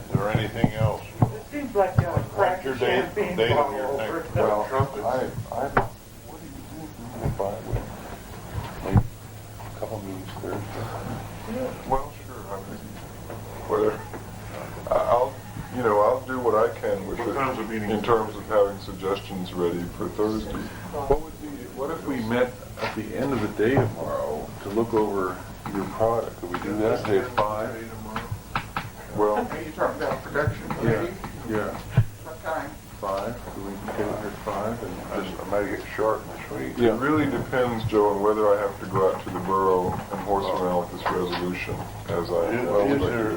Is there anything else? It seems like a crack your of date- champagne date of bottle your over next- it. Well, what do you do if I would make a couple meetings Thursday? Well, sure, I mean, whether, I'll do what I can with What time's the it meeting? in terms of having suggestions ready for Thursday. What if we met at the end of the day tomorrow to look over your product? Could we do that, say at 5? Well, Are you talking about production? Yeah. What time? 5? Could we get here at 5? And Just make it short and sweet. it really depends, Joe, on whether I have to go out to the borough and horse around with this resolution as I Is well there,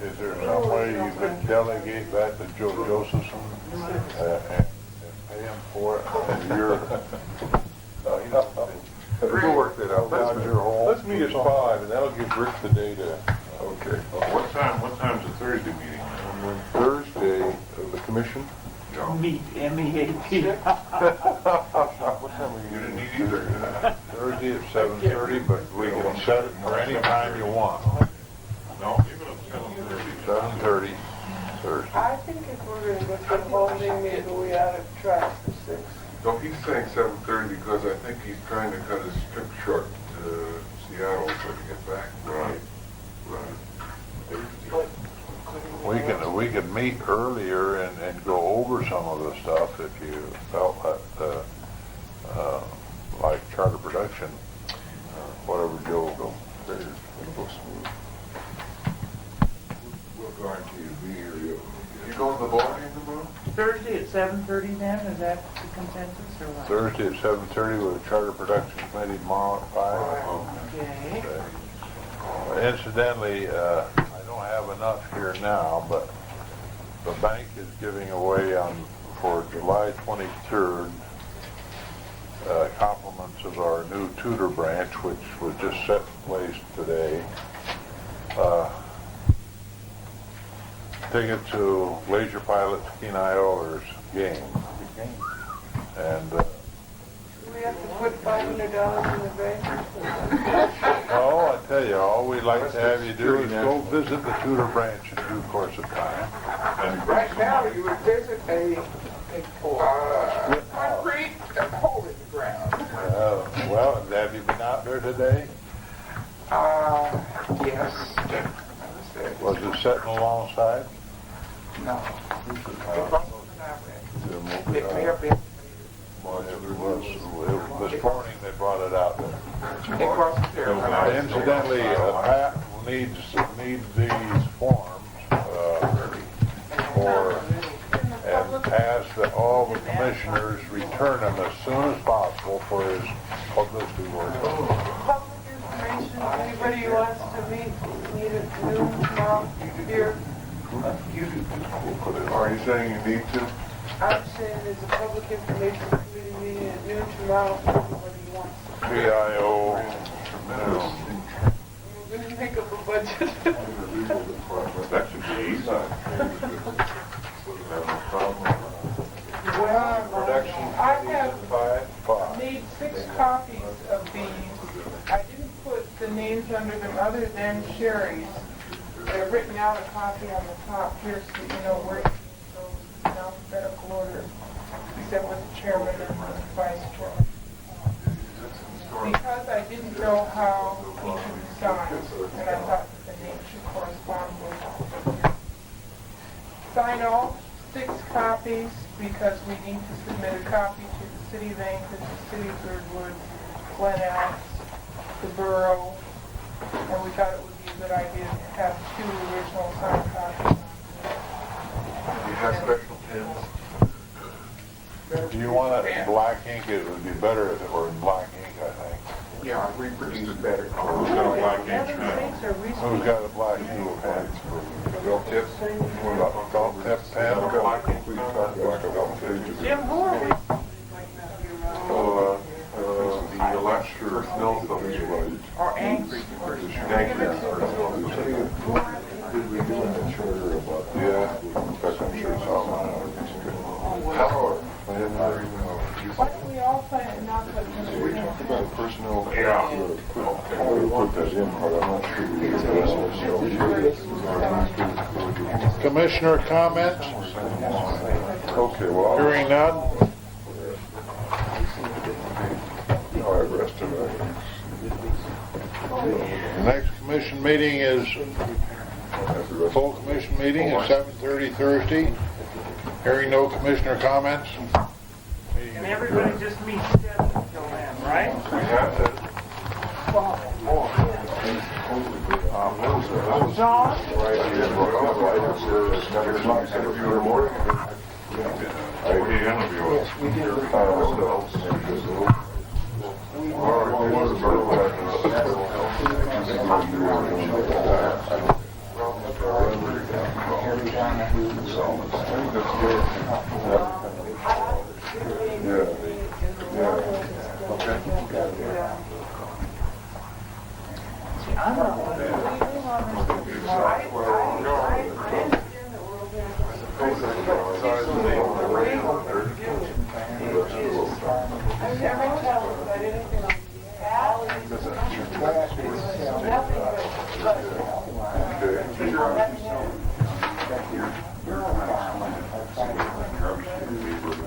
Is there some way you could delegate that to Joe Josephson and pay him for it? And you're, We'll work that out. Let's meet at 5, and that'll give Rick the data. Okay. What's the Thursday meeting? Thursday, the commission? Meet, M-E-A-T. What time are you? You didn't need either. Thursday at 7:30, but we can set it for any time you want. No, even at 7:30, Thursday. I think if we're going to get the whole thing, maybe we ought to try for 6. No, he's saying 7:30 because I think he's trying to cut his trip short to Seattle so he can get back. Right. We can meet earlier and go over some of the stuff if you felt that, like charter production, whatever Joe will figure. We'll guarantee you to be here. You going to the ball game tomorrow? Thursday at 7:30 then, is that the consensus or what? Thursday at 7:30 with a charter production committee tomorrow at 5. Okay. Incidentally, I don't have enough here now, but the bank is giving away for July 23rd compliments of our new tutor branch, which was just set in place today. Ticket to Leisure Pilots Kenai Oilers game. And Do we have to put $500 in the bank? oh, I tell you, all we'd like to have you do is go visit the tutor branch in due course of time. Right now, you would visit a concrete hole in the ground. Well, have you been out there today? Yes. Was it sitting alongside? No. It may have been. It was this morning they brought it out there. It wasn't there. Incidentally, Pat needs these forms and ask that all the commissioners return them as soon as possible for his publicity work. Public information, anybody who wants to meet at noon tomorrow here? Are you saying you need to? I'm saying there's a public information committee meeting at noon tomorrow for everybody who wants to. PIO. We're going to make up a budget. That should be easy. Well, I have made 6 copies of these. I didn't put the names under them other than Sherry's. I've written out a copy on the top here so you know where to use those in alphabetical order, except with the chairman and the vice chairman. Because I didn't know how he should be signed, and I thought that the name should correspond with. Sign all 6 copies because we need to submit a copy to the City of Anchorage, the City of Birdwood, Glen Alps, the borough, and we thought it would be a good idea to have 2 original signed copies. You have special pens? Do you want it in black ink? It would be better if it were in black ink, I think. Yeah, reproduce it better. Who's got a black ink pen? Belt tips? Belt tip pen? Jim, who are we? The lecture Nelson. Or angry? Yeah, in fact, I'm sure it's all. Why don't we all sign it and not put it in We the talked about personnel. Yeah. Put that in, but I'm not sure. Commissioner comments? Okay, well, Hearing none? I've rested. The next commission meeting is, full commission meeting at 7:30 Thursday. Hearing no commissioner comments? And everybody just meets steady until then, right? We have to. John? Harry Donahue, I'm not one of Okay.